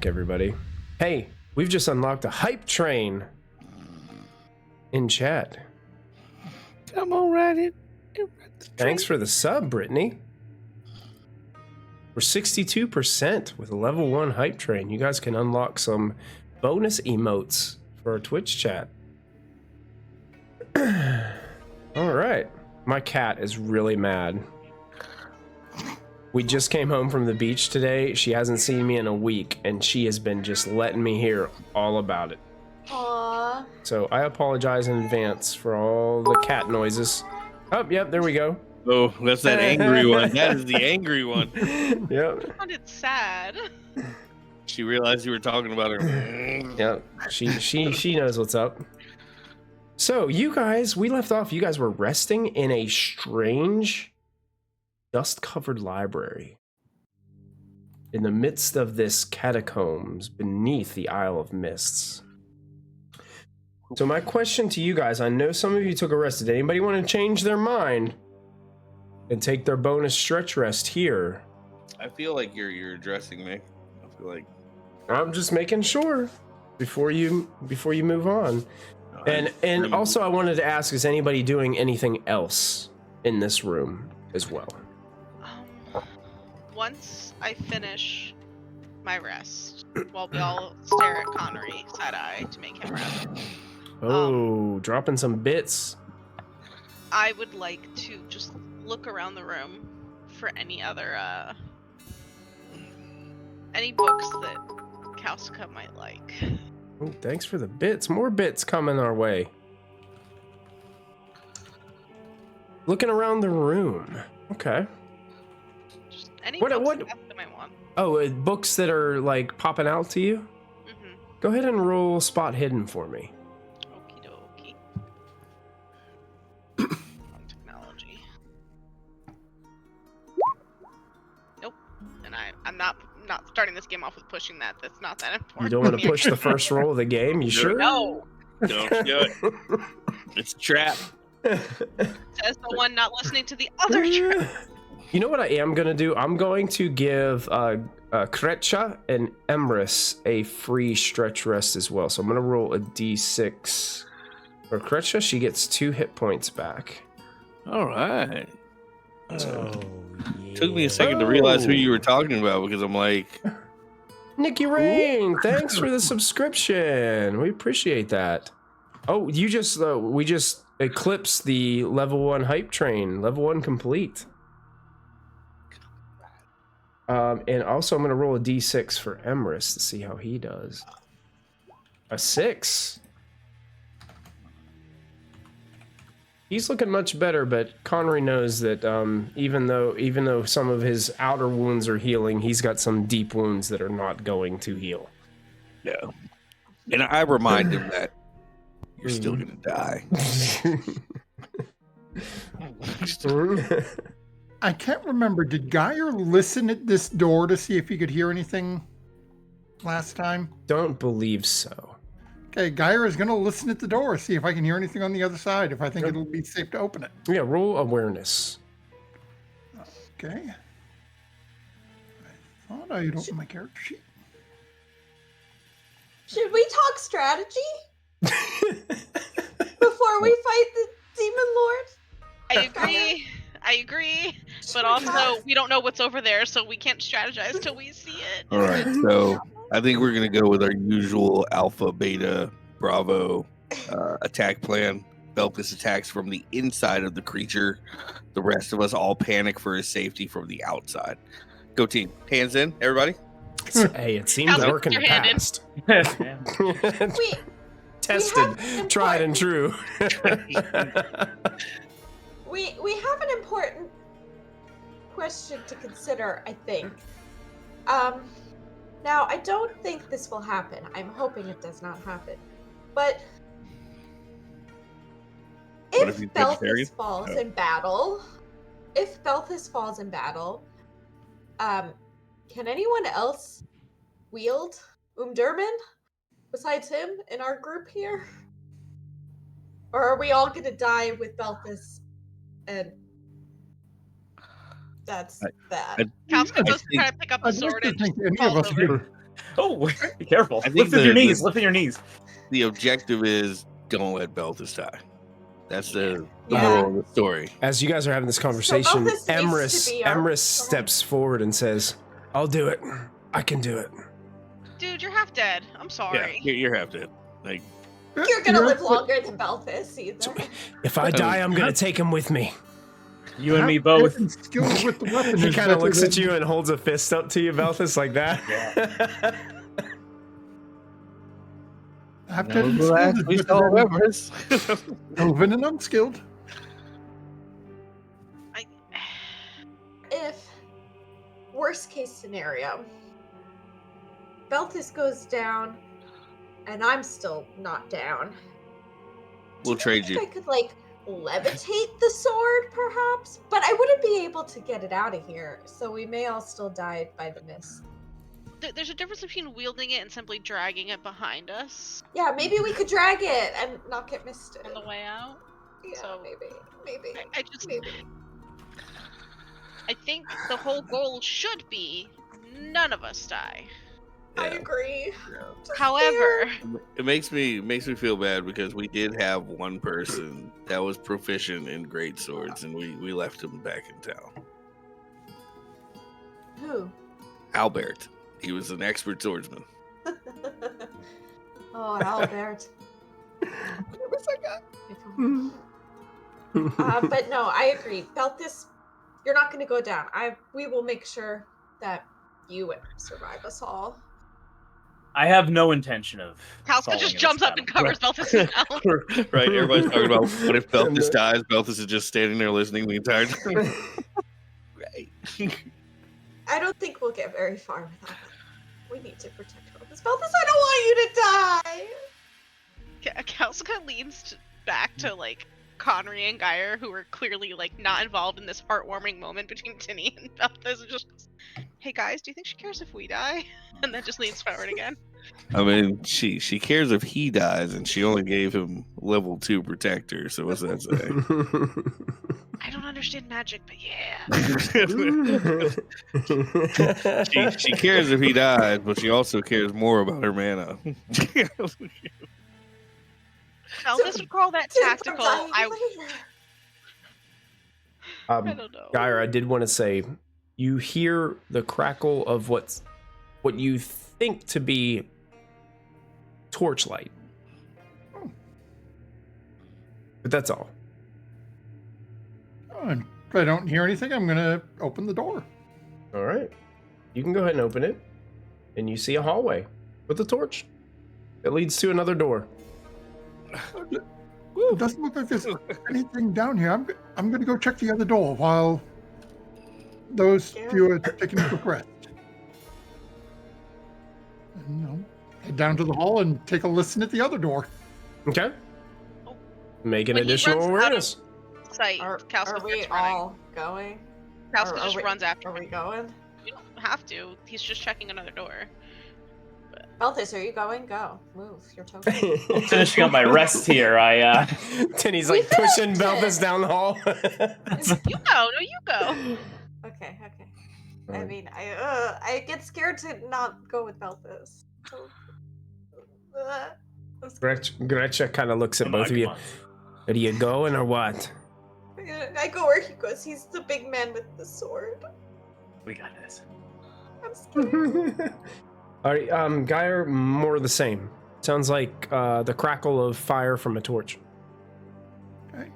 everybody. Hey, we've just unlocked a hype train in chat. Come on, ride it. Thanks for the sub, Brittany. We're 62% with a level 1 hype train. You guys can unlock some bonus emotes for our Twitch chat. All right. My cat is really mad. We just came home from the beach today. She hasn't seen me in a week, and she has been just letting me hear all about it. Aww. So I apologize in advance for all the cat noises. Oh, yep, there we go. Oh, that's that angry one. That is the angry one. Yep. It sounded sad. She realized you were talking about her. Yep. She knows what's up. So you guys, we left off. You guys were resting in a strange, dust-covered library in the midst of this catacombs beneath the Isle of Mists. So my question to you guys, I know some of you took a rest. Did anybody want to change their mind and take their bonus stretch rest here? I feel like you're addressing me. I feel like I'm just making sure before you move on. And also I wanted to ask, is anybody doing anything else in this room as well? Once I finish my rest, while we all stare at Connery side-eye to make him rest. Oh, dropping some bits. I would like to just look around the room for any other, any books that Kauska might like. Oh, thanks for the bits. More bits coming our way. Looking around the room. Okay. Just any What- books that might want. Oh, books that are like popping out to you? Mm-hmm. Go ahead and roll spot hidden for me. Okie dokie. Technology. Nope. And I'm not starting this game off with pushing that. That's not that important. You don't want to push the first roll of the game? You sure? No. don't do it. It's a trap. Says the one not listening to the other trap. You know what I am going to do? I'm going to give Kretcha and Emrys a free stretch rest as well. So I'm going to roll a d6. For Kretcha, she gets 2 hit points back. All right. So, Took me a second to realize who you were talking about because I'm like, Nikki Rain, thanks for the subscription. We appreciate that. Oh, you just we just eclipsed the level 1 hype train. Level 1 complete. And also I'm going to roll a d6 for Emrys to see how he does. A 6. He's looking much better, but Connery knows that even though some of his outer wounds are healing, he's got some deep wounds that are not going to heal. yeah. And I remind him that you're still gonna die. I can't remember. Did Geyer listen at this door to see if he could hear anything last time? Don't believe so. Okay, Geyer is going to listen at the door, see if I can hear anything on the other side, if I think it'll be safe to open it. Yeah, roll awareness. Okay. I thought I had opened my character sheet. Should we talk strategy before we fight the Demon Lord? I agree. But also, we don't know what's over there, so we can't strategize till we see it. All right, so I think we're gonna go with our usual Alpha, Beta, Bravo attack plan. Belkus attacks from the inside of the creature. The rest of us all panic for his safety from the outside. Go team. Hands in, everybody. Hey, it seems to work in the past. Tested, tried and true. We have an important question to consider, I think. Now, I don't think this will happen. I'm hoping it does not happen. But if Belthus falls in battle, can anyone else wield Umdurman besides him in our group here? Or are we all gonna die with Belthus? And that's that. Kauska goes to try to pick up the sword and just falls over. Oh, be careful. I think Lift your knees. Lift your knees. The objective is don't let Beltis die. That's the Yeah. moral of the story. As you guys are having this conversation, Beltis needs to be our- Emrys steps forward and says, "I'll do it. I can do it." Dude, you're half dead. I'm sorry. Yeah, you're half dead. Like, You're gonna live longer than Beltis either. If I die, I'm gonna take him with me. You and me both. Skills with the weapon. He is kind of better looks at than- you and holds a fist up to you, Beltis, like that. After no, skills relax, is we better saw than weapons. Elven and unskilled. If worst case scenario, Beltis goes down, and I'm still not down. We'll trade I you. think I could like levitate the sword, perhaps, but I wouldn't be able to get it out of here, so we may all still die by the mist. There's a difference between wielding it and simply dragging it behind us Yeah, maybe we could drag it and not get misted. on the way out. Yeah, so- maybe. Maybe. I think the whole goal should be none of us die. I Yeah. agree. However, It makes me feel bad because we did have one person that was proficient in great swords, and we left him back in town. Who? Albert. He was an expert swordsman. Oh, Albert. But no, I agree. Beltis, you're not going to go down. We will make sure that you survive us all. I have no intention of. Kalska falling just in jumps this up and battle. covers Beltis' mouth. Right, everybody's talking about what if Beltis dies? Beltis is just standing there listening the entire time. Right. I don't think we'll get very far without it. We need to protect Beltis. Beltis, I don't want you to die! Kalska leans back to like Connery and Geyer, who are clearly like not involved in this heartwarming moment between Tinny and Beltis, and just goes, "Hey guys, do you think she cares if we die?" And then just leans forward again. I mean, she cares if he dies, and she only gave him level 2 protector. So what's that say? I don't understand magic, but yeah. she cares if he dies, but she also cares more about her mana. Beltis would call that tactical. I don't know. Geyer, I did want to say, you hear the crackle of what you think to be torchlight. But that's all. If I don't hear anything, I'm going to open the door. All right. You can go ahead and open it. And you see a hallway with a torch. It leads to another door. It doesn't look like there's anything down here. I'm going to go check the other door while those few are taking a quick rest. And, head down to the hall and take a listen at the other door. Okay. Make an When he additional runs out of awareness. Sight. Are Kalska we starts running. all going? Kalska Are just we- runs after Are we him. going? You don't have to. He's just checking another door. Beltis, are you going? Go. Move. Your token. Finishing up my rest here, I Tinny's We like pushing finished it. Belvis down the hall. You go. No, you go. Okay. I mean, I get scared to not go with Beltis. So, I'm scared. Gretcha kind of looks at both of you. Are you going or what? I go where he goes. He's the big man with the sword. We got this. I'm scared. All right, Geyer, more of the same. Sounds like the crackle of fire from a torch. Okay.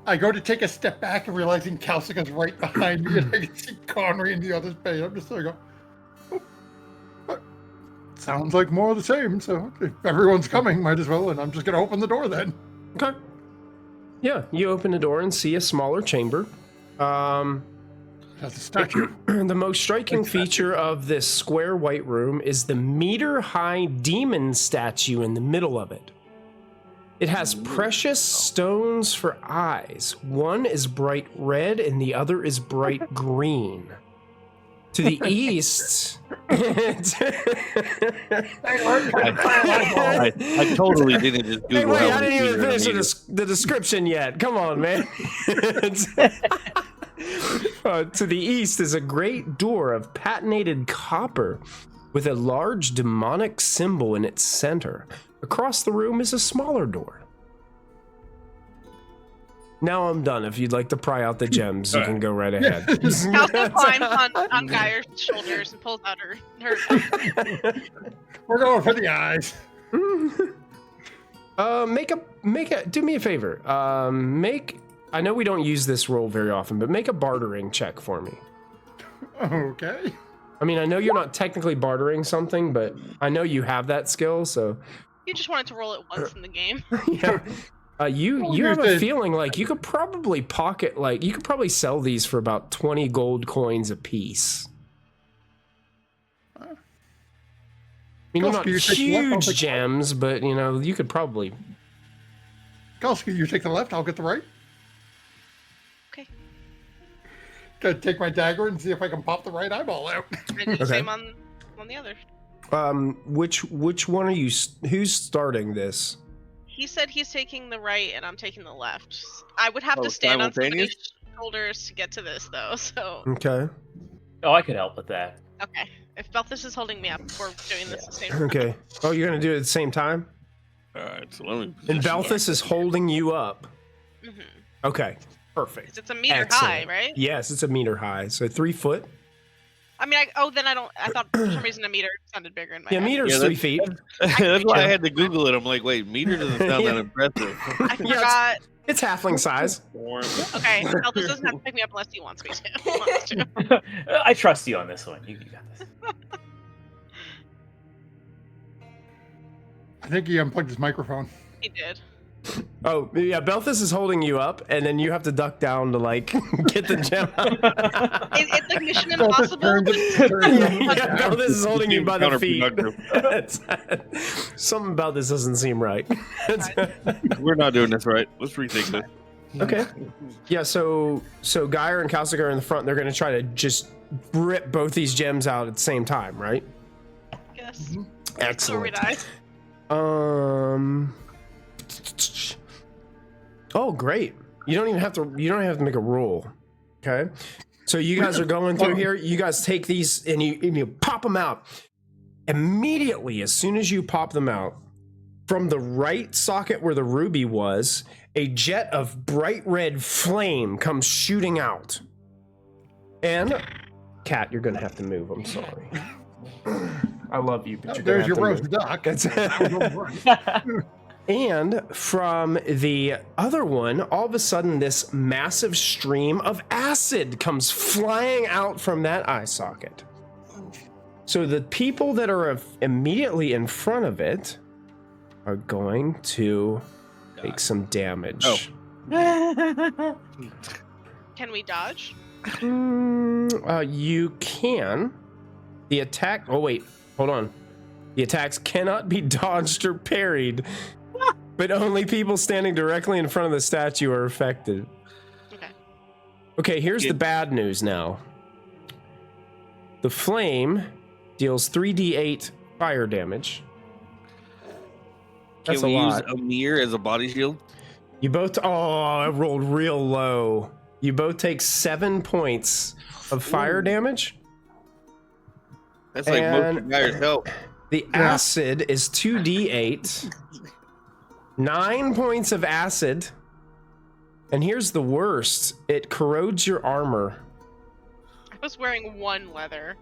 I go to take a step back and realizing Kalsika's right behind me, and I can see Connery and the others pay. I'm just like, sounds like more of the same. So if everyone's coming, might as well. And I'm just going to open the door then. Okay. Yeah, you open the door and see a smaller chamber. That's a statue. The most striking feature of this square white room is the meter-high demon statue in the middle of it. It has precious stones for eyes. One is bright red and the other is bright green. To the east... I totally didn't just Google Hey, wait, how I many didn't even feet are finish in a meter. the description yet. Come on, man. To the east is a great door of patinated copper with a large demonic symbol in its center. Across the room is a smaller door. Now I'm done. If you'd like to pry out the gems, you can go right ahead. Calca climbs on Geyer's shoulders and pulls out her. We're going for the eyes. Do me a favor. I know we don't use this roll very often, but make a bartering check for me. Okay. I mean, I know you're not technically bartering something, but I know you have that skill, so. You just wanted to roll it once in the game. Yeah. You have a feeling like you could probably you could probably sell these for about 20 gold coins a piece. I mean, they're not huge gems, but you could probably. Kelsey, you take the left, I'll get the right. Okay. Gotta take my dagger and see if I can pop the right eyeball out. I do the same on the other. Which one are you? Who's starting this? He said he's taking the right and I'm taking the left. I would have to stand on somebody's shoulders to get to this, though. So. Okay. Oh, I could help with that. Okay. If Belthus is holding me up, we're doing this the same time. Okay. Oh, you're gonna do it at the same time? All right. So let me. And Belthus is holding you up. Mm-hmm. Okay. Perfect. It's a meter high, right? Yes, it's a meter high. So 3 foot. I mean, I thought for some reason a meter sounded bigger in my head. Meter's 3 feet. That's why I had to Google it. I'm like, wait, meter doesn't sound that impressive. I forgot. It's halfling size. Okay, Belthus doesn't have to pick me up unless he wants me to. I trust you on this one. You got this. I think he unplugged his microphone. He did. Oh, yeah, Belthus is holding you up, and then you have to duck down to, get the gem out. It's like Mission Impossible. Belthus is holding you by the feet. Something about this doesn't seem right. We're not doing this right. Let's rethink this. Okay. Yeah, so Geyer and Kalsic are in the front. They're going to try to just rip both these gems out at the same time, right? Yes. Excellent. Or we die. Oh, great. You don't have to make a roll. Okay. So you guys are going through here. You guys take these and you pop them out. Immediately, as soon as you pop them out, from the right socket where the ruby was, a jet of bright red flame comes shooting out. And Cat, you're gonna have to move. I'm sorry. I love you, but you're gonna have to roast move. duck. And from the other one, all of a sudden, this massive stream of acid comes flying out from that eye socket. So the people that are immediately in front of it are going to take some damage. Oh. Can we dodge? You can. The attack... Oh, wait. Hold on. The attacks cannot be dodged or parried, but only people standing directly in front of the statue are affected. Okay, here's the bad news now. The flame deals 3d8 fire damage. That's Can we a lot. use a mirror as a body shield? You both... Oh, I rolled real low. You both take 7 points of fire damage. That's like most of Geyer's help. The acid is 2d8. 9 points of acid. And here's the worst. It corrodes your armor. I was wearing one leather.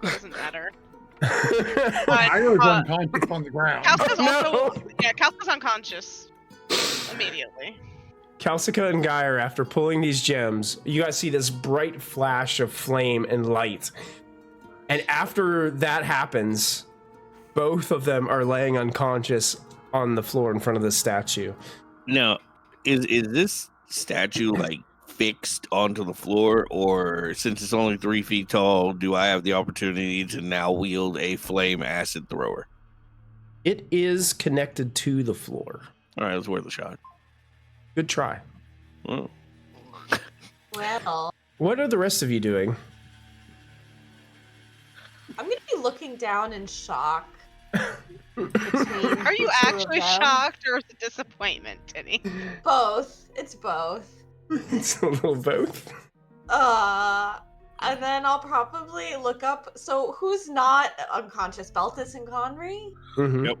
It doesn't matter. I was unconscious on the ground. Kalska's also... Yeah, Kalska's unconscious. Immediately. Kalsica and Geyer, after pulling these gems, you guys see this bright flash of flame and light. And after that happens, both of them are laying unconscious on the floor in front of the statue. Now, is this statue fixed onto the floor, or since it's only 3 feet tall, do I have the opportunity to now wield a flame acid thrower? It is connected to the floor. All right, let's worth a shot. Good try. Oh. Well, What are the rest of you doing? I'm gonna be looking down in shock. Are you actually shocked or is it disappointment, Tinny? Both. It's both. It's a little both. I And then I'll probably look up. So who's not unconscious? Beltis and Conry? Mm-hmm. Yep.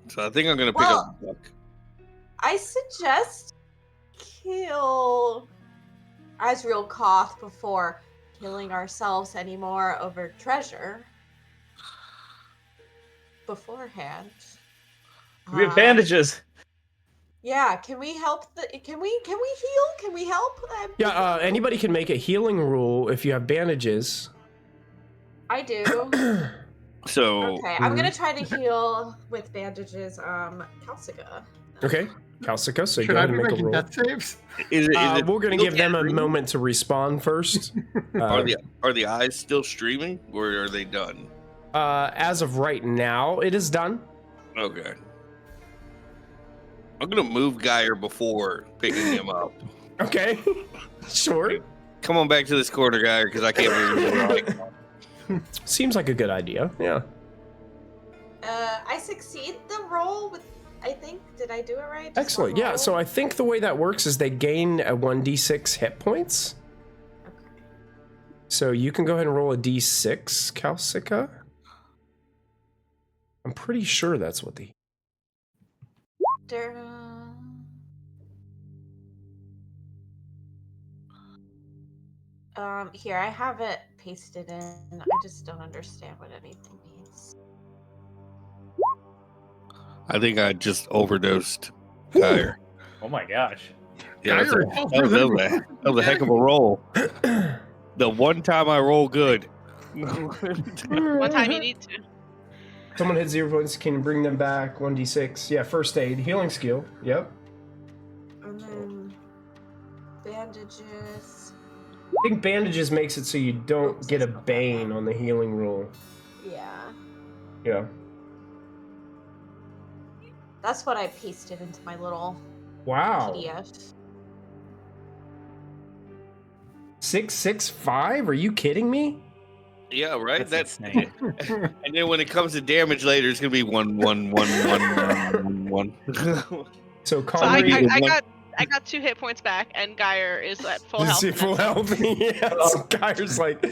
So I think I'm gonna pick Well, up the book. I suggest kill Azrahel Koth before killing ourselves anymore over treasure. Beforehand. We have bandages. Yeah, can we help? Can we heal? Can we help? Yeah, anybody can make a healing rule if you have bandages. I do. So Okay, I'm gonna try to heal with bandages. Calcica. Okay, Calcica, so Should go I ahead be and make a making roll. death saves? is it We're gonna still give them a streaming? moment to respawn first. Are the eyes still streaming, or are they done? As of right now, it is done. Okay. I'm gonna move Geyer before picking him up. Okay, sure. Come on back to this corner, Geyer, because I can't move him. Seems like a good idea. Yeah. I succeed the roll with. I think. Did I do it right? Just Excellent. one Yeah. roll? So I think the way that works is they gain a 1d6 hit points. Okay. So you can go ahead and roll a d6, Calcica. I'm pretty sure that's what the. Here, I have it pasted in. I just don't understand what anything means. I think I just overdosed Geyer. Oh my gosh. Yeah, Geyer, that was a heck of a roll. The one time I roll good. One time you need to. Someone hit 0 points. Can you bring them back? 1d6. Yeah, first aid, healing skill. Yep. And then bandages. I think bandages makes it so you don't get a bane on the healing roll. Yeah. Yeah. That's what I pasted into my little Wow. PDF. 665? Are you kidding me? Yeah, right. That's That's insane. and then when it comes to damage later, it's gonna be 1, 1, 1, 1, 1, 1. So So Conry I got 2 hit points back, and Geyer is at full is health. he full health. Yes. Guyer's like,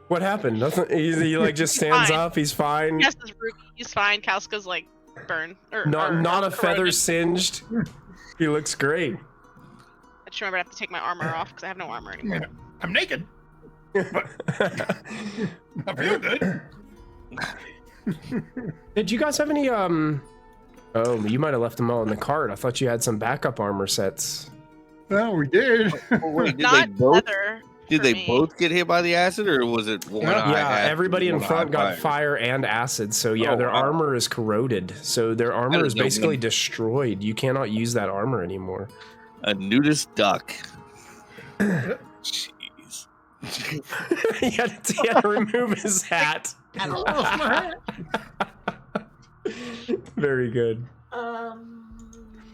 what happened? Nothing. He like just stands Fine. up. He's fine. Yes, this Ruby, he's fine. Kalska's like burned. Not a feather corroded. singed. He looks great. I just remember I have to take my armor off because I have no armor anymore. I'm naked. I feel good. Did you guys have any Oh, you might have left them all in the cart. I thought you had some backup armor sets. Well, we did. Oh, wait, did Not they both? leather. Did for they me. both get hit by the acid, or was it one? Yeah. eye Yeah, acid, everybody in one front eye got fire and acid. So yeah, Oh, their wow. armor is corroded. So their armor is is no basically good. destroyed. You cannot use that armor anymore. A nudist duck. Jeez. he had to remove his hat. Very good.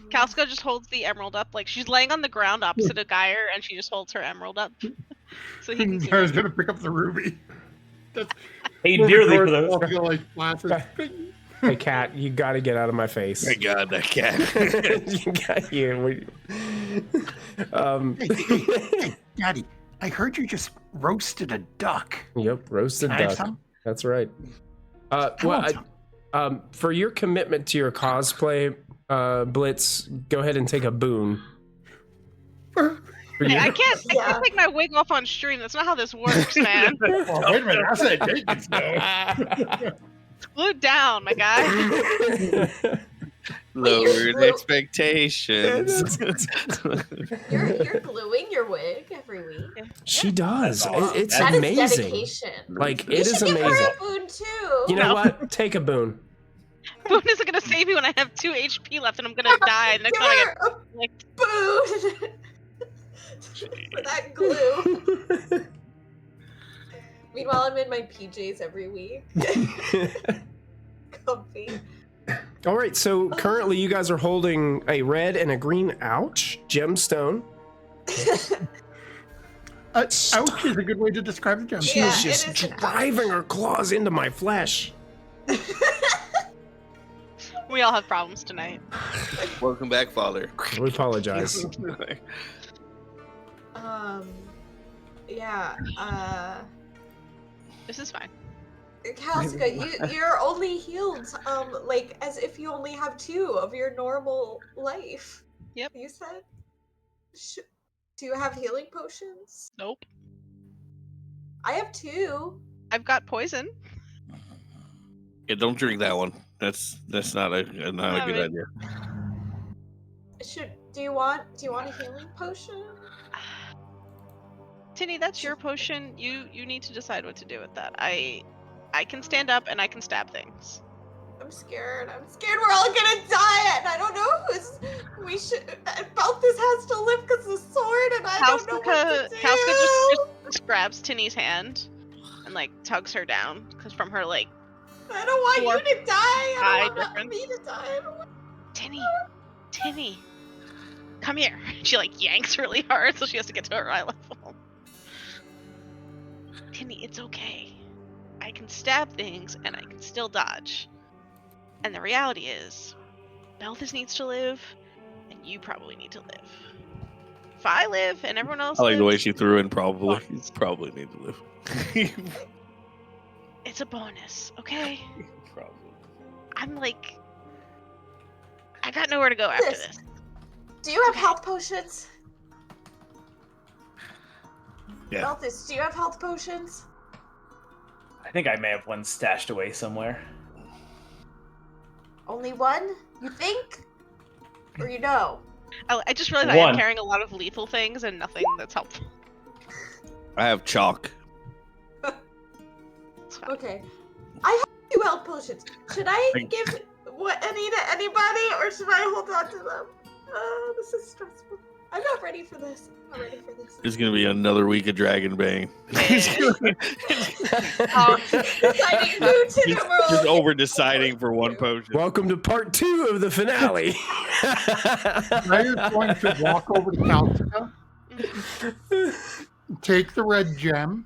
Kalska just holds the emerald up, like she's laying on the ground opposite of Geyer, and she just holds her emerald up, so he can see. I was gonna pick up the ruby. That's Paid dearly for those. I feel like glasses. Hey, cat, you got to get out of my face. My God, that cat. you got you. Hey, Daddy, I heard you just roasted a duck. Yep, roasted Can I have duck. some? That's right. For your commitment to your cosplay, Blitz, go ahead and take a boon. For Hey, you. I can't take my wig off on stream. That's not how this works, man. Oh, wait a minute, I said Jenkins, though. It's glued down, my guy. Lowered expectations. You're gluing your wig every week. She does. It's That is amazing. dedication. Like, You it should is give amazing. her a boon too. You know what? Take a boon. Boon isn't gonna save me when I have 2 HP left and I'm gonna die. The next Give time I her get a like, boon for that glue. Meanwhile, I'm in my PJs every week. Comfy. All right, so currently you guys are holding a red and a green ouch gemstone. Ouch is a good way to describe the gem. She Yeah, is it just is an driving her claws into my flesh. we all have problems tonight. Welcome back, Father. We apologize. Yeah. This is fine. Kalska, you're only healed, like as if you only have 2 of your normal life. Yep. You said. Do you have healing potions? Nope. I have 2. I've got poison. Yeah, don't drink that one. That's not a good idea. Do you want a healing potion? Tinny, that's your potion. You need to decide what to do with that. I can stand up and I can stab things. I'm scared. We're all gonna die, and I don't know we should. Balthus has to live because the sword, and I don't know what to do. Kalska just grabs Tinny's hand and like tugs her down because from her like. I don't want you to die. I don't want difference. me to die. Tinny, come here. She like yanks really hard, so she has to get to her eye level. Tinny, it's okay. I can stab things and I can still dodge. And the reality is, Balthus needs to live, and you probably need to live. If I live and everyone else I like lives, the way she threw in probably. You probably need to live. it's a bonus, okay? Probably. I'm like, I got nowhere to go after this. Do you have health potions? Yeah. Balthus, do you have health potions? I think I may have one stashed away somewhere. Only one? You think? Or you know? I just realized I am carrying a lot of lethal things and nothing that's helpful. I have chalk. Okay. I have 2 health potions. Should I give any to anybody, or should I hold on to them? This is stressful. I'm not ready for this. It's gonna be another week of Dragonbane. Just over deciding for one potion. Welcome to part 2 of the finale. Now you're going to walk over to Kalska, take the red gem,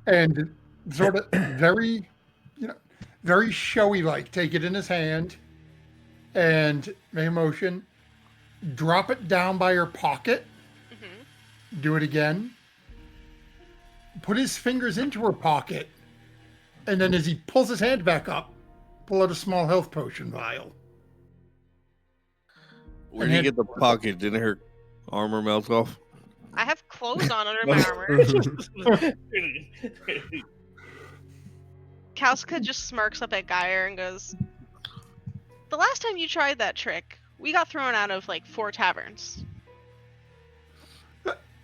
and sort of very showy like take it in his hand and make a motion, drop it down by her pocket, do it again, put his fingers into her pocket, and then as he pulls his hand back up, pull out a small health potion vial. Where did you get the pocket? Didn't her armor melt off? I have clothes on under my armor. Kalska just smirks up at Geyer and goes, the last time you tried that trick, we got thrown out of like 4 taverns.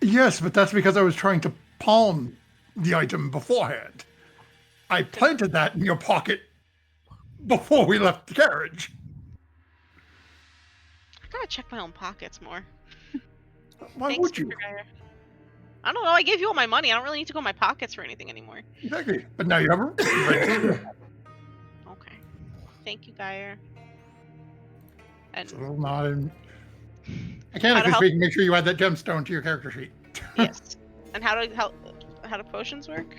Yes, but that's because I was trying to palm the item beforehand. I planted that in your pocket before we left the carriage. I gotta check my own pockets more. Why would you? I don't know. I gave you all my money. I don't really need to go in my pockets for anything anymore. Exactly. But now you have a... Okay. Thank you, Geyer. And not in... Mechanically speaking, make sure you add that gemstone to your character sheet. Yes. And how do potions work?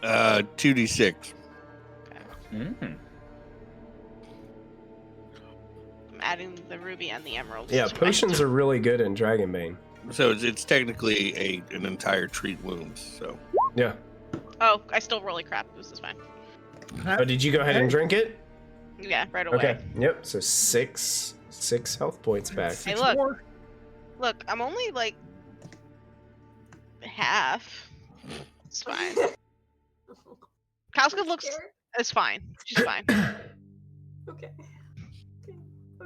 2d6. Okay. Mm. I'm adding the ruby and the emerald. Yeah, potions are really good in Dragonbane. So it's technically an entire treat wounds. So yeah. Oh, I still roll like crap. This is fine. Oh, did you go ahead and drink it? Yeah, right away. Okay. Yep. So six health points back. Hey, look, I'm only like half. It's fine. Kalska looks is fine. She's fine. Okay.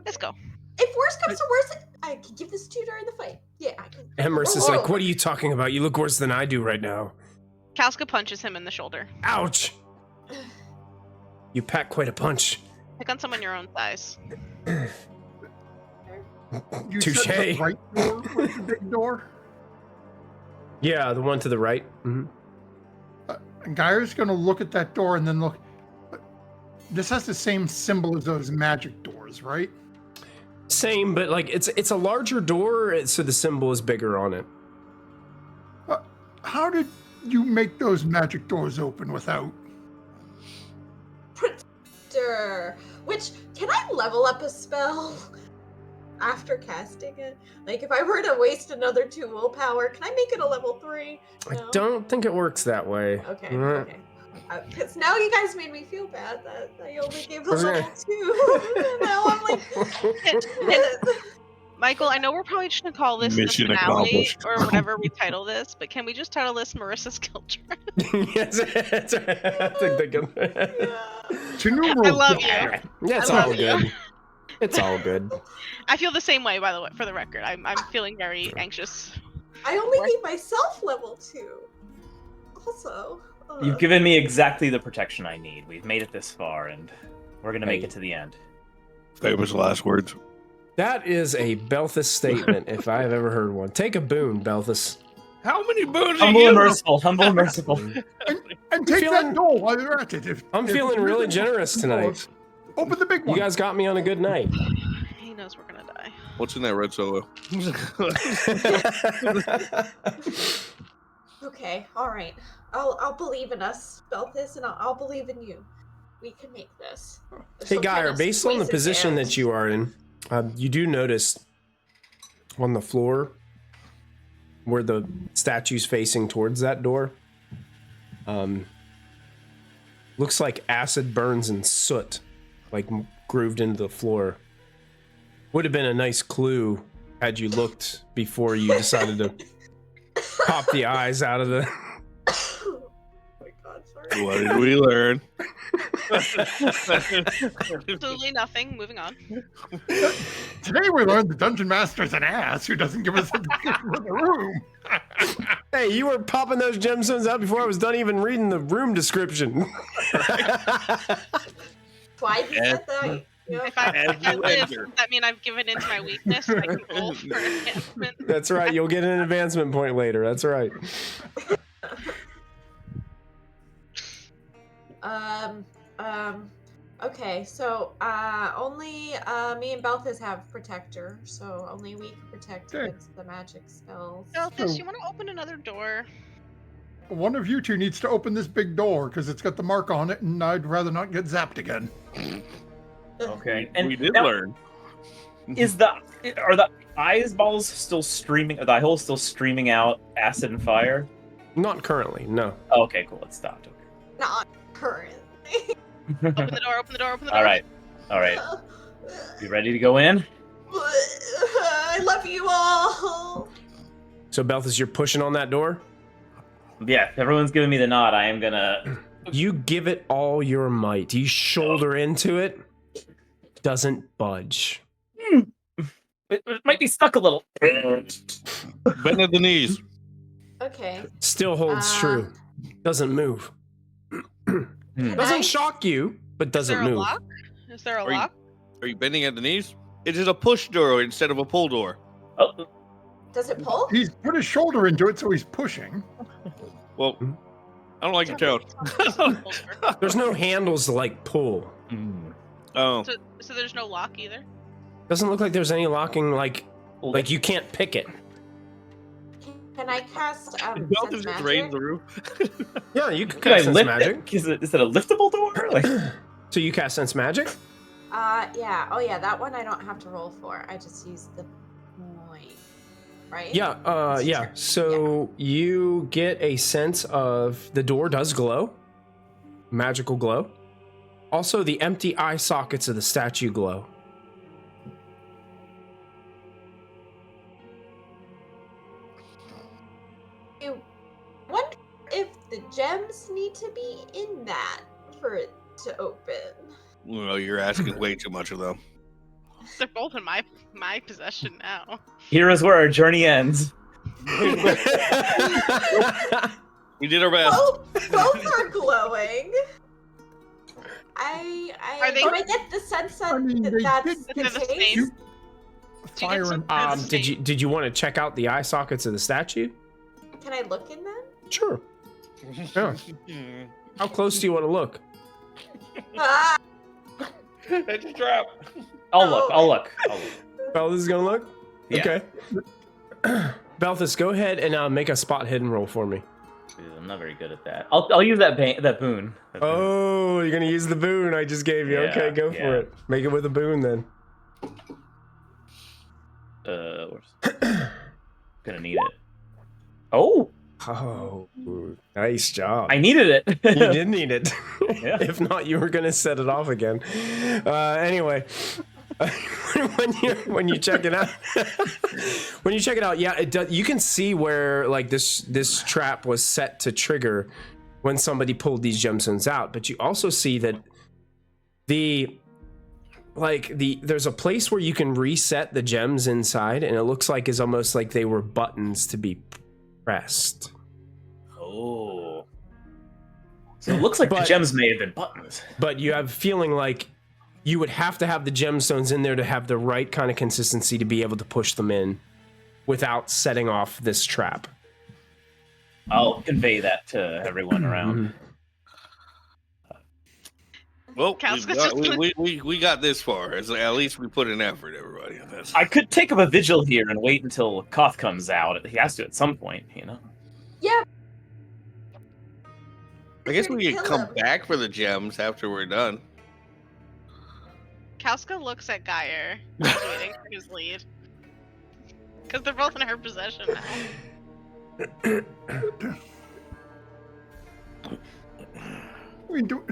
Let's go. If worse comes to worse, I can give this to you during the fight. Yeah, I can. Emrys is like, what are you talking about? You look worse than I do right now. Kalska punches him in the shoulder. Ouch! You pack quite a punch. Pick on someone your own size. Touche. The right door was the big door. Yeah, the one to the right. Mm-hmm. And Geyer's going to look at that door and then look. This has the same symbol as those magic doors, right? Same, but like it's a larger door, so the symbol is bigger on it. How did you make those magic doors open without? Protector. Which, can I level up a spell? after casting it? Like, if I were to waste another 2 willpower, can I make it a level 3? I No? don't think it works that way. Okay, Mm. okay. Because now you guys made me feel bad that I only gave a Okay. level 2. Now I'm like, Michael, I know we're probably just gonna call this Mission the finale accomplished. or whatever we title this, but can we just title this Marissa's Guild Trip? Yes, that's right. I think they can. I love you. Yeah, it's I all love you. good. It's all good. I feel the same way, by the way, for the record. I'm feeling very anxious. I only gave myself level 2. Also. You've given me exactly the protection I need. We've made it this far, and we're gonna make Hey. it to the end. Famous last words. That is a Belthus statement, if I have ever heard one. Take a boon, Belthus. How many boons Humble and merciful. Humble and merciful. And take feeling- that door while you're at it. I'm feeling really generous tonight. Open the big You one. guys got me on a good night. He knows we're gonna die. What's in that red solo? Okay, alright. I'll believe in us, Belthus, and I'll believe in you. We can make this. Hey, Geyer, based on the position that you you are in, you do notice on the floor where the statue's facing towards that door, looks like acid burns and soot, like grooved into the floor. Would have been a nice clue had you looked before you decided to pop the eyes out of the... Oh my god, sorry. What did we learn? Absolutely nothing. Moving on. Today we learned the dungeon master's an ass who doesn't give us a description of the room. Hey, you were popping those gemstones out before I was done even reading the room description. Why he said that? You know, If I As you live, enter. does that mean I've given in to my weakness? So I can roll for enhancement. That's right. You'll get an advancement point later. That's right. Okay, so only me and Belthus have protector, so only we can protect Okay. against the magic spells. Belthus, you want to open another door? One of you two needs to open this big door because it's got the mark on it, and I'd rather not get zapped again. Okay. And We did now, learn. are the eyeballs still streaming? Are the eye holes still streaming out acid and fire? Not currently, no. Oh, okay, cool. It stopped. Not currently. Open the door, open the door, open the door. All right. You ready to go in? I love you all. So, Belthus, you're pushing on that door? Yeah. If everyone's giving me the nod, I am gonna. You give it all your might. You shoulder into it. Doesn't budge. It might be stuck a little. Bend at the knees. Okay. Still holds true. Doesn't move. Doesn't shock you, but Is doesn't there a move. lock? Is there a Are you- lock? Are you bending at the knees? It is a push door instead of a pull door. Oh, Does it pull? He's put his shoulder into it, so he's pushing. Well, I don't like your tone. There's no handles to like pull. Oh, So there's no lock either? Doesn't look like there's any locking. Like you can't pick it. Can I cast Belt sense just raised magic? the roof. Yeah, you can Can I cast sense lift magic. it? Is it a liftable door? Like, So you cast sense magic? Yeah. Oh yeah, that one I don't have to roll for. I just use the point. Right? Yeah, yeah. So you get a sense of the door does glow. Magical glow. Also, the empty eye sockets of the statue glow. I wonder if the gems need to be in that for it to open. Well, you're asking way too much of them. They're both in my possession now. here is where our journey ends. We did our best. Both are glowing. Are they- Do I get the sense that I mean, they that's did the They're the case? same. Fire and did you want to check out the eye sockets of the statue? Can I look in them? Sure. Yeah. How close do you want to look? Ah, That's a trap. I'll look. Belthus is gonna look. Yeah. Okay. Belthus, go ahead and make a spot hidden roll for me. Ooh, I'm not very good at that. I'll use that boon. That boon. Oh, you're gonna use the boon I just gave you. Yeah, Okay, go yeah. for it. Make it with a boon then. Gonna need it. Oh, nice job. I needed it. You did need it. Yeah. If not, you were gonna set it off again. Anyway, when you check it out, yeah, it does. You can see where like this trap was set to trigger when somebody pulled these gemstones out, but you also see that there's a place where you can reset the gems inside, and it looks like it's almost like they were buttons to be pressed. Oh. So it looks like the gems may have been buttons. But you have a feeling like you would have to have the gemstones in there to have the right kind of consistency to be able to push them in without setting off this trap. I'll convey that to everyone around. Well, we got this far. At least we put an effort, everybody. I could take up a vigil here and wait until Koth comes out. He has to at some point, you know? Yeah. I guess we can come back for the gems after we're done. Kauska looks at Geyer, waiting for his lead. Because they're both in her possession now. We do.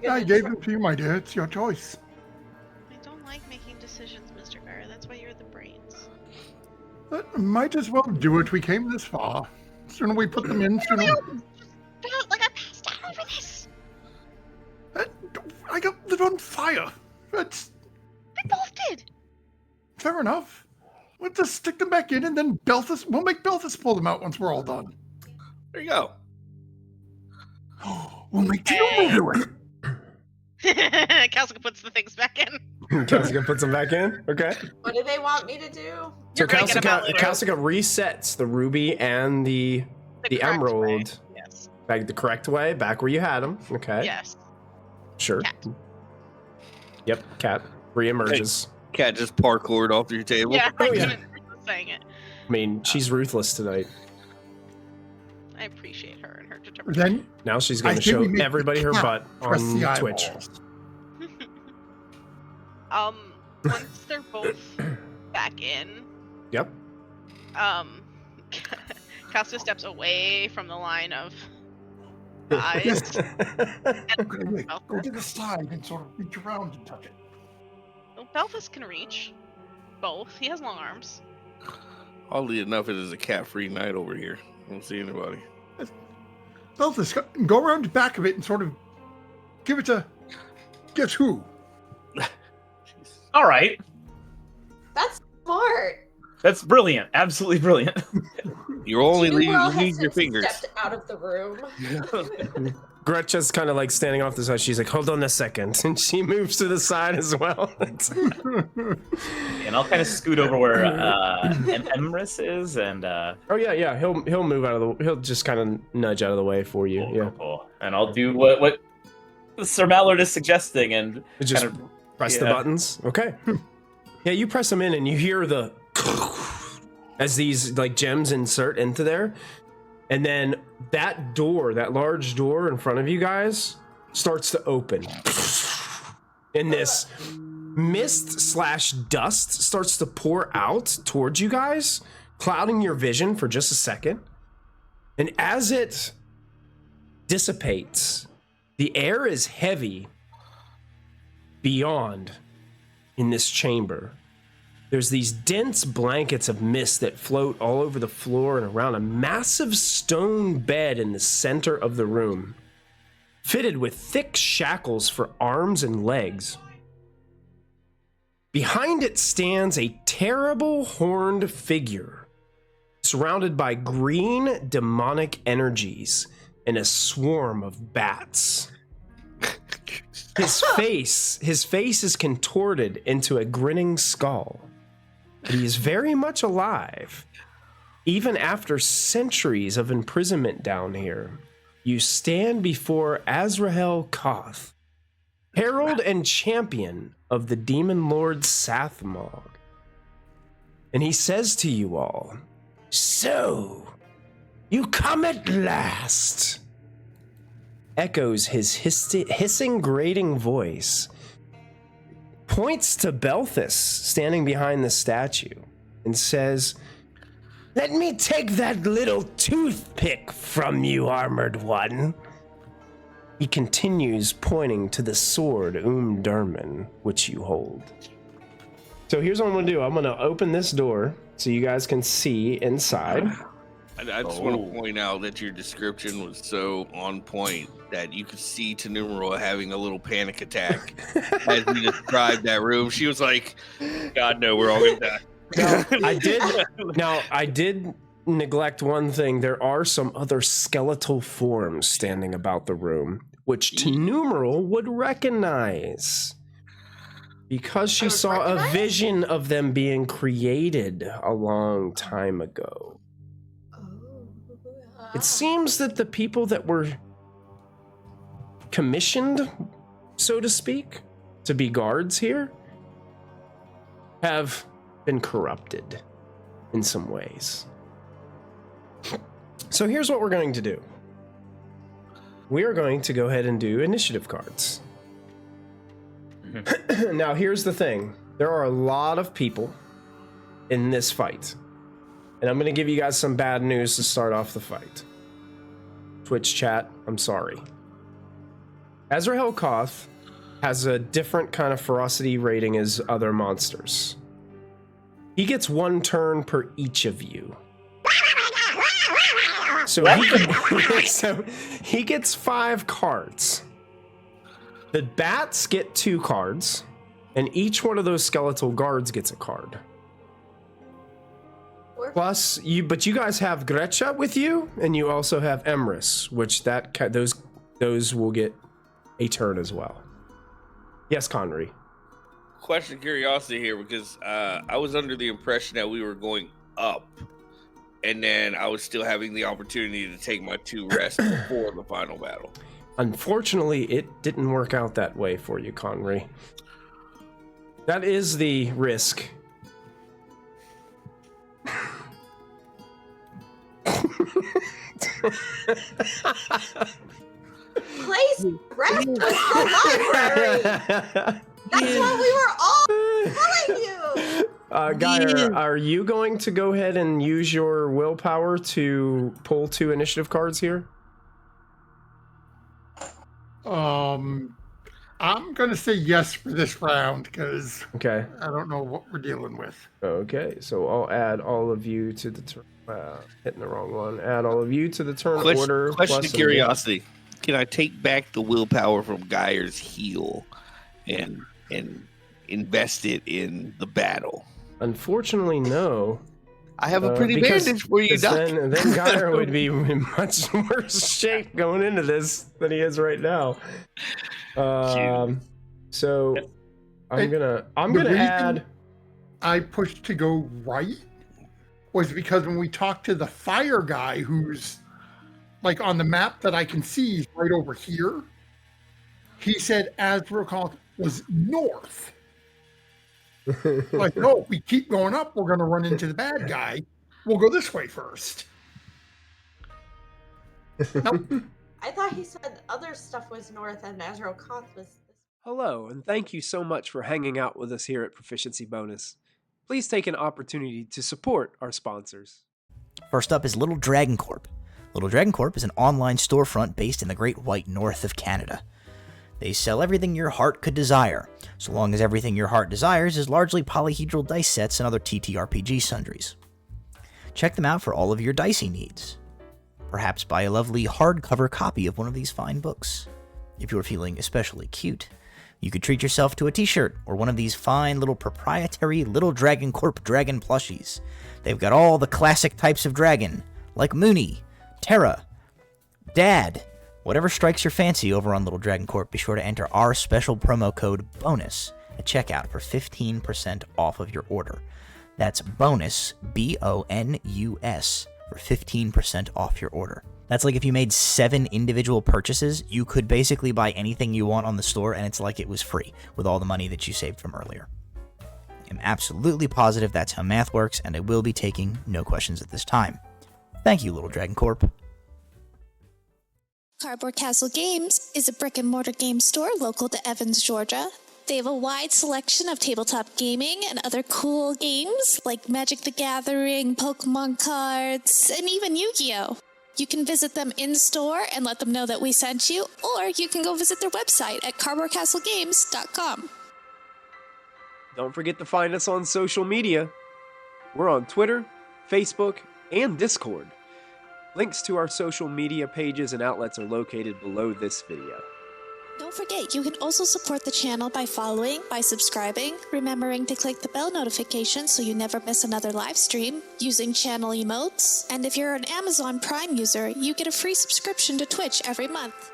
I gave them to you, my dear. It's your choice. I don't like making decisions, Mr. Geyer. That's why you're the brains. Might as well do it. We came this far. Sooner we put them in, sooner. Like I passed out over this. I got lit on fire. That's. We both did. Fair enough. We'll just stick them back in, and then we'll make Belthus pull them out once we're all done. There you go. We'll make Tino do it. Kauska puts the things back in. Kauska puts them back in? Okay. What do they want me to do? So Kauska resets the ruby and the emerald way. Yes. back the correct way, back where you had them. Okay. Yes. Sure. Cat. Yep, Cat reemerges. Cat just parkoured off your table. Yeah, Oh, yeah. saying it. I mean, she's ruthless tonight. I appreciate her and her determination. Then Now she's going to show everybody her butt press on the Twitch. eyeballs. Once they're both back in, Yep. Kauska steps away from the line of eyes. Okay, wait. Go to the side and sort of reach around and touch it. Well, Belfast can reach both. He has long arms. Oddly enough, it is a cat-free night over here. I don't see anybody. Belthus, go around the back of it and sort of give it a guess who. All right. That's smart. That's brilliant. Absolutely brilliant. You're only Jinwell has leaving your since fingers. stepped out of the room. Gretcha's kind of like standing off the side. She's like, hold on a second. And she moves to the side as well. And I'll kind of scoot over where Emrys is, and Oh yeah. He'll move out of the. He'll just kind of nudge out of the way for you. Yeah. cool. And I'll do what Sir Mallard is suggesting, and Just kind of press the buttons. Okay. Yeah, you press them in, and you hear the as these like gems insert into there, and then that door, that large door in front of you guys, starts to open, and this mist/dust starts to pour out towards you guys, clouding your vision for just a second. And as it dissipates, the air is heavy beyond in this chamber. There's these dense blankets of mist that float all over the floor and around a massive stone bed in the center of the room, fitted with thick shackles for arms and legs. Behind it stands a terrible horned figure, surrounded by green demonic energies and a swarm of bats. His face is contorted into a grinning skull. He is very much alive. Even after centuries of imprisonment down here, you stand before Azrahel Koth, herald and champion of the demon lord Sathmog. And he says to you all, "So, you come at last." Echoes his hissing, grating voice. points to Belthus standing behind the statue and says, "Let me take that little toothpick from you, armored one." He continues pointing to the sword Derman, which you hold. So here's what I'm going to do. I'm going to open this door so you guys can see inside. I just want to point out that your description was so on point that you could see Tanumero having a little panic attack as he described that room. She was like, "God, no, we're all going to die." I did neglect one thing. There are some other skeletal forms standing about the room, which Tanumero would recognize because she saw a vision of them being created a long time ago. It seems that the people that were commissioned, so to speak, to be guards here have been corrupted in some ways. So here's what we're going to do. We are going to go ahead and do initiative cards. Now, here's the thing. There are a lot of people in this fight. And I'm going to give you guys some bad news to start off the fight. Twitch chat, I'm sorry. Azrahel Koth has a different kind of ferocity rating as other monsters. He gets 1 turn per each of you. So he gets 5 cards. The bats get 2 cards, and each one of those skeletal guards gets a card. Plus, you guys have Grecha with you, and you also have Emrys, which those will get a turn as well. Yes, Connery. Question, curiosity here, because I was under the impression that we were going up, and then I was still having the opportunity to take my 2 rests before the final battle. Unfortunately, it didn't work out that way for you, Connery. That is the risk. Place rest of the library. That's what we were all telling you. Geyer, are you going to go ahead and use your willpower to pull 2 initiative cards here? I'm going to say yes for this round because Okay. I don't know what we're dealing with. Okay, so I'll add all of you to the turn. Hitting the wrong one. Add all of you to the turn order. Question of curiosity. Can I take back the willpower from Geyer's heal and invest it in the battle? Unfortunately, no. I have a pretty bandage for you, Doc. Then Geyer would be in much worse shape going into this than he is right now. So I'm gonna add. I pushed to go right was because when we talked to the fire guy, who's like on the map that I can see is right over here, he said Azrahel Koth was north. Like, no, if we keep going up, we're going to run into the bad guy. We'll go this way first. Nope. I thought he said other stuff was north and Azrahel Koth was this. Hello, and thank you so much for hanging out with us here at Proficiency Bonus. Please take an opportunity to support our sponsors. First up is Little Dragon Corp. Little Dragon Corp is an online storefront based in the Great White North of Canada. They sell everything your heart could desire, so long as everything your heart desires is largely polyhedral dice sets and other TTRPG sundries. Check them out for all of your dicey needs. Perhaps buy a lovely hardcover copy of one of these fine books. If you're feeling especially cute, you could treat yourself to a t-shirt or one of these fine little proprietary Little Dragon Corp dragon plushies. They've got all the classic types of dragon, like Mooney, Terra, Dad. Whatever strikes your fancy over on Little Dragon Corp, be sure to enter our special promo code BONUS at checkout for 15% off of your order. That's BONUS, BONUS, for 15% off your order. That's like if you made 7 individual purchases, you could basically buy anything you want on the store and it's like it was free with all the money that you saved from earlier. I'm absolutely positive that's how math works, and I will be taking no questions at this time. Thank you, Little Dragon Corp. Cardboard Castle Games is a brick-and-mortar game store local to Evans, Georgia. They have a wide selection of tabletop gaming and other cool games like Magic the Gathering, Pokemon cards, and even Yu-Gi-Oh! You can visit them in-store and let them know that we sent you, or you can go visit their website at cardboardcastlegames.com. Don't forget to find us on social media. We're on Twitter, Facebook, and Discord. Links to our social media pages and outlets are located below this video. Don't forget, you can also support the channel by following, by subscribing, remembering to click the bell notification so you never miss another live stream, using channel emotes, and if you're an Amazon Prime user, you get a free subscription to Twitch every month.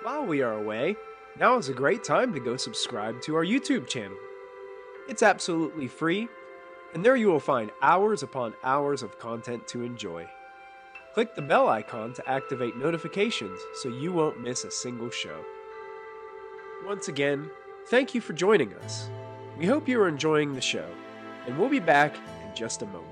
While we are away, now is a great time to go subscribe to our YouTube channel. It's absolutely free, and there you will find hours upon hours of content to enjoy. Click the bell icon to activate notifications so you won't miss a single show. Once again, thank you for joining us. We hope you are enjoying the show, and we'll be back in just a moment.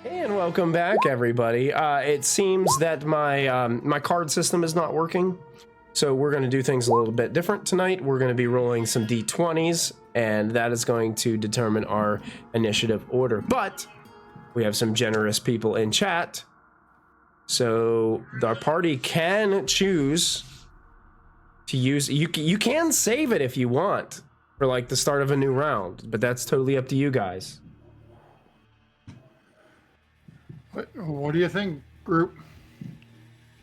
And welcome back, everybody. It seems that my card system is not working, so we're going to do things a little bit different tonight. We're going to be rolling some d20s, and that is going to determine our initiative order. But we have some generous people in chat, so our party can choose to use. You can save it if you want for like the start of a new round, but that's totally up to you guys. What do you think, group?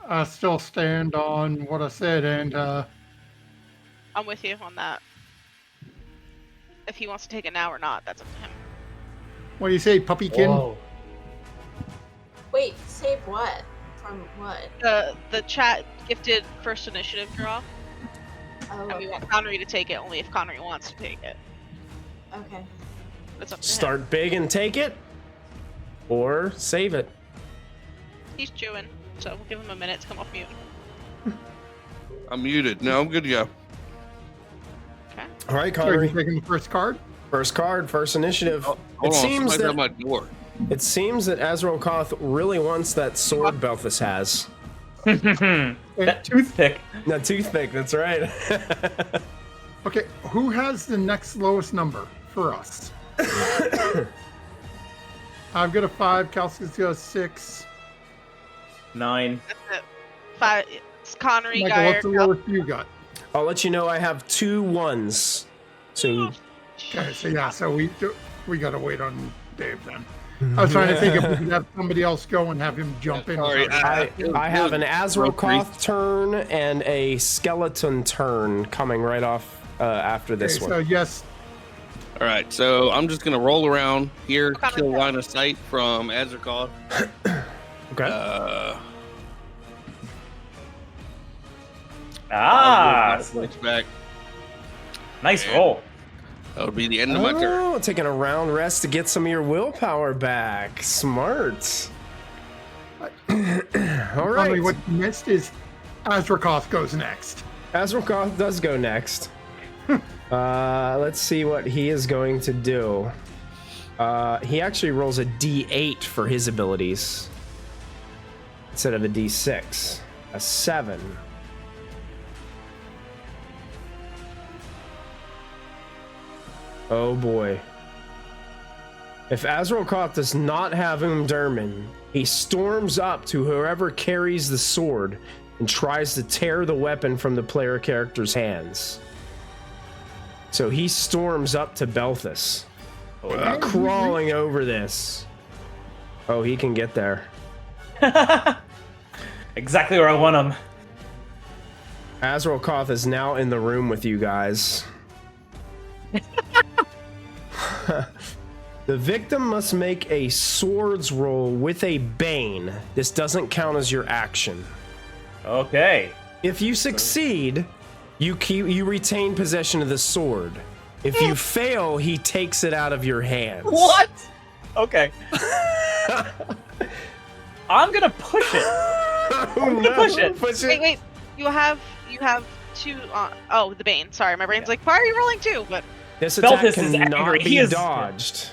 I still stand on what I said, and I'm with you on that. If he wants to take it now or not, that's up to him. What do you say, puppykin? Whoa. Wait, save what? From what? The chat gifted first initiative draw. Oh, And we okay. want Connery to take it only if Connery wants to take it. Okay. That's up to him. Start big and take it, or save it. He's chewing, so we'll give him a minute to come off mute. I'm muted. No, I'm good to go. Okay. All right, So are you Connery. taking the first card? First card, first initiative. Hold It on, seems somebody's at that my door. it seems that Azrahel Koth really wants that sword Belthus has. That toothpick. That toothpick. That's right. Okay, who has the next lowest number for us? I've got a 5, Kalska's got a 6. 9. That's it. 5. It's Connery, Michael, Geyer. what's the lowest you got? I'll let you know I have 2 1s. So Okay, so yeah, so we gotta wait on Dave then. I was trying to think if we could have somebody else go and have him jump in. Sorry, I have an Azrahel Koth turn and a skeleton turn coming right off after this Okay, one. so yes, All right, so I'm just gonna roll around here, Okay. kill line of sight from Azrahel Koth. Okay. Switch back. Nice roll. That would be the end of my turn. Oh, taking a round rest to get some of your willpower back. Smart. All Probably right. what you missed is Azrahel Koth goes next. Azrahel Koth does go next. Let's see what he is going to do. He actually rolls a D8 for his abilities instead of a D6. A 7. Oh boy. If Azrahel Koth does not have Umdurman, he storms up to whoever carries the sword and tries to tear the weapon from the player character's hands. So he storms up to Belthus, crawling over this. Oh, he can get there. Exactly where I want him. Azrahel Koth is now in the room with you guys. The victim must make a swords roll with a bane. This doesn't count as your action. Okay. If you succeed, you retain possession of the sword. If you fail, he takes it out of your hands. What? Okay. I'm gonna push it. Oh, gonna push it. Push it. Wait. You have 2 oh, the Bane. Sorry, my brain's like, why are you rolling 2? But This attack Belthus is cannot angry. be He is- dodged.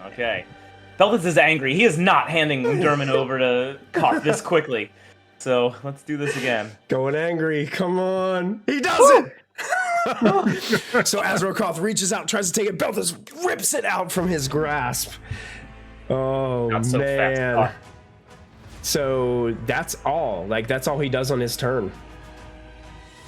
Okay. Belthus is angry. He is not handing Dermot over to Koth this quickly. So let's do this again. Going angry. Come on. He does it. So Azrahel Koth reaches out, tries to take it. Belthus rips it out from his grasp. Oh, Not so fast, man. Koth. So that's all. Like, that's all he does on his turn.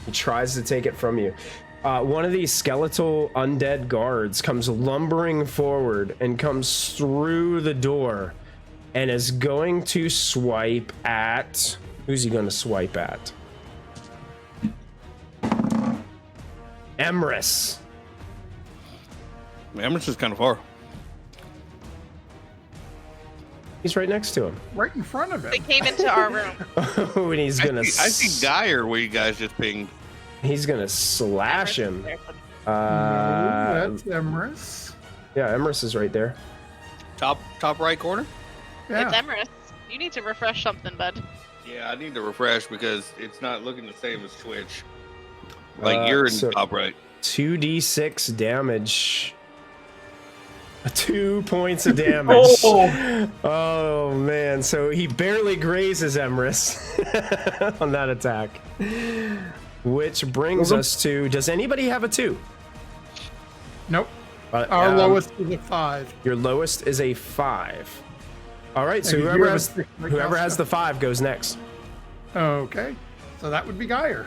He tries to take it from you. One of these skeletal undead guards comes lumbering forward and comes through the door and is going to swipe at... Who's he going to swipe at? Emrys. Emrys is kind of far. He's right next to him. Right in front of they him. came into our room. Oh, and he's gonna... I see Geyer where you guys just pinged. He's gonna slash him. No, that's Emrys. Yeah, Emrys is right there. Top right corner? Yeah. It's Emrys. You need to refresh something, bud. Yeah, I need to refresh because it's not looking the same as Twitch. Like you're in so- top right. 2d6 damage. 2 points of damage. Oh man, so he barely grazes Emrys on that attack. Which brings us to, does anybody have a 2? Nope. Our lowest is a 5. Your lowest is a 5. All right, so And you whoever have has, a 6 like whoever has Elsa. the 5 goes next. Okay, so that would be Geyer.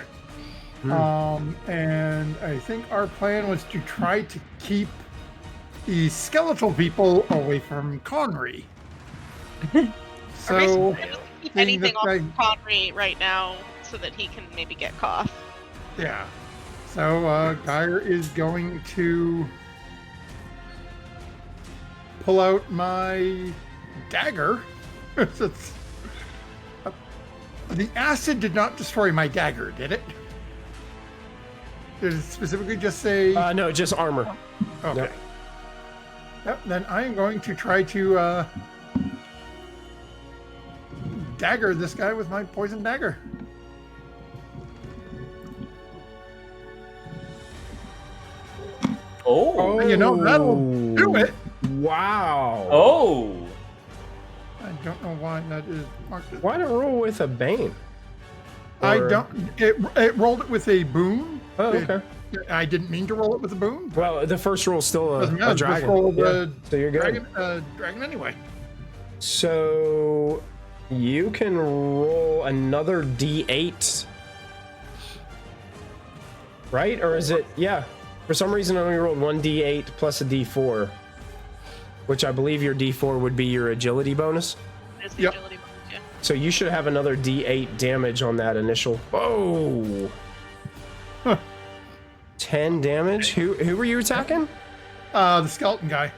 And I think our plan was to try to keep the skeletal people away from Connery. So, Keep Seeing anything that off I- of Connery right now so that he can maybe get Koth. yeah. So, Geyer is going to pull out my dagger. The acid did not destroy my dagger, did it? Did it specifically just say... No, just armor. Okay. Yep, then I am going to try to dagger this guy with my poison dagger. Oh. You know, that'll do it. Wow. Oh. I don't know why that is marked. Why not roll with a Bane? I Or- don't. It rolled it with a boon. Oh, okay. I didn't mean to roll it with a boon. Well, the first roll's still Doesn't a matter, just dragon. roll Yeah, the so you're good. dragon anyway. So you can roll another D8. Right? Or is it? Yeah. For some reason, I only rolled one D8 plus a D4, which I believe your D4 would be your agility bonus. It's the Yep. agility bonus, yeah. So you should have another D8 damage on that initial. Whoa! Huh. 10 damage. Who were you attacking? The skeleton guy.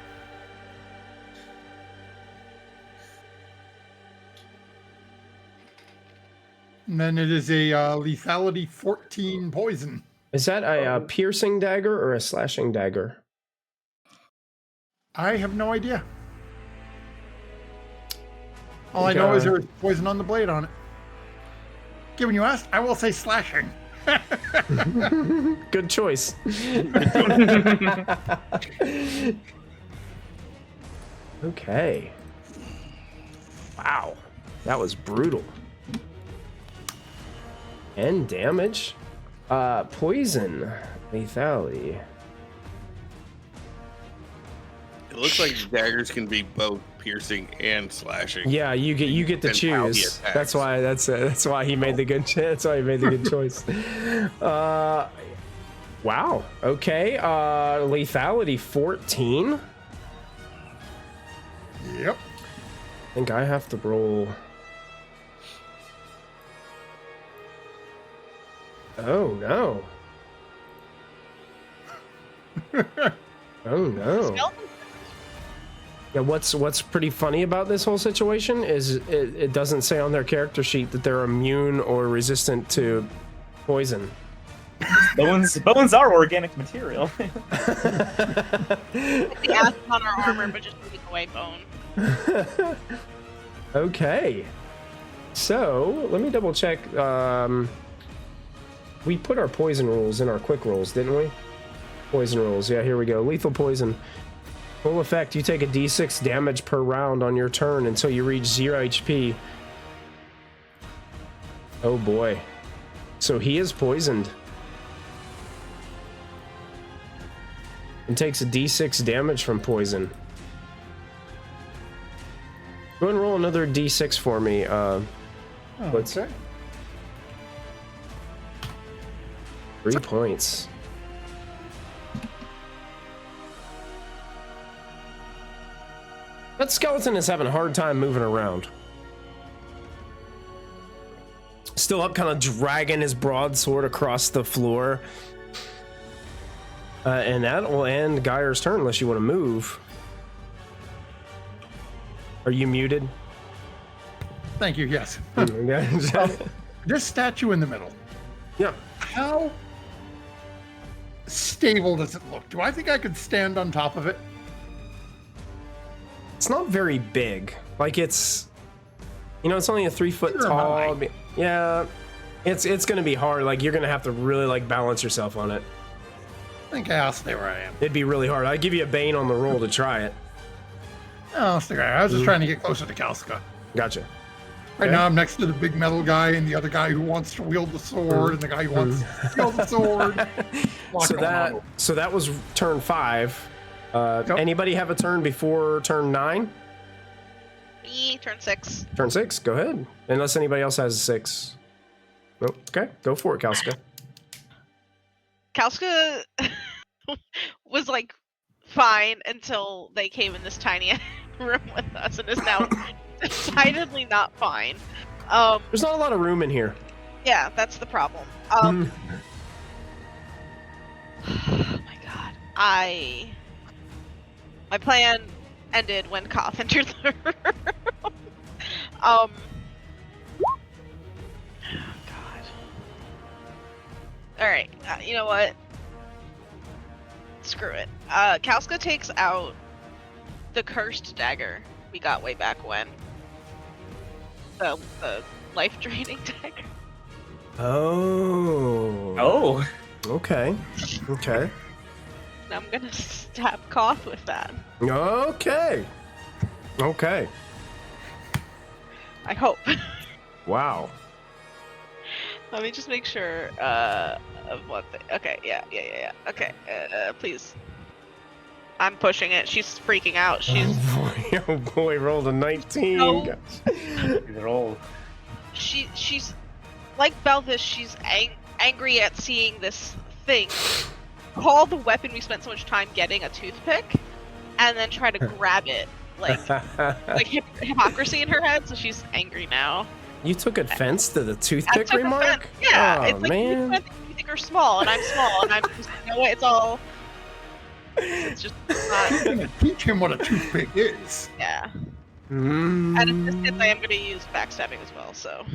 And then it is a lethality 14 poison. Is that a piercing dagger or a slashing dagger? I have no idea. All I know is there is poison on the blade on it. Given you asked, I will say slashing. Good choice. Okay. Wow. That was brutal. And damage. Poison. Lethality. It looks like daggers can be both piercing and slashing. Yeah, you get to Depends how he choose. attacks. That's why he made the good that's why he made the good choice. Wow. Okay. Lethality 14. Yep. I think I have to roll. Oh no. Oh no. Skeleton? Yeah, what's pretty funny about this whole situation is it doesn't say on their character sheet that they're immune or resistant to poison. Bones are organic material. The acid on our armor, but just taking away bone. Okay. So, let me double check. We put our poison rules in our quick rolls, didn't we? Poison rules. Yeah, here we go. Lethal poison. Full effect, you take a d6 damage per round on your turn until you reach 0 HP. Oh boy. So he is poisoned. And takes a d6 damage from poison. Go ahead and roll another d6 for me. Let's Okay. 3 points. That skeleton is having a hard time moving around. Still up, kind of dragging his broadsword across the floor. And that will end Geyer's turn unless you want to move. Are you muted? Thank you, yes. Okay. This statue in the middle, Yeah. how stable does it look? Do I think I could stand on top of it? It's not very big. Like it's, it's only a 3 foot Neither am tall. I. Yeah, it's gonna be hard. Like you're gonna have to really like balance yourself on it. I think I'll stay where I am. It'd be really hard. I'd give you a Bane on the roll to try it. I'll stay where I am. I was just trying to get closer to Kalska. Gotcha. Right Okay. now I'm next to the big metal guy and the other guy who wants to wield the sword and the guy who wants to steal the sword. So that was turn 5. Yep. Anybody have a turn before turn 9? Me, turn 6. Turn 6. Go ahead. Unless anybody else has a 6. Nope. Okay, go for it, Kalska. Kalska was like fine until they came in this tiny room with us and is now decidedly not fine. There's not a lot of room in here. Yeah, that's the problem. Oh my god. My plan ended when Koth entered the room. God. Alright, you know what? Screw it. Kauska takes out the cursed dagger we got way back when. The life-draining dagger. Oh. Oh. Okay. Okay. And I'm gonna stab Koth with that. Okay. Okay. I hope. Wow. Let me just make sure of one thing. Okay, yeah. Okay, please. I'm pushing it. She's freaking out. She's. Oh boy, rolled a 19. No. They're old. She's like Belvis. She's angry at seeing this thing. Call the weapon we spent so much time getting, a toothpick, and then try to grab it. Like hypocrisy in her head. So she's angry now. You took offense to the I toothpick took remark? offense. Yeah, Oh, it's like man. you think are small, and I'm small, and I'm just, you know what? It's all. It's just not. You're gonna teach him what a toothpick is. Yeah. Mm. And in this case, I am going to use backstabbing as well. So.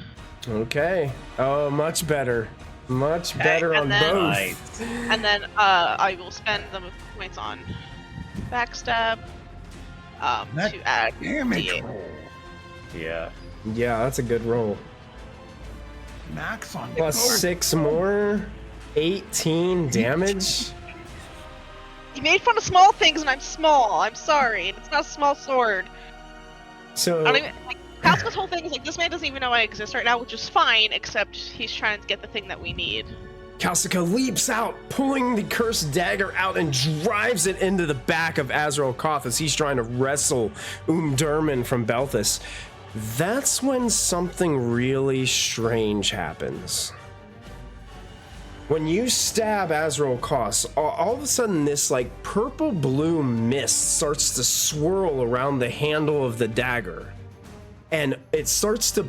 Okay. Oh, much better. Much better on and then- both. Nice. And then I will spend the points on backstab That to add damage D8. roll. Yeah. Yeah, that's a good roll. Max on Plus guard. 6 more. 18 damage. You made fun of small things, and I'm small. I'm sorry. And it's not a small sword. So I don't even. Like, Pascal's whole thing is like, this man doesn't even know I exist right now, which is fine, except he's trying to get the thing that we need. Kausica leaps out, pulling the cursed dagger out and drives it into the back of Azrahel Koth as he's trying to wrestle Durman from Belthus. That's when something really strange happens. When you stab Azrahel Koth, all of a sudden this like purple-blue mist starts to swirl around the handle of the dagger. And it starts to,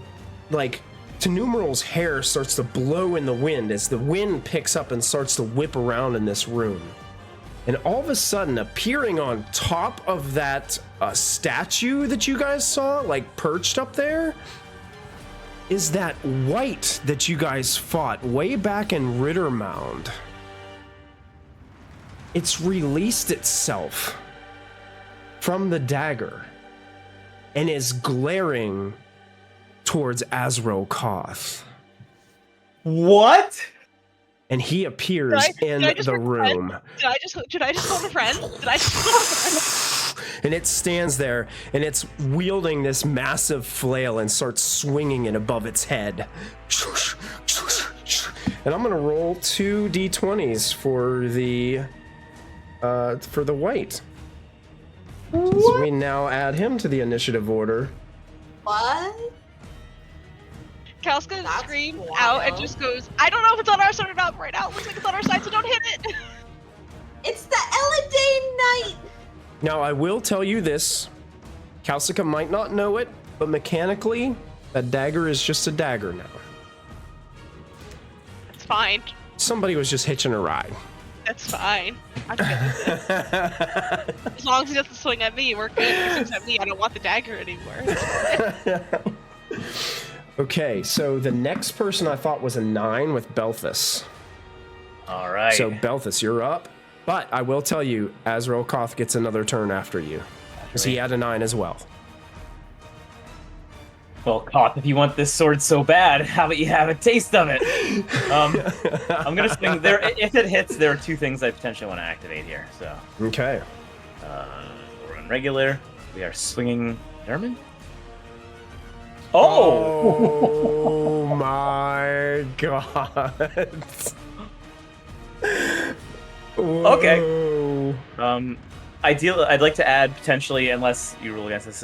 like, Tenumeral's hair starts to blow in the wind as the wind picks up and starts to whip around in this room. And all of a sudden, appearing on top of that statue that you guys saw, like perched up there, is that white that you guys fought way back in Rittermound. It's released itself from the dagger and is glaring towards Azrahel Koth. What? And he appears in the room. Did I just phone a friend? Did I just phone a friend? And it stands there, and it's wielding this massive flail and starts swinging it above its head. And I'm gonna roll 2 d20s for the white. So we now add him to the initiative order. What? Kauska That's screams wild. out and just goes, I don't know if it's on our side or not, but right now it looks like it's on our side, so don't hit it! It's the Eladane Knight! Now, I will tell you this. Kausica might not know it, but mechanically, that dagger is just a dagger now. It's fine. Somebody was just hitching a ride. That's fine. I'm good with it. As long as he doesn't swing at me, we're good. If he swings at me, I don't want the dagger anymore. Okay, so the next person I thought was a 9 with Belthus. All right. So Belthus, you're up. But I will tell you, Azrahel Koth gets another turn after you. Because he had a 9 as well. Well, Koth, if you want this sword so bad, how about you have a taste of it? I'm gonna swing there. If it hits, there are 2 things I potentially want to activate here. So, Okay. we're on regular. We are swinging Durman. Oh! Oh my god. Okay. Whoa. I'd like to add potentially, unless you rule against this,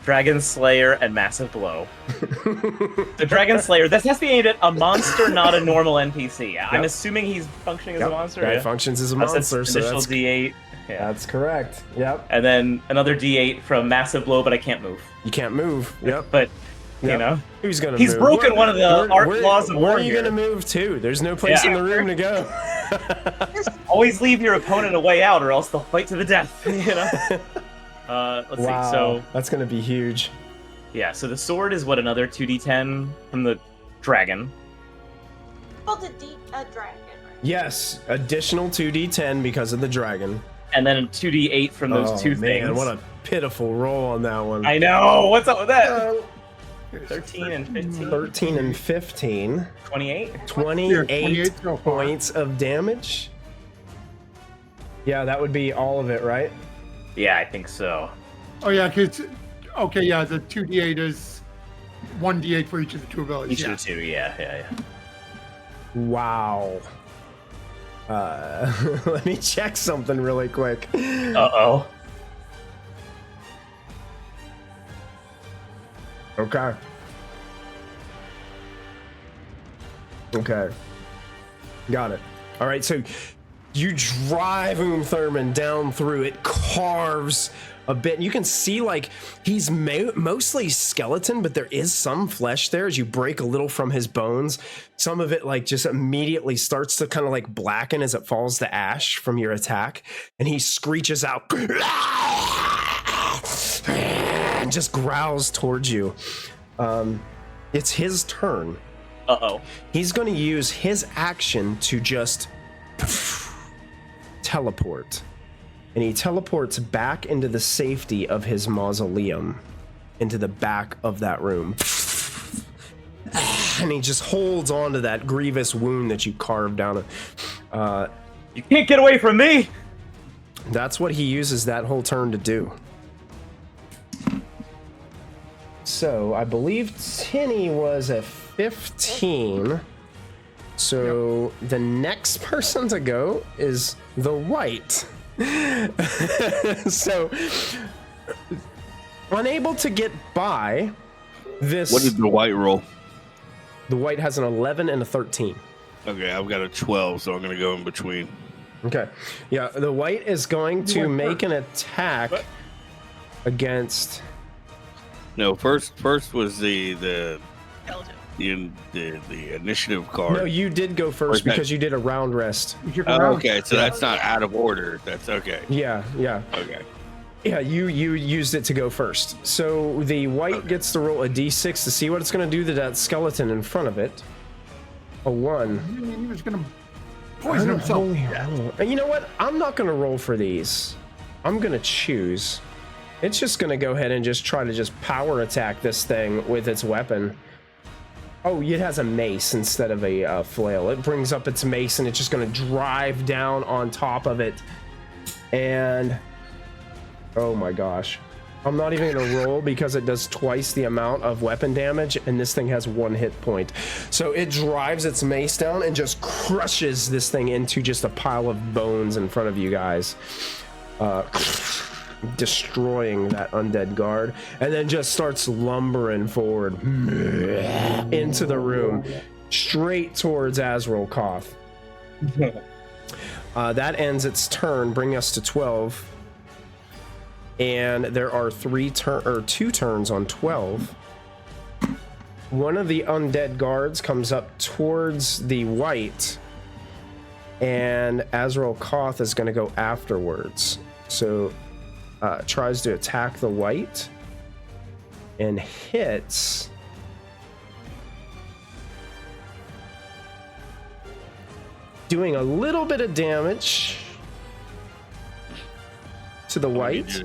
Dragon Slayer and Massive Blow. The Dragon Slayer, this has to be aimed at a monster, not a normal NPC. I'm assuming he's functioning as a monster. Guy Yeah? functions as a That's monster, so initial that's, D8. Yeah. that's correct. Yep. And then another D8 from Massive Blow, but I can't move. You can't move. Yep. But, you Yep. know, Who's gonna he's move? broken one of the art laws of where war are you here. gonna move to? There's no place Yeah. in the room to go. Always leave your opponent a way out, or else they'll fight to the death. You know. Let's see. Wow, So that's gonna be huge. yeah, so the sword is what, another 2d10 from the dragon. Called a dragon, right? Yes, additional 2d10 because of the dragon. And then 2d8 from those two man, things. what a pitiful roll on that one. I know. What's up with that? 13 and 15. 13 and 15. 28. 28 points of damage. Yeah, that would be all of it, right? Yeah, I think so. Oh yeah, because okay, yeah, the 2d8 is 1d8 for each of the two abilities. Each of the two, yeah. Wow. Let me check something really quick. Uh-oh. Okay. Got it. All right, so you drive Thurman down through it, carves a bit. You can see like he's mostly skeleton, but there is some flesh there as you break a little from his bones. Some of it like just immediately starts to kind of like blacken as it falls to ash from your attack. And he screeches out and just growls towards you. It's his turn. Uh-oh. He's going to use his action to just teleport. And he teleports back into the safety of his mausoleum, into the back of that room. And he just holds on to that grievous wound that you carved down. You can't get away from me! That's what he uses that whole turn to do. So I believe Tinny was a 15. So the next person to go is the white. So unable to get by this. What did the white roll? The white has an 11 and a 13. Okay, I've got a 12, so I'm going to go in between. Okay. Yeah, the white is going to make an attack against. No, first was the Skeleton. the initiative card. No, you did go first Okay. because you did a round rest. Okay, so that's not out of order. That's okay. Yeah. Okay. Yeah, you used it to go first. So the white gets to roll a d6 to see what it's going to do to that skeleton in front of it. A 1. He was going to poison himself. And you know what? I'm not going to roll for these. I'm going to choose. It's just going to go ahead and just try to just power attack this thing with its weapon. Oh, it has a mace instead of a flail. It brings up its mace and it's just going to drive down on top of it. And oh my gosh. I'm not even going to roll because it does twice the amount of weapon damage and this thing has 1 hit point. So it drives its mace down and just crushes this thing into just a pile of bones in front of you guys. Destroying that undead guard, and then just starts lumbering forward into the room, straight towards Azrahel Koth. That ends its turn, bringing us to 12. And there are 2 turns on 12. One of the undead guards comes up towards the white, and Azrahel Koth is going to go afterwards. So tries to attack the white and hits. Doing a little bit of damage to the white.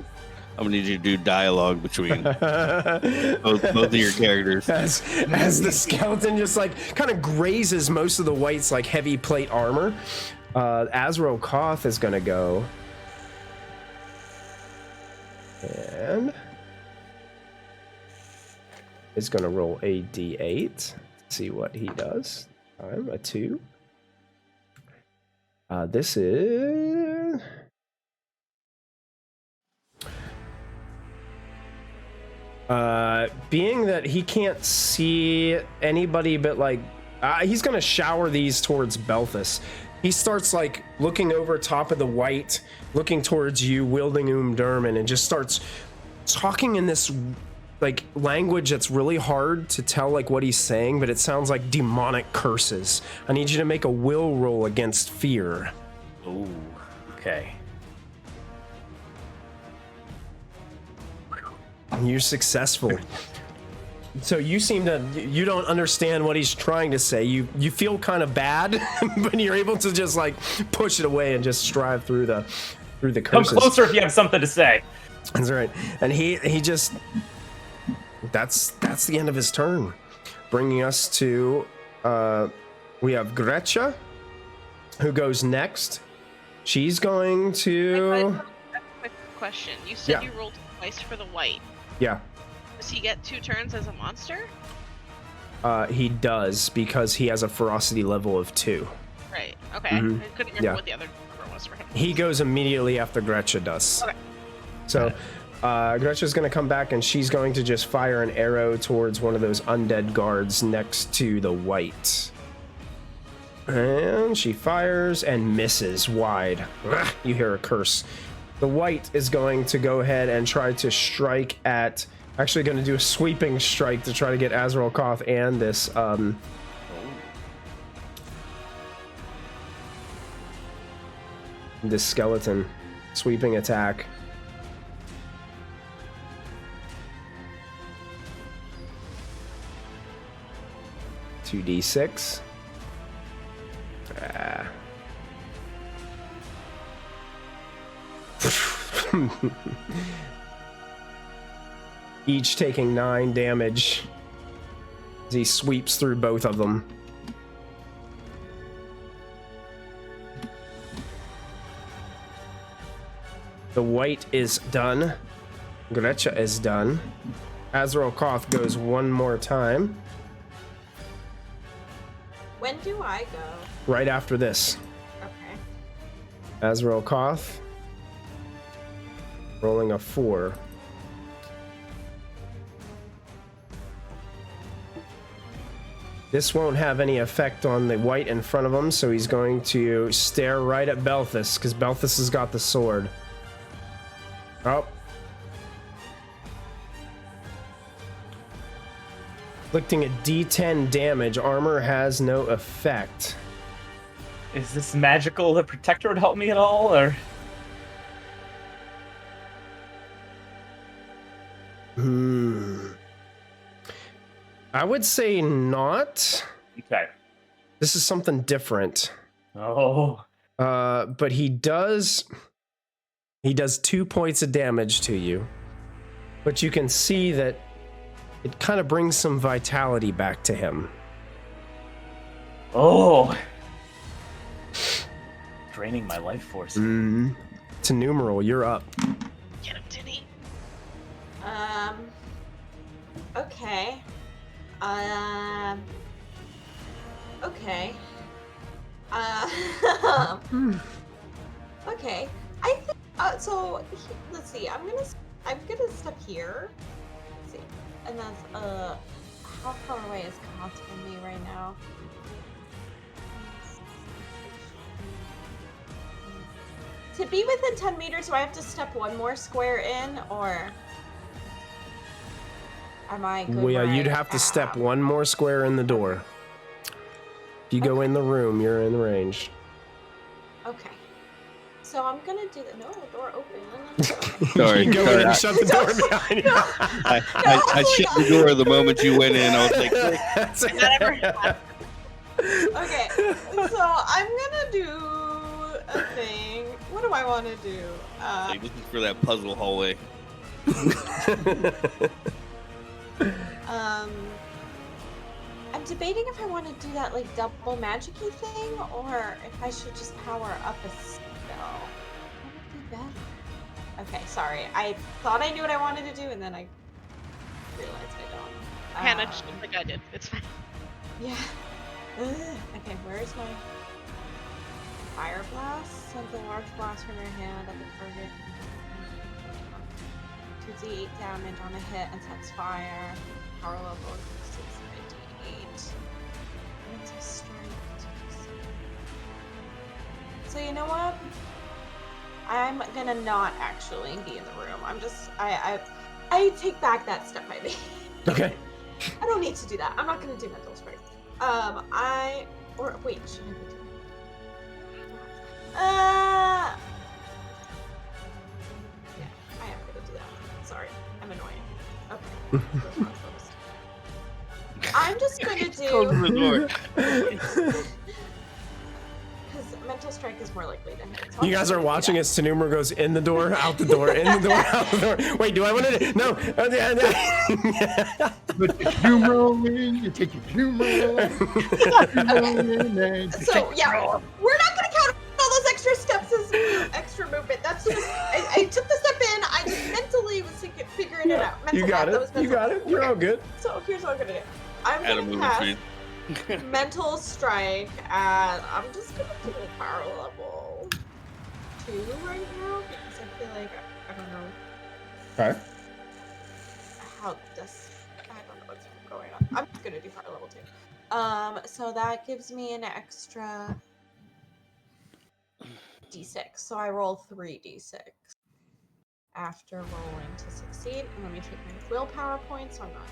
I'm gonna need you to do dialogue between both of your characters. As the skeleton just like kind of grazes most of the white's like heavy plate armor. Azrahel Koth is gonna go. And is going to roll a d8. See what he does. I'm a 2. This is being that he can't see anybody but like he's going to shower these towards Belthus. He starts like looking over top of the white, looking towards you, wielding Durman, and just starts talking in this like language that's really hard to tell like what he's saying, but it sounds like demonic curses. I need you to make a will roll against fear. Ooh, okay. You're successful. So you you don't understand what he's trying to say. You feel kind of bad, but you're able to just like push it away and just strive through the curses. Come closer if you have something to say. That's right. And he just that's the end of his turn, bringing us to we have Gretcha, who goes next. She's going to. Quick question. You said you rolled twice for the white. Yeah. Does he get 2 turns as a monster? He does, because he has a ferocity level of 2. Right. Okay. Mhm. I couldn't remember what the other number was for him. He goes immediately after Gretcha does. Okay. So Gretcha's going to come back, and she's going to just fire an arrow towards one of those undead guards next to the white. And she fires and misses wide. Ugh, you hear a curse. The white is going to go ahead and try to strike at... Actually going to do a sweeping strike to try to get Azrahel Koth and this... this skeleton. Sweeping attack. $2d6. Each taking 9 damage as he sweeps through both of them. The white is done. Gretcha is done. Azrahel Koth goes one more time. When do I go? Right after this. Okay. Azrahel Koth. Rolling a 4. This won't have any effect on the white in front of him, so he's going to stare right at Belthus, because Belthus has got the sword. Oh. Inflicting a D10 damage. Armor has no effect. Is this magical? The protector would help me at all, or? I would say not. Okay. This is something different. Oh. But he does 2 points of damage to you. But you can see that it kind of brings some vitality back to him. Oh. Draining my life force. To numeral, you're up. Get him, Tinny. Okay. Okay. Okay. I think let's see. I'm gonna step here. Let's see. And that's how far away is Koth from me right now? To be within 10 meters, do I have to step one more square in, or am I good? Well, yeah, where you'd I have to step am? one more square in the door. If you go in the room, you're in the range. Okay. So I'm gonna do the door open. Sorry. You go in and shut the door No. behind you. I shut the door the moment you went in. I was like, Okay, so I'm gonna do a thing. What do I want to do? like, this is for that puzzle hallway. I'm debating if I want to do that like double magic-y thing, or if I should just power up a spell. What would be better? Okay, sorry. I thought I knew what I wanted to do, and then I realized I don't. Hannah, just like I did. It's fine. Yeah. Okay, where is my fire blast? Sends a large blast from your hand at the target. 2d8 damage on a hit and sets fire. Power level increases by d8. It's a strength. So you know what? I'm gonna not actually be in the room. I'm just I take back that step I made. Okay. I don't need to do that. I'm not gonna do mental strength. Wait, should I be doing? Yeah, I am gonna do that. Sorry, I'm annoying. I'm just gonna Close the do door. because mental strike is more likely to hit. So You guys are watching as Tanumra goes in the door, out the door, in the door, out the door. Wait, do I want to? No. Put your numero in, you take your numero. So yeah, we're not gonna count all those extra steps as extra movement. That's just I took the step in. I just mentally was figuring it out. You got it. You got it. You're all good. So here's what I'm gonna do. I'm Add a gonna movement cast speed. mental strike at. I'm just gonna do a power level 2 right now because I feel like I don't know Okay. how this. I don't know what's going on. I'm just gonna do power level 2. So that gives me an extra d6. So I roll 3d6 after rolling to succeed. And let me take my willpower points so I'm not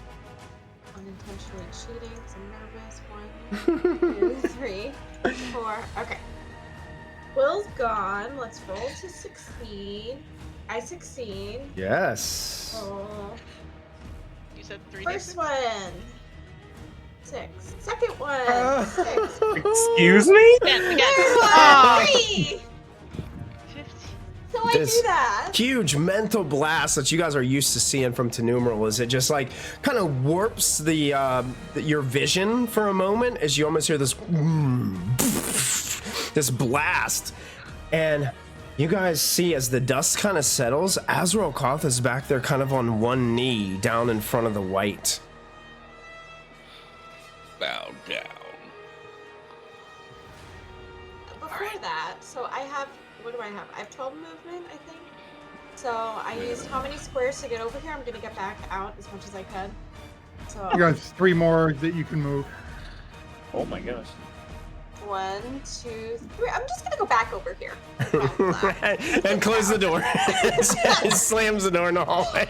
unintentionally cheating because I'm nervous. 1, 2, 3, 4. Okay. Will's gone. Let's roll to succeed. I succeed. Yes. Oh. You said 3 First one. 6. Second one. 6. Excuse me? Again. Third one. Oh. 3. 50. So I This do that. huge mental blast that you guys are used to seeing from Tanumral is it just like kind of warps the your vision for a moment as you almost hear this this blast, and you guys see as the dust kind of settles, Azrahel Koth is back there kind of on one knee down in front of the white. Bow down. Before that, so I have, what do I have? I have 12 movement, I think. So I used how many squares to get over here? I'm going to get back out as much as I could. So You got 3 more that you can move. Oh my gosh. 1, 2, 3. I'm just going to go back over here. And close the door. It slams the door in the hallway.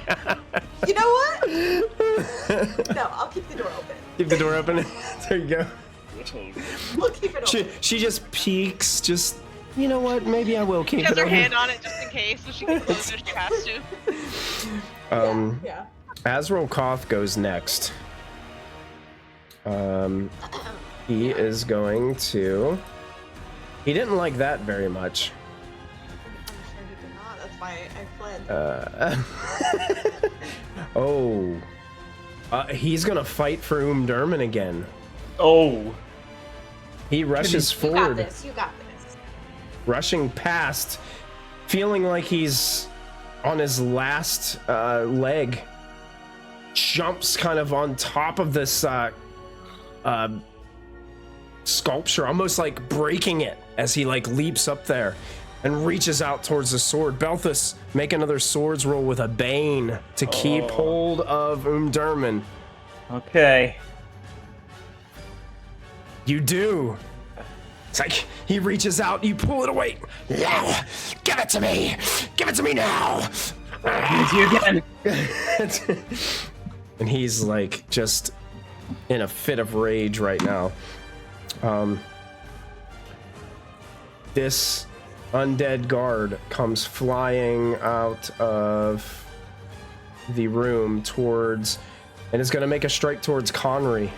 You know what? No, I'll keep the door open. Keep the door open. There you go. We'll keep it open. She just peeks, just, you know what, maybe I will keep She has it her open. hand on it just in case, so she can close it if she has to. Yeah. Azrahel Koth goes next. He is going to... He didn't like that very much. I'm sure he did not. That's why I fled. He's gonna fight for Lundström again. Oh. He rushes You got forward, this. You got this. rushing past, feeling like he's on his last leg. Jumps kind of on top of this sculpture, almost like breaking it as he like leaps up there and reaches out towards the sword. Belthus, make another swords roll with a bane to keep hold of Lundström. Okay. You do. It's like he reaches out, you pull it away. Yeah, give it to me. Give it to me now. Give it to you again. And he's like just in a fit of rage right now. This undead guard comes flying out of the room towards, and is going to make a strike towards Connery.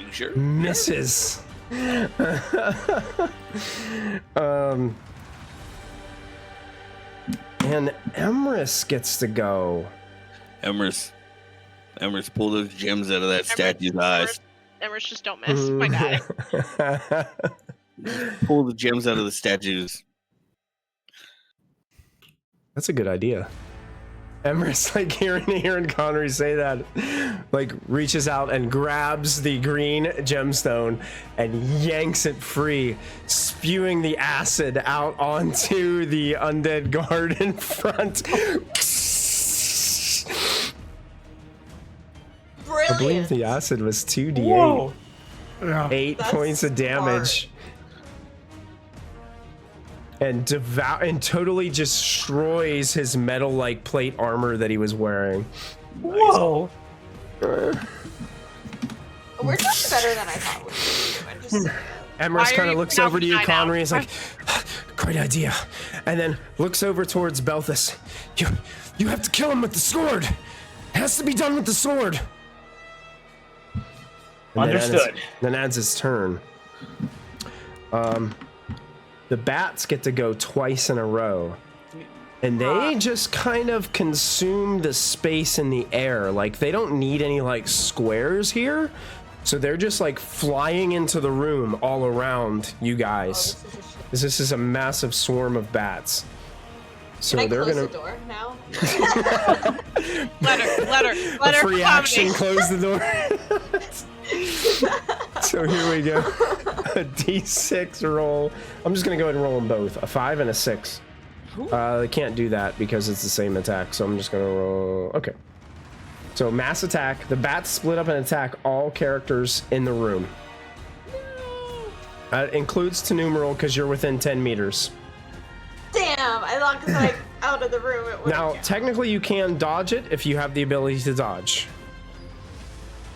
You sure? Misses. And Emrys gets to go. Emrys pull those gems out of that statue's eyes. Emrys just don't miss. My guy. Pull the gems out of the statues. That's a good idea. Emrys, like hearing Connery say that, like reaches out and grabs the green gemstone and yanks it free, spewing the acid out onto the undead guard in front. Brilliant. I believe the acid was 2d8. Whoa. Yeah. 8 That's points of damage. And totally destroys his metal-like plate armor that he was wearing. Whoa. We're doing better than I thought we were doing. Emrys kind of looks over to you, Connery, is like, like, great idea. And then looks over towards Belthus. You have to kill him with the sword. Has to be done with the sword. And Understood. Then adds his turn. The bats get to go twice in a row. And they just kind of consume the space in the air. Like, they don't need any, like, squares here. So they're just, like, flying into the room all around you guys. This is a massive swarm of bats. So Can I they're close gonna the door now? Let her. free action, close the door. So here we go. A D6 roll. I'm just gonna go ahead and roll them both. A 5 and a 6. They can't do that because it's the same attack, so I'm just gonna roll. Okay. So mass attack. The bats split up and attack all characters in the room. That includes to numeral because you're within 10 meters. Damn! I thought because like out of the room it would. Now, technically, you can dodge it if you have the ability to dodge.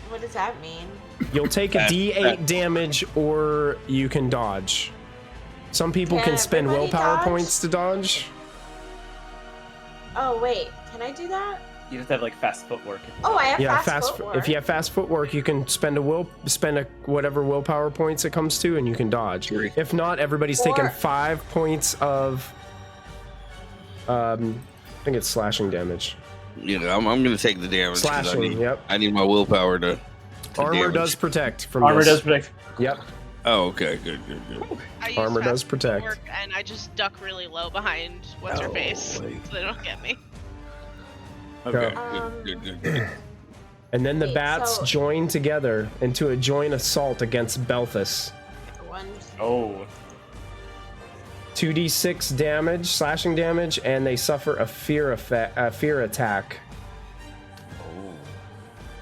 What does that mean? You'll take a D8 damage, or you can dodge. Some people can spend everybody willpower dodge? points to dodge. Oh wait, can I do that? You just have like fast footwork. Oh, I have Yeah, fast footwork. if you have fast footwork, you can spend whatever willpower points it comes to, and you can dodge. If not, everybody's taking 5 points of. I think it's slashing damage. You know, I'm gonna take the damage. 'Cause Slashing, yep. I need my willpower to Armor damage. does protect from Armor this. does protect. Yep. Oh, okay, good. I use Armor does fast protect. footwork, and I just duck really low behind what's her face, so they don't get me. Okay, Go. good. And then the Wait, bats so- join together into a joint assault against Belthus. One. Oh. 2d6 damage, slashing damage, and they suffer a fear attack.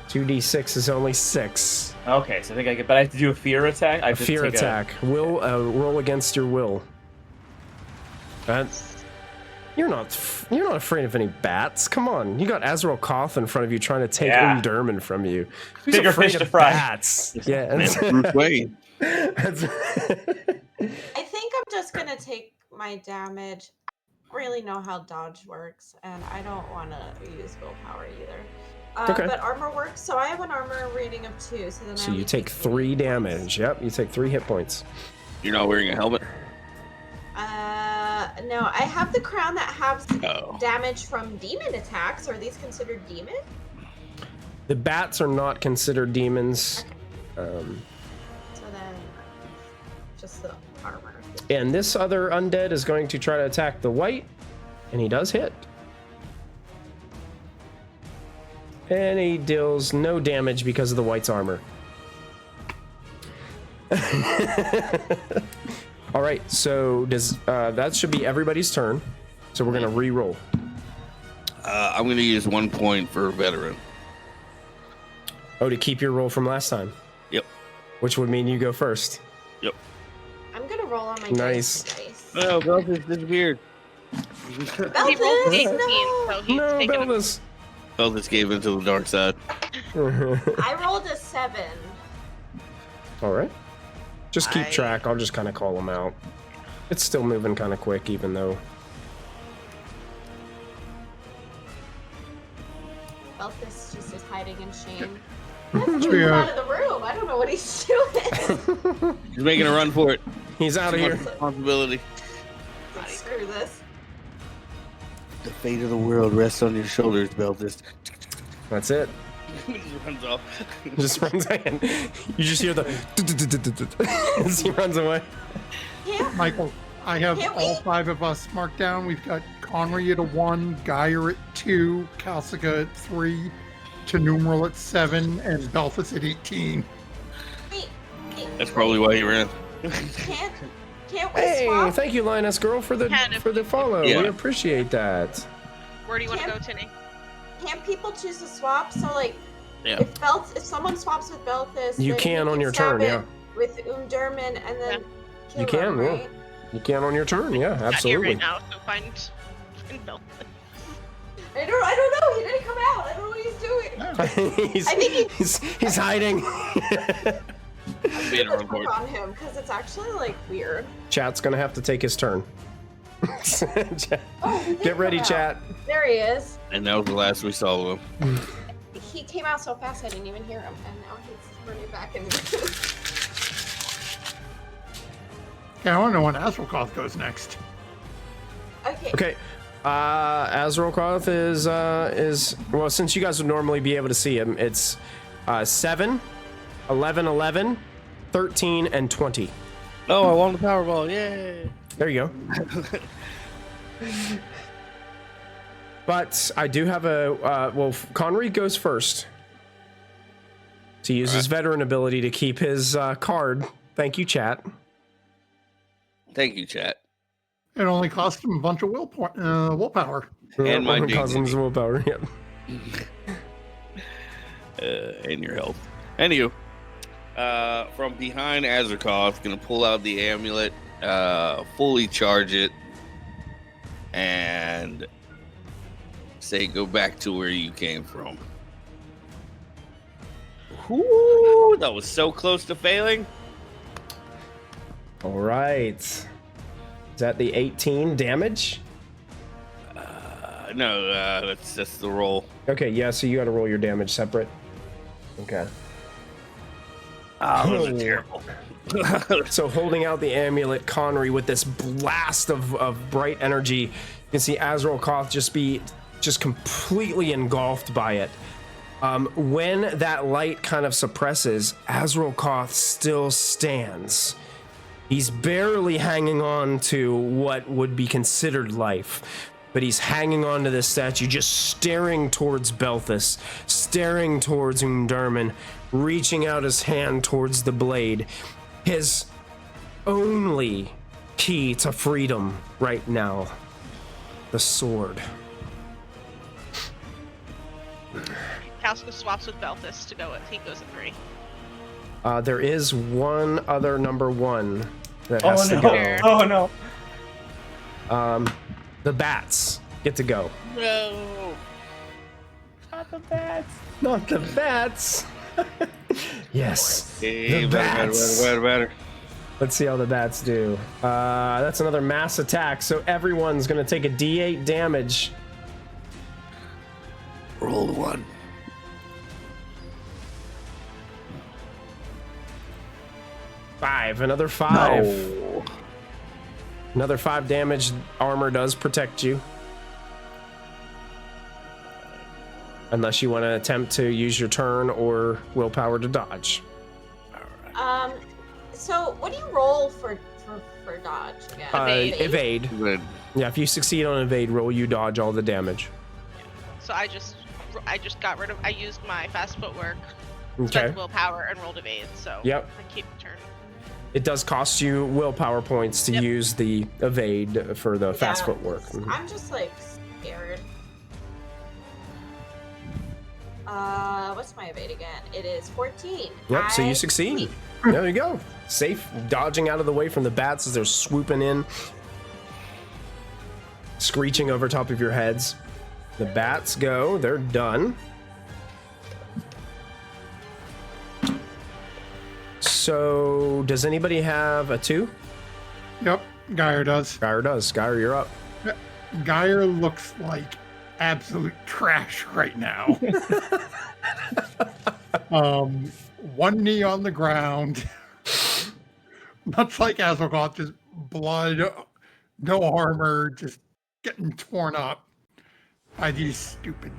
2d6 is only 6. Okay, so I think I get, but I have to do a fear attack. I A fear attack. Will roll against your will. You're not afraid of any bats. Come on, you got Azrahel Koth in front of you trying to take Lundström from you. Who's Bigger afraid fish of to fry. bats? Yeah. Bruce Wayne. I think I'm just gonna take my damage. I don't really know how dodge works, and I don't want to use willpower either. Okay. But armor works, so I have an armor rating of 2. So then So I you only take 3 damage. Yep, you take 3 hit points. You're not wearing a helmet? No, I have the crown that has Oh. damage from demon attacks. Are these considered demon? The bats are not considered demons. So then, just the armor. And this other undead is going to try to attack the white, and he does hit. And he deals no damage because of the white's armor. All right, so does that should be everybody's turn. So we're gonna re-roll. I'm gonna use 1 point for veteran. Oh, to keep your roll from last time. Yep. Which would mean you go first. Yep. I'm gonna roll on my Nice. dice. Oh, bro, this is weird. He rolled 18, so he's No, taking a Belvis. Oh, this gave into the dark side. I rolled a 7. All right. Just keep track. I'll just kind of call them out. It's still moving kind of quick, even though. Belthus just is hiding in shame. Let's get him out of the room. I don't know what he's doing. He's making a run for it. He's out of here. Responsibility. Like, screw this. The fate of the world rests on your shoulders, Beltis. That's it. He just runs off. Just runs in. You just hear the as he runs away. Yeah. Michael, I have Can't all we- 5 of us marked down. We've got Conry at a 1, Geyer at 2, Kalsika at 3, Tenumeral at 7, and Belfus at 18. Wait, That's probably why he ran. can't we Hey, swap? thank you, Linus Girl, for the follow. Yeah. We appreciate that. Where do you want to go, Tinny? Can't people choose to swap? So like, Yeah. if someone swaps with Belthus, You then can he on your stab turn, it yeah. With Lundström and then kill You can, him, yeah. right? You can on your turn, yeah, Not here absolutely. right now, so find Bill. I don't know. He didn't come out. I don't know what he's doing. he's, I think he's hiding. I made a run for Click it. on him because it's actually like weird. Chat's gonna have to take his turn. Oh, he did Get ready, come out. chat. There he is. And that was the last we saw of him. he came out so fast I didn't even hear him, and now he's running back in the room. Okay, I want to know when Azrahel Koth goes next. Okay. Okay. Azrahel Koth is well, since you guys would normally be able to see him, it's 7, 11, 11, 13, and 20. Oh, I won the Powerball! Yay! There you go. But I do have a well. Conry goes first to use his veteran ability to keep his card. Thank you, chat. Thank you, chat. It only cost him a bunch of willpower. And my cousin's willpower. Yep. And your health. Anywho, from behind Azrahel Koth, gonna pull out the amulet, fully charge it, and say, "Go back to where you came from." Ooh, that was so close to failing. All right. Is that the 18 damage? No, that's the roll. Okay, yeah. So you got to roll your damage separate. Okay. Oh, that was terrible. So holding out the amulet, Conry, with this blast of bright energy, you can see Azrahel Koth just completely engulfed by it. When that light kind of suppresses, Azrahel Koth still stands. He's barely hanging on to what would be considered life, but he's hanging on to this statue, just staring towards Belthus, staring towards Lundström, reaching out his hand towards the blade. His only key to freedom right now, the sword. Casca swaps with Belthus to go with. He goes at 3. There is one other number 1 that has to go. Oh no! The bats get to go. No. Not the bats. Not the bats. Yes. Hey, the bats. better. Let's see how the bats do. That's another mass attack. So everyone's gonna take a D8 damage. Roll 1. Another 5. No. Another 5 damage. Armor does protect you. Unless you want to attempt to use your turn or willpower to dodge. So what do you roll for dodge again? Evade. Yeah, if you succeed on evade roll, you dodge all the damage. So I just got rid of. I used my fast footwork, Okay. spent willpower, and rolled evade. So Yep. I keep the turn. It does cost you willpower points to use the evade for the fast footwork. Mhm. I'm just like scared. What's my evade again? It is 14. Yep, so you succeed. There you go. Safe, dodging out of the way from the bats as they're swooping in, screeching over top of your heads. The bats go, they're done. So, does anybody have a 2? Yep, Geyer does. Geyer does. Geyer, you're up. Geyer looks like absolute trash right now. One knee on the ground, much like Azrahel Koth, just blood, no armor, just getting torn up by these stupid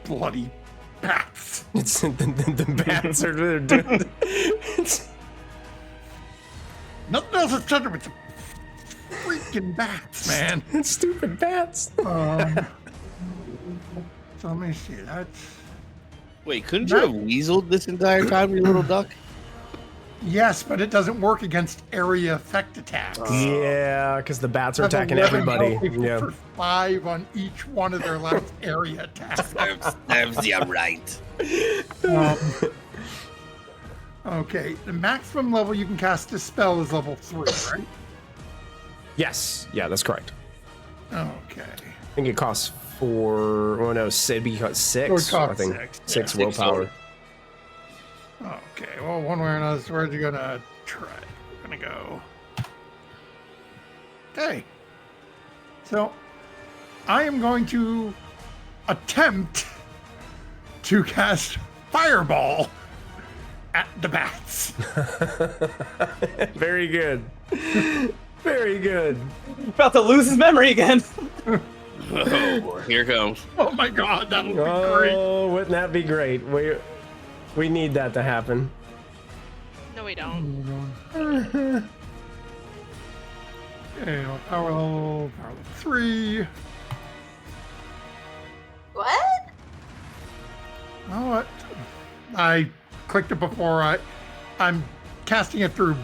bloody bats. It's the bats are doing. Nothing else is touching with the freaking bats, man. It's stupid bats. So let me see. That's Wait, couldn't you have weaseled this entire time, you little duck? yes, but it doesn't work against area effect attacks. Yeah, because the bats are Have attacking 11 everybody. health Yeah. for 5 on each one of their last area attacks. Serves you right. Okay, the maximum level you can cast a spell is level 3, right? Yes. Yeah, that's correct. Okay. I think it costs 4. Oh no, it'd be 6. It would cost I think 6. 6 Yeah, willpower. 6. Okay, well, one way or another, where's you gonna try? We're gonna go. Okay. So, I am going to attempt to cast Fireball at the bats. Very good. Very good. About to lose his memory again. Oh, boy. Here it comes. Oh my god, that would be great. Oh, wouldn't that be great? We need that to happen. No, we don't. Okay, power level 3. What? Oh, what? I clicked it before. I'm casting it through.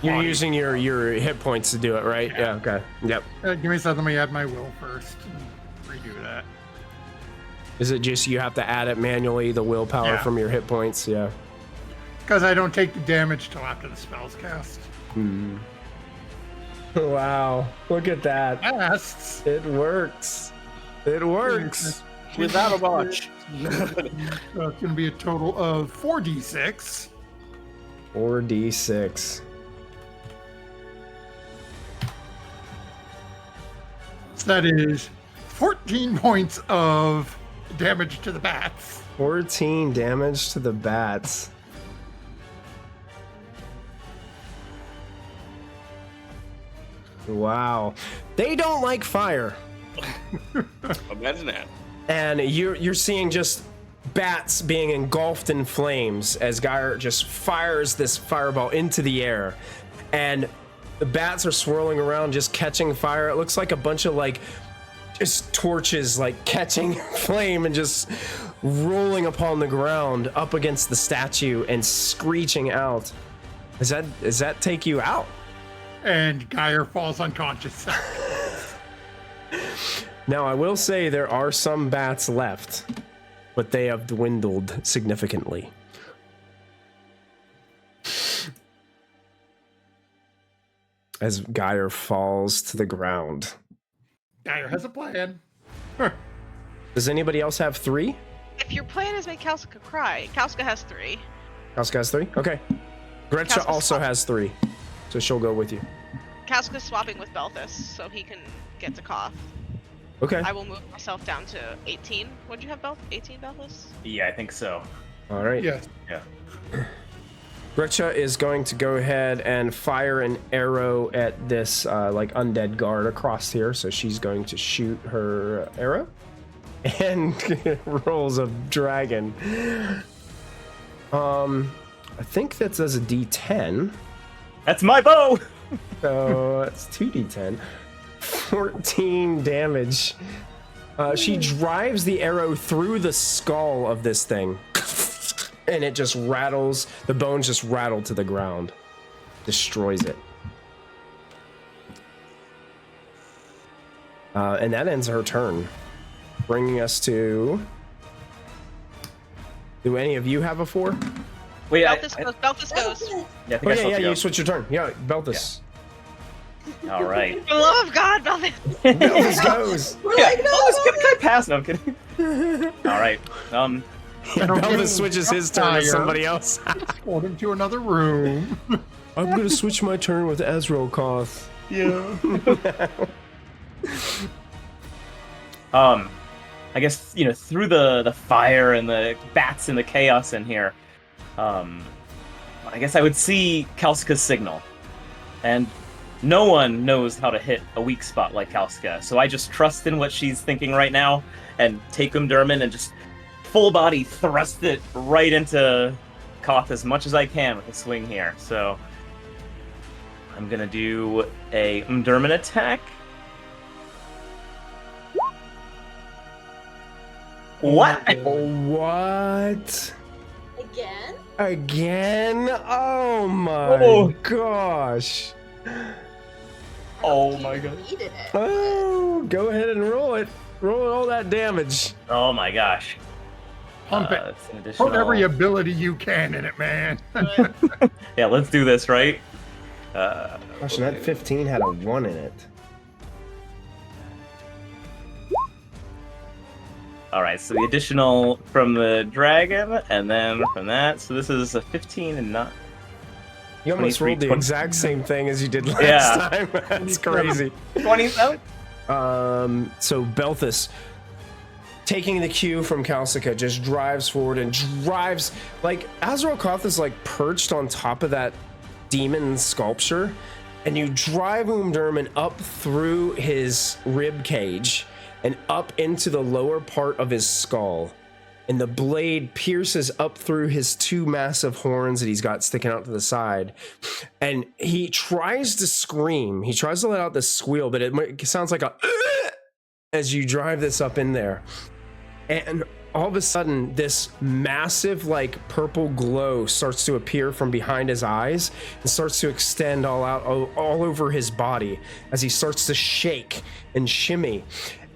You're body. using your hit points to do it, right? Yeah. Okay. Yep. Give me a second. Let me add my will first and redo that. Is it just you have to add it manually, the willpower Yeah. from your hit points? Yeah. Because I don't take the damage till after the spell's cast. Wow. Look at that. Casts. It works. It works. Without a botch. So it's going to be a total of 4d6. 4d6. So that is 14 points of damage to the bats. 14 damage to the bats. Wow. They don't like fire. Imagine that. And you're seeing just bats being engulfed in flames as Geyer just fires this fireball into the air. And the bats are swirling around just catching fire. It looks like a bunch of like just torches like catching flame and just rolling upon the ground up against the statue and screeching out. Does that take you out? And Geyer falls unconscious. Now, I will say there are some bats left, but they have dwindled significantly. As Geyer falls to the ground. Geyer has a plan. Does anybody else have 3? If your plan is make Kalska cry, Kalska has 3. Kalska has 3? Okay. Gretcha Kalska's also swapping. has 3, so she'll go with you. Kalska's swapping with Belthus, so he can get to Koth. Okay. I will move myself down to 18. What'd you have, 18, Belthus? Yeah, I think so. All right. Yes. Yeah. Gretcha is going to go ahead and fire an arrow at this like undead guard across here. So she's going to shoot her arrow and rolls a dragon. I think that does a D10. That's my bow. So it's 2d10. 14 damage. She drives the arrow through the skull of this thing. And it just rattles. The bones just rattle to the ground. Destroys it. And that ends her turn. Bringing us to... Do any of you have a 4? Wait, Belthus goes. Belthus goes. Yeah, I think Oh I yeah, still yeah, go. you switch your turn. Yeah, Belthus. All right. For the love of God, Belthus. Belthus goes. We're like, no, Can I pass? No, I'm kidding. All right. Yeah, Belthus switches his turn to somebody else. Escort him to another room. I'm gonna switch my turn with Azrahel Koth. Yeah. I guess, you know, through the fire and the bats and the chaos in here, I guess I would see Kalska's signal. And no one knows how to hit a weak spot like Kalska, so I just trust in what she's thinking right now and take Dermot and just full body thrust it right into Koth as much as I can with a swing here. So I'm gonna do a Dermot attack. What? What? again? Again? Oh my Oh. gosh. Oh my god. Needed it. Oh, go ahead and roll it. Roll all that damage. Oh my gosh. Pump it. It's an additional... Put every ability you can in it, man. Yeah, let's do this, right? Gosh, that 15 had a 1 in it. Alright, so the additional from the dragon, and then from that, so this is a 15 and not... You almost 23, rolled the 20. exact same thing as you did last Yeah. time. That's crazy. 27? So Belthus, taking the cue from Kalsika, just drives forward and drives like Azrahel Koth is like perched on top of that demon sculpture, and you drive Lundström up through his rib cage and up into the lower part of his skull. And the blade pierces up through his two massive horns that he's got sticking out to the side. And he tries to scream. He tries to let out this squeal, but it sounds like a as you drive this up in there. And all of a sudden, this massive, like, purple glow starts to appear from behind his eyes and starts to extend all over his body as he starts to shake and shimmy.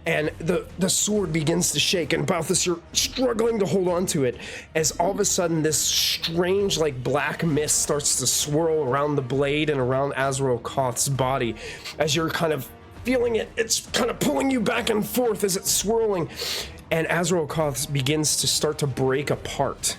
And the sword begins to shake, and Balthus, you're struggling to hold on to it as all of a sudden this strange, like, black mist starts to swirl around the blade and around Azrahel Koth's body. As you're kind of feeling it, it's kind of pulling you back and forth as it's swirling. And Azrahel Koth begins to start to break apart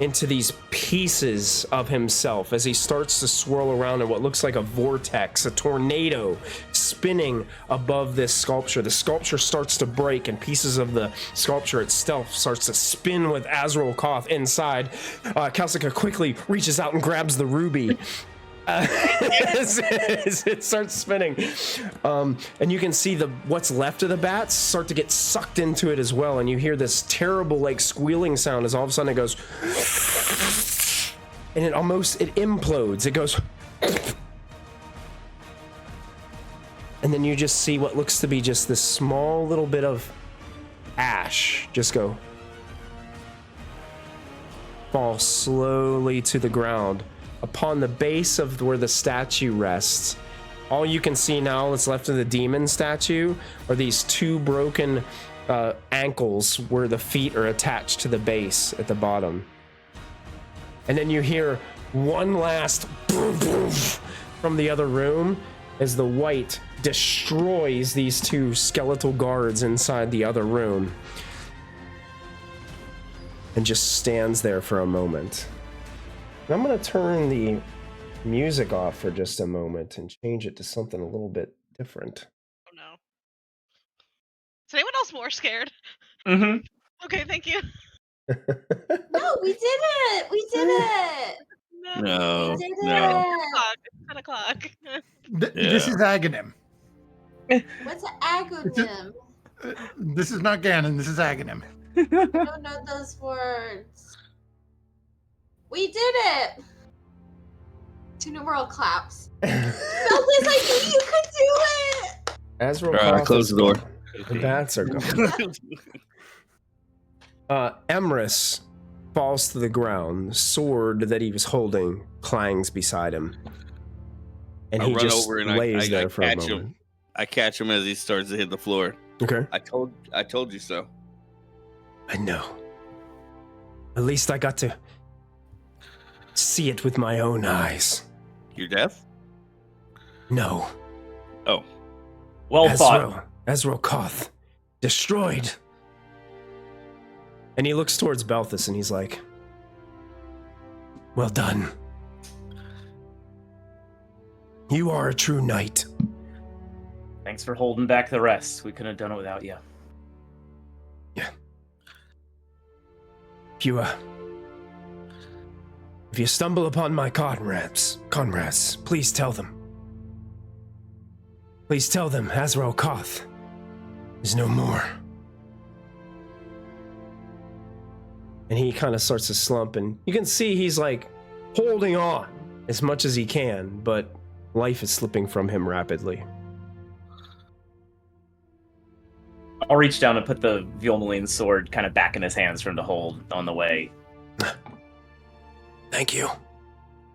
into these pieces of himself as he starts to swirl around in what looks like a vortex, a tornado spinning above this sculpture. The sculpture starts to break and pieces of the sculpture itself starts to spin with Azrahel Koth inside. Kalsika quickly reaches out and grabs the ruby. As it starts spinning, and you can see what's left of the bats start to get sucked into it as well, and you hear this terrible like squealing sound as all of a sudden it goes, and it implodes. It goes, and then you just see what looks to be just this small little bit of ash just fall slowly to the ground. Upon the base of where the statue rests, all you can see now that's left of the demon statue are these two broken ankles where the feet are attached to the base at the bottom. And then you hear one last boom, boom from the other room as the white destroys these two skeletal guards inside the other room and just stands there for a moment. I'm going to turn the music off for just a moment and change it to something a little bit different. Oh no. Is anyone else more scared? Mm-hmm. Okay, thank you. No, we did it! We did it! No. We did No. it! It's 10 o'clock. This is Aghanim. What's an agonym? This is not Ganon. This is Aghanim. I don't know those words. We did it! 2 numeral claps. Balthus, I knew you could do it! Azrahel All right, close the door. The bats are gone. Emrys falls to the ground. The sword that he was holding clangs beside him. And he run just over and lays there for a catch moment. him. I catch him as he starts to hit the floor. Okay. I told you so. I know. At least I got to see it with my own eyes. You're deaf? No. Oh. Well thought. Azrahel Koth. Destroyed. And he looks towards Balthus and he's like, well done. You are a true knight. Thanks for holding back the rest. We couldn't have done it without you. Yeah. If you stumble upon my comrades, please tell them. Please tell them Azrahel Koth is no more. And he kind of starts to slump, and you can see he's like holding on as much as he can, but life is slipping from him rapidly. I'll reach down and put the Vilmaline sword kind of back in his hands for him to hold on the way. Thank you.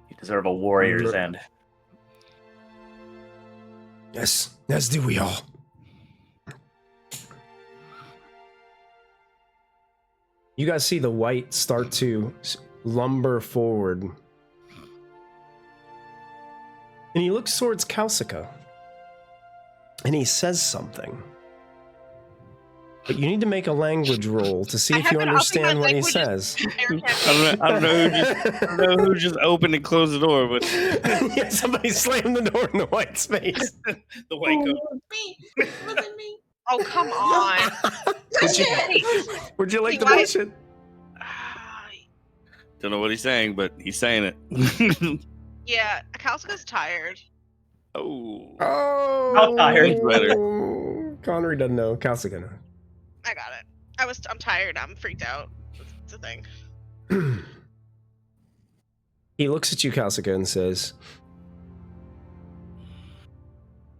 You deserve a warrior's end. Yes, as do we all. You guys see the white start to lumber forward. And he looks towards Kalsika. And he says something. But you need to make a language roll to see if you understand what he says. I don't know who just opened and closed the door, but yeah, somebody slammed the door in the white space. The white coat. Me. It wasn't me. Oh, come on. Would you like to Why- push it? Don't know what he's saying, but he's saying it. Yeah, Kalska's tired. Oh. Oh, How tired? Connery doesn't know. Kalska knows. I got it. I'm tired. I'm freaked out. That's the thing. He looks at you, Kalska, and says,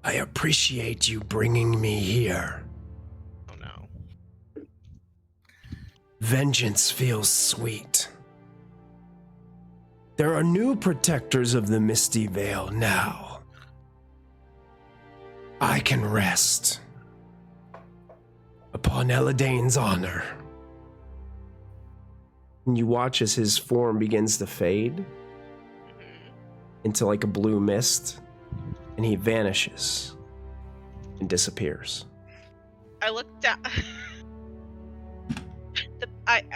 I appreciate you bringing me here. Oh no. Vengeance feels sweet. There are new protectors of the Misty Vale now. I can rest upon Eladane's honor. And you watch as his form begins to fade into like a blue mist, and he vanishes and disappears. I look down.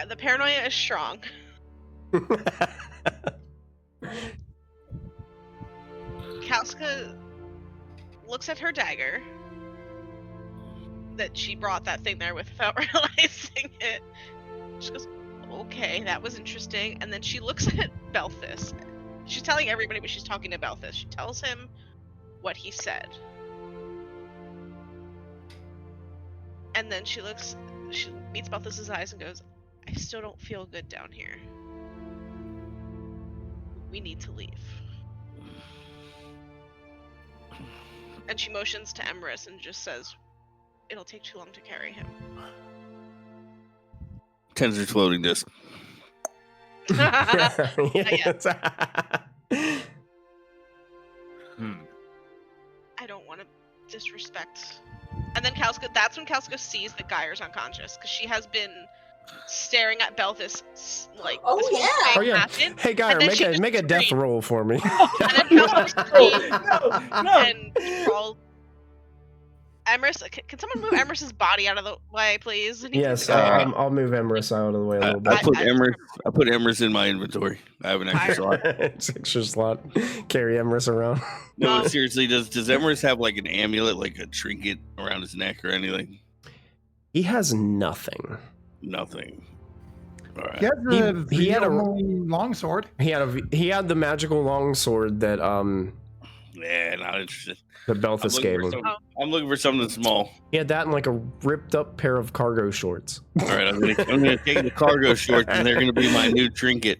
The paranoia is strong. Kalska looks at her dagger that she brought that thing there with without realizing it. She goes, okay, that was interesting. And then she looks at Belthus. She's telling everybody, but she's talking to Belthus. She tells him what he said. And then she meets Belthus's eyes and goes, I still don't feel good down here. We need to leave. And she motions to Emrys and just says, it'll take too long to carry him. Tensor floating disc. Yes. I don't want to disrespect. And then that's when Kalska sees that Geyer's unconscious, because she has been staring at Belthus like Oh, this whole yeah. thing Oh, yeah. happened. Hey, Geyer, And then she make a just death screamed. roll for me. And then Kalska screamed No. and crawled. Emrys, can someone move Emrys's body out of the way, please? And he Yes, can- I'll move Emrys out of the way a little I bit. put Emrys in my inventory. I have an extra slot. It's extra slot. Carry Emrys around. No, seriously, does Emrys have like an amulet, like a trinket around his neck or anything? He has nothing. Nothing. All right. He had the He had a- longsword. He had the magical longsword that Yeah, not interested. that Belthus gave him. I'm looking for something small. He had that in like a ripped up pair of cargo shorts. All right, I'm gonna take the cargo shorts, and they're gonna be my new trinket.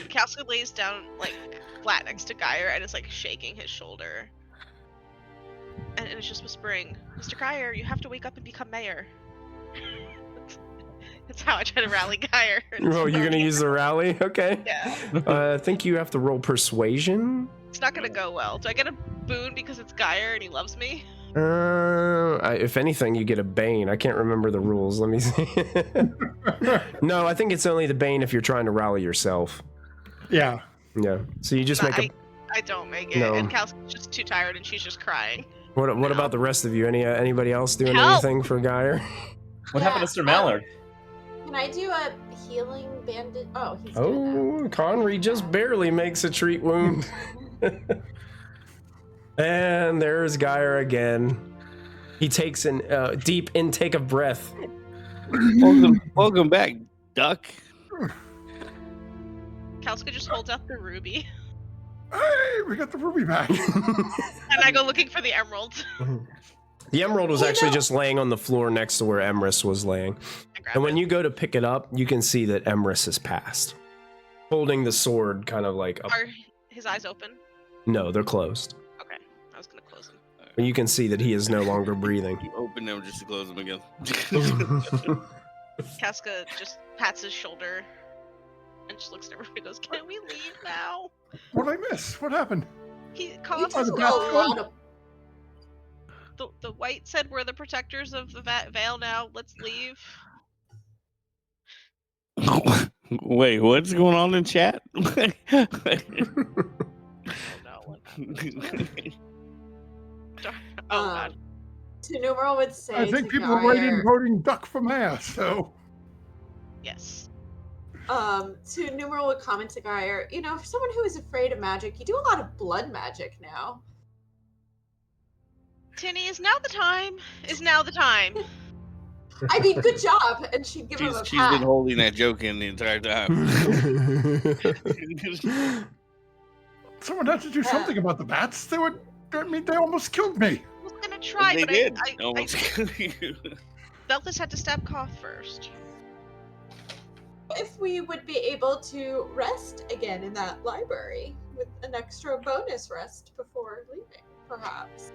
Kalska lays down like flat next to Geyer and is like shaking his shoulder. And it's just whispering, Mr. Geyer, you have to wake up and become mayor. That's how I try to rally Geyer. Oh, you're gonna use the rally? Okay. Yeah. I think you have to roll persuasion. It's not gonna go well. Do I get a boon because it's Geyer and he loves me? If anything, you get a bane. I can't remember the rules. Let me see. No, I think it's only the bane if you're trying to rally yourself. Yeah. Yeah. So you just make a. I don't make it. No. And Kalska's just too tired and she's just crying. What about the rest of you? Anybody else doing Help! anything for Geyer? What happened to Sir Mallard? Can I do a healing bandage? Oh, he's doing Oh, Conry just barely makes a treat wound. And there's Geyer again. He takes a deep intake of breath. Welcome back, duck. Kalska just holds out the ruby. Hey, we got the ruby back. And I go looking for the emerald. The emerald was actually just laying on the floor next to where Emrys was laying. And when you go to pick it up, you can see that Emrys has passed. Holding the sword kind of like up. Are his eyes open? No, they're closed. Okay, I was gonna close them. And you can see that he is no longer breathing. You open them just to close them again. Kalska just pats his shoulder and just looks at everybody and goes, can we leave now? What did I miss? What happened? He He caused does the a best lot of the white said we're the protectors of the Vale now. Let's leave. Wait, what's going on in chat? No, oh god. Numeral would say I think to people are right in Geyer, voting duck for mayor, so. Yes. To Numeral would comment to Geyer, you know, for someone who is afraid of magic, you do a lot of blood magic now. Tinny, is now the time? Is now the time? I mean, good job. And she'd give him a She's pat. been holding that joke in the entire time. Someone had to do something about the bats. They almost killed me. I was gonna try, They but did. I Almost killed you. Beltis had to stab Koth first. If we would be able to rest again in that library with an extra bonus rest before leaving, perhaps.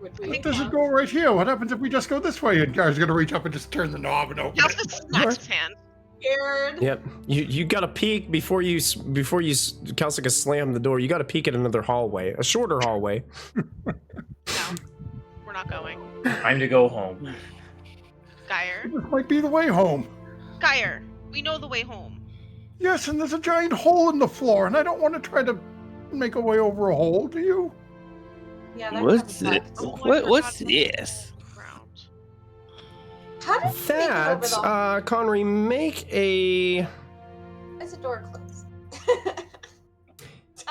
Would we? There's a door right here. What happens if we just go this way? And Guy's gonna reach up and just turn the knob and open Beltis it. snaps his hand. Scared. Yep. You got to peek before you Kalsika slam the door. You got to peek at another hallway, a shorter hallway. No, we're not going. Time to go home. Geyer, This might be the way home. Geyer, we know the way home. Yes, and there's a giant hole in the floor, and I don't want to try to make a way over a hole, do you? Yeah, that What's kinda it? sucks. Oh, I What's forgot this? Ground. How did we make it over That, the Connery, make a... Is a door closed?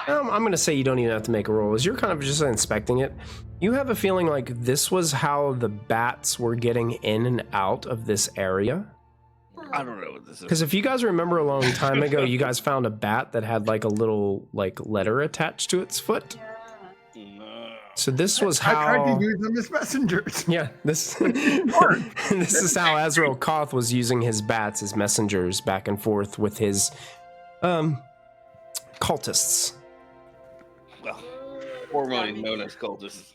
I'm going to say you don't even have to make a roll. As you're kind of just inspecting it, you have a feeling like this was how the bats were getting in and out of this area. I don't know what this is. Because if you guys remember a long time ago, you guys found a bat that had like a little like letter attached to its foot. No. So this was I tried how... to use them as messengers. Yeah, this this is how Azrahel Koth was using his bats as messengers back and forth with his cultists. Well, formerly known as cultists.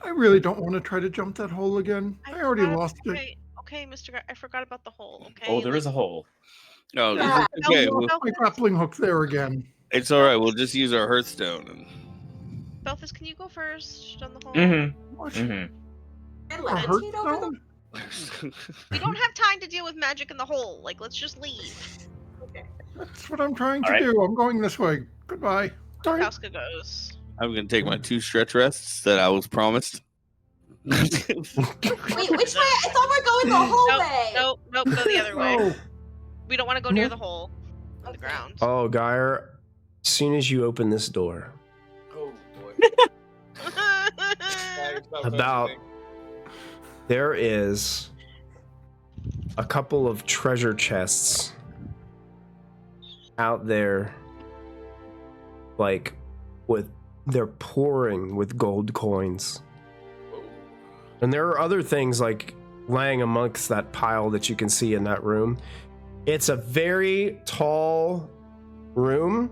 I really don't want to try to jump that hole again. I already forgot- lost it. Okay, Mr. I forgot about the hole. Okay. Oh, there is a hole. No, Yeah. it's okay. No, We'll, My grappling hook there again. it's all right. We'll just use our Hearthstone. And... Beltis, can you go first on the hole? Mm-hmm. What? Mm-hmm. And A levitate over them? Hearthstone? We don't have time to deal with magic in the hole. Like, let's just leave. Okay. That's what I'm trying to All right. do. I'm going this way. Goodbye. Kauska goes. I'm going to take my 2 stretch rests that I was promised. Wait, which way? I thought we're going the whole way. Nope, go the other way. Oh, We don't want to go near the hole on the ground. Oh, Geyer, as soon as you open this door, Oh, boy. about there is a couple of treasure chests out there, like they're pouring with gold coins. And there are other things like laying amongst that pile that you can see in that room. It's a very tall room,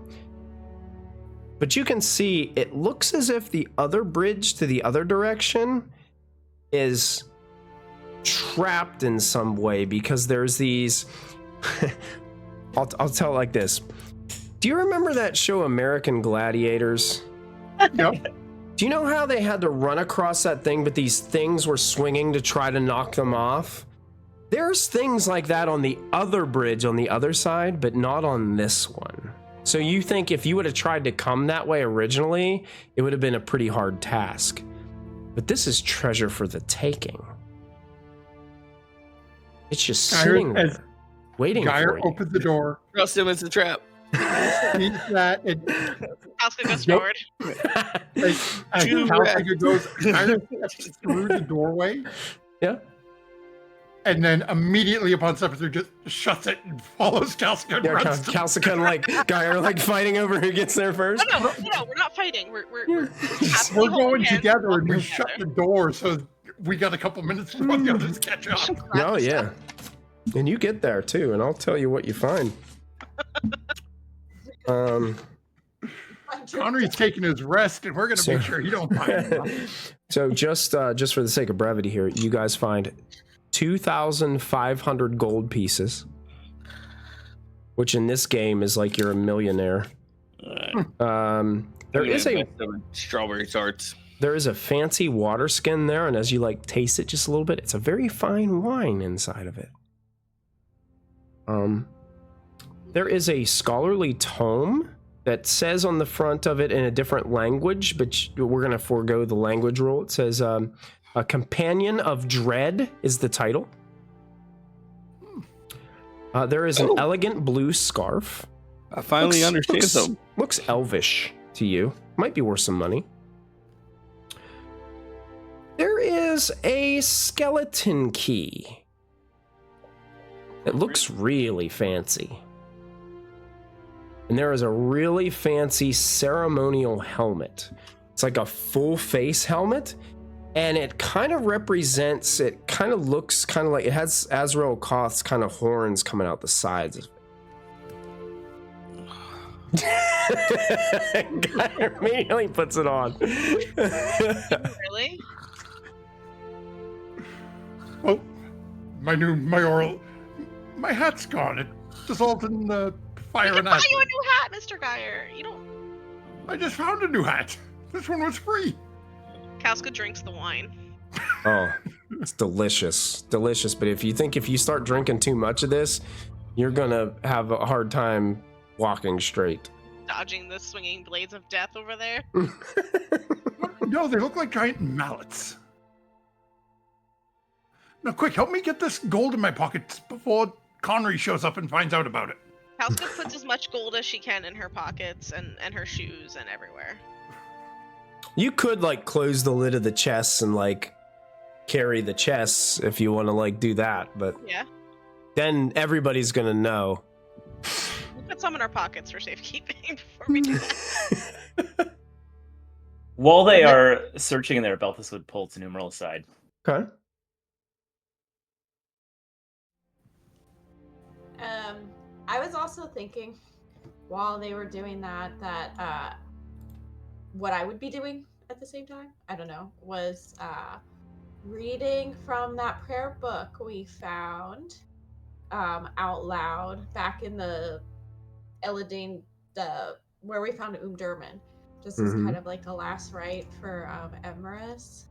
but you can see it looks as if the other bridge to the other direction is trapped in some way because there's these... I'll tell it like this. Do you remember that show American Gladiators? yep. Do you know how they had to run across that thing, but these things were swinging to try to knock them off? There's things like that on the other bridge on the other side, but not on this one. So you think if you would have tried to come that way originally, it would have been a pretty hard task. But this is treasure for the taking. It's just sitting there, waiting for Geyer you. opens the door. Trust him, it's a trap. Sees that it, Kauska goes Nope. forward. as Two Kalsiga goes, Geyer steps through the doorway, Yeah. and then immediately upon stepping through, just shuts it and follows Kalsiga. Yeah, Kalsika and like Geyer like fighting over who gets there first. No, we're not fighting. We're We're going together, and we shut the door, so we got a couple minutes before the others catch up. Oh yeah, and you get there too, and I'll tell you what you find. Connery's taking his rest, and we're going to make sure he don't find him. So just for the sake of brevity here, you guys find 2,500 gold pieces, which in this game is like you're a millionaire. There is a strawberry tarts. There is a fancy water skin there, and as you like taste it just a little bit, it's a very fine wine inside of it. There is a scholarly tome that says on the front of it in a different language, but we're going to forego the language rule. It says, A Companion of Dread is the title. There is an elegant blue scarf. I finally understand them. Looks elvish to you. Might be worth some money. There is a skeleton key. It looks really fancy. And there is a really fancy ceremonial helmet. It's like a full face helmet. And it kind of represents, it kind of looks kind of like, it has Azrahel Koth's kind of horns coming out the sides of it. Guy immediately puts it on. Really? Well, my hat's gone. It dissolved in the fire I and can buy ash. you a new hat, Mr. Geyer. You don't. I just found a new hat. This one was free. Casca drinks the wine. Oh, it's delicious. Delicious. But if you start drinking too much of this, you're going to have a hard time walking straight. Dodging the swinging blades of death over there. No, they look like giant mallets. Now, quick, help me get this gold in my pockets before Connery shows up and finds out about it. Casca puts as much gold as she can in her pockets and her shoes and everywhere. You could like close the lid of the chests and like carry the chests if you want to like do that, but Yeah. then everybody's gonna know. We put some in our pockets for safekeeping before we do that. While they are searching in there, Belthus would pull its numeral aside. Okay. I was also thinking while they were doing that what I would be doing at the same time, I don't know, was reading from that prayer book we found out loud back in the Eladine, where we found Durman, just as kind of like a last rite for Emrys.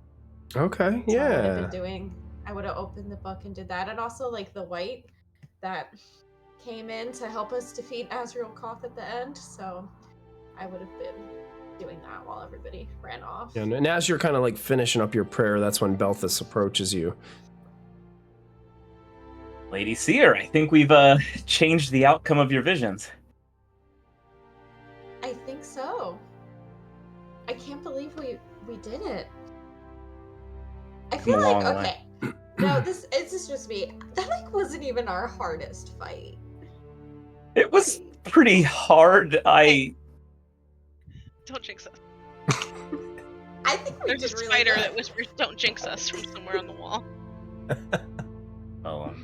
Okay, So yeah. I would have been doing, I would have opened the book and did that, and also like the white that came in to help us defeat Azrahel Koth at the end, so I would have been doing that while everybody ran off. Yeah, and as you're kind of like finishing up your prayer, that's when Belthus approaches you. Lady Seer, I think we've changed the outcome of your visions. I think so. I can't believe we did it. I feel like, okay, no, this is just me. That like wasn't even our hardest fight. It was pretty hard. Don't jinx us. I think we There's a did really spider good. that whispers, "Don't jinx us" from somewhere on the wall. Well,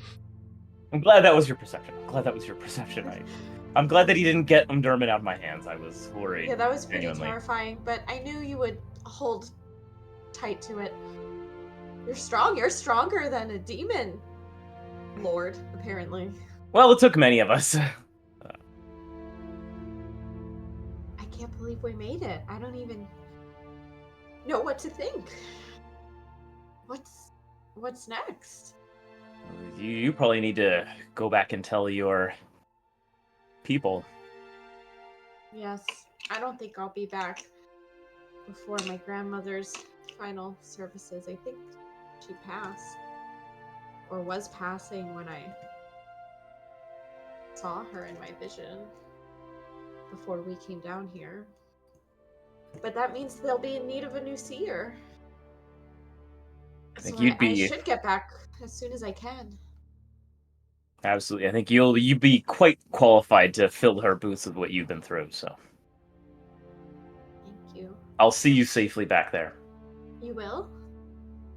I'm glad that was your perception. Right? I'm glad that he didn't get Dermot out of my hands. I was worried. Yeah, that was pretty genuinely. terrifying, but I knew you would hold tight to it. You're strong. You're stronger than a demon lord, apparently. Well, it took many of us. I can't believe we made it. I don't even know what to think. What's next? You probably need to go back and tell your people. Yes, I don't think I'll be back before my grandmother's final services. I think she passed, or was passing when I saw her in my vision before we came down here. But that means they'll be in need of a new seer. I think So I should get back as soon as I can. Absolutely. I think you'd be quite qualified to fill her boots with what you've been through, so. Thank you. I'll see you safely back there. You will?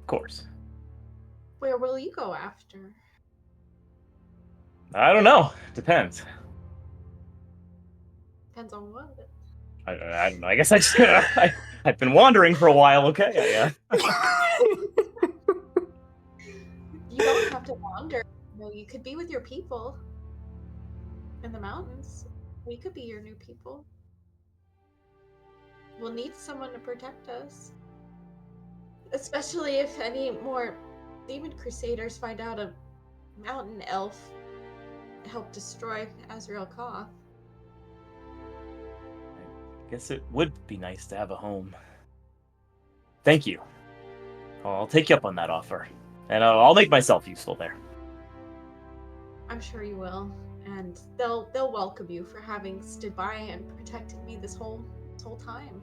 Of course. Where will you go after? I don't know. Depends. Depends on what. I don't know. I guess I just I've been wandering for a while, okay? Yeah. You don't have to wander. No, you could be with your people in the mountains. We could be your new people. We'll need someone to protect us. Especially if any more demon crusaders find out a mountain elf helped destroy Azrahel Koth. I guess it would be nice to have a home. Thank you I'll take you up on that offer, and I'll make myself useful there. I'm sure you will, and they'll welcome you for having stood by and protected me this whole time.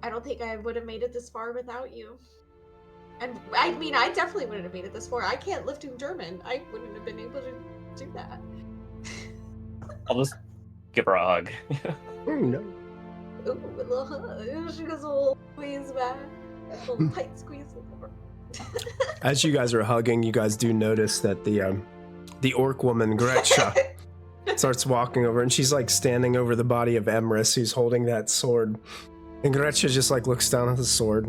I don't think I would have made it this far without you. And I mean, I definitely wouldn't have made it this far. I can't lift in German. I wouldn't have been able to do that. I'll just give her a hug. Oh, no. Ooh, a little hug. She goes a little squeeze back. A little tight squeeze. As you guys are hugging, you guys do notice that the orc woman, Gretcha, starts walking over, and she's like standing over the body of Emrys, who's holding that sword. And Gretcha just like looks down at the sword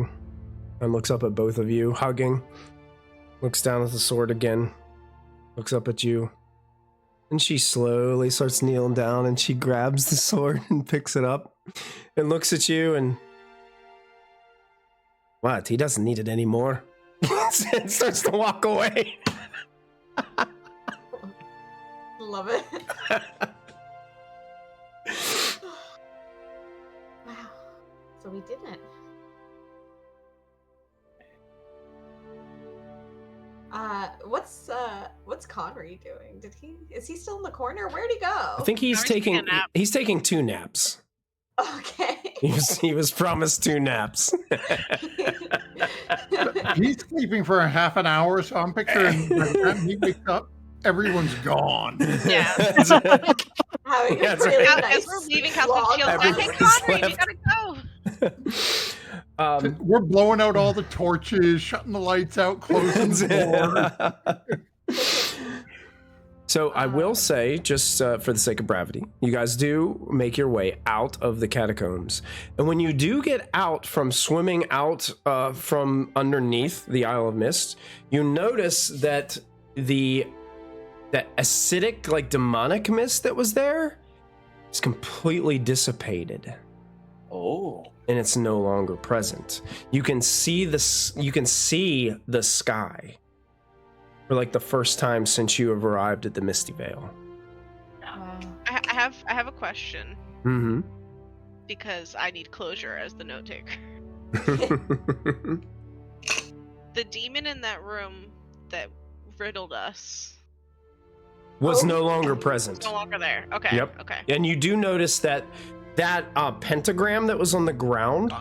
and looks up at both of you, hugging. Looks down at the sword again. Looks up at you. And she slowly starts kneeling down, and she grabs the sword and picks it up and looks at you and... What? He doesn't need it anymore. And starts to walk away. Love it. Wow. So we didn't. What's Connery doing? Is he still in the corner? Where'd he go? I think he's taking 2 naps. Okay. He was promised 2 naps. He's sleeping for a half an hour, so I'm picturing by the time he wakes up, everyone's gone. Yeah. Having Yeah, a it's really like- nice As we're leaving Castle long Shield, rest. hey Connery, we gotta go. We're blowing out all the torches, shutting the lights out, closing the door. So I will say, just for the sake of brevity, you guys do make your way out of the catacombs. And when you do get out from swimming out from underneath the Isle of Mist, you notice that that acidic, like demonic mist that was there is completely dissipated. Oh. And it's no longer present. You can see the sky for like the first time since you have arrived at the Misty Vale. Wow. I have a question Mm-hmm. because I need closure as the note taker. The demon in that room that riddled us Was no longer present. no longer there. Okay. Yep. Okay. And you do notice that pentagram that was on the ground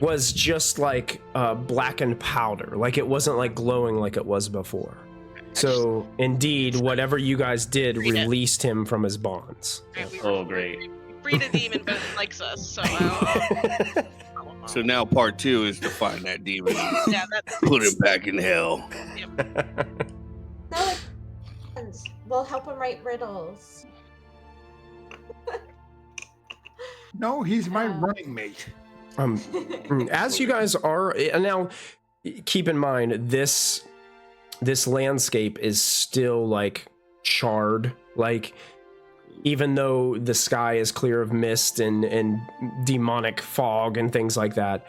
was just like blackened powder. Like it wasn't like glowing like it was before. So indeed, whatever you guys did released him from his bonds. Oh, great. We freed a demon, but it likes us. So. So now part 2 is to find that demon. Yeah, that's Put him back in hell. No, we'll help him write riddles. No, he's my running mate. As you guys are, and now keep in mind this landscape is still like charred. Like even though the sky is clear of mist and demonic fog and things like that,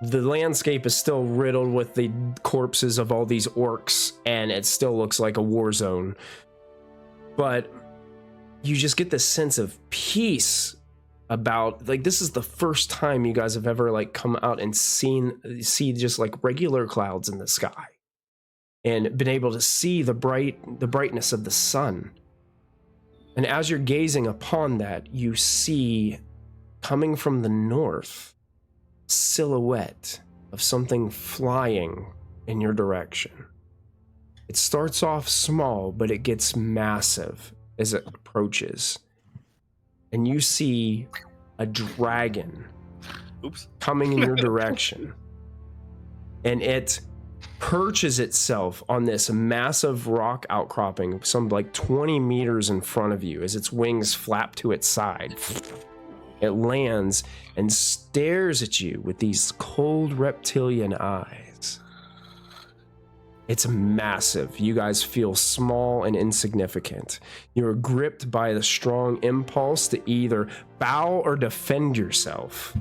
the landscape is still riddled with the corpses of all these orcs, and it still looks like a war zone. But you just get this sense of peace about, like, this is the first time you guys have ever like come out and see just like regular clouds in the sky and been able to see the brightness of the sun. And as you're gazing upon that, you see coming from the north silhouette of something flying in your direction. It starts off small, but it gets massive as it approaches. And you see a dragon coming in your direction. And it perches itself on this massive rock outcropping, some like 20 meters in front of you as its wings flap to its side. It lands and stares at you with these cold reptilian eyes. It's massive. You guys feel small and insignificant. You're gripped by the strong impulse to either bow or defend yourself.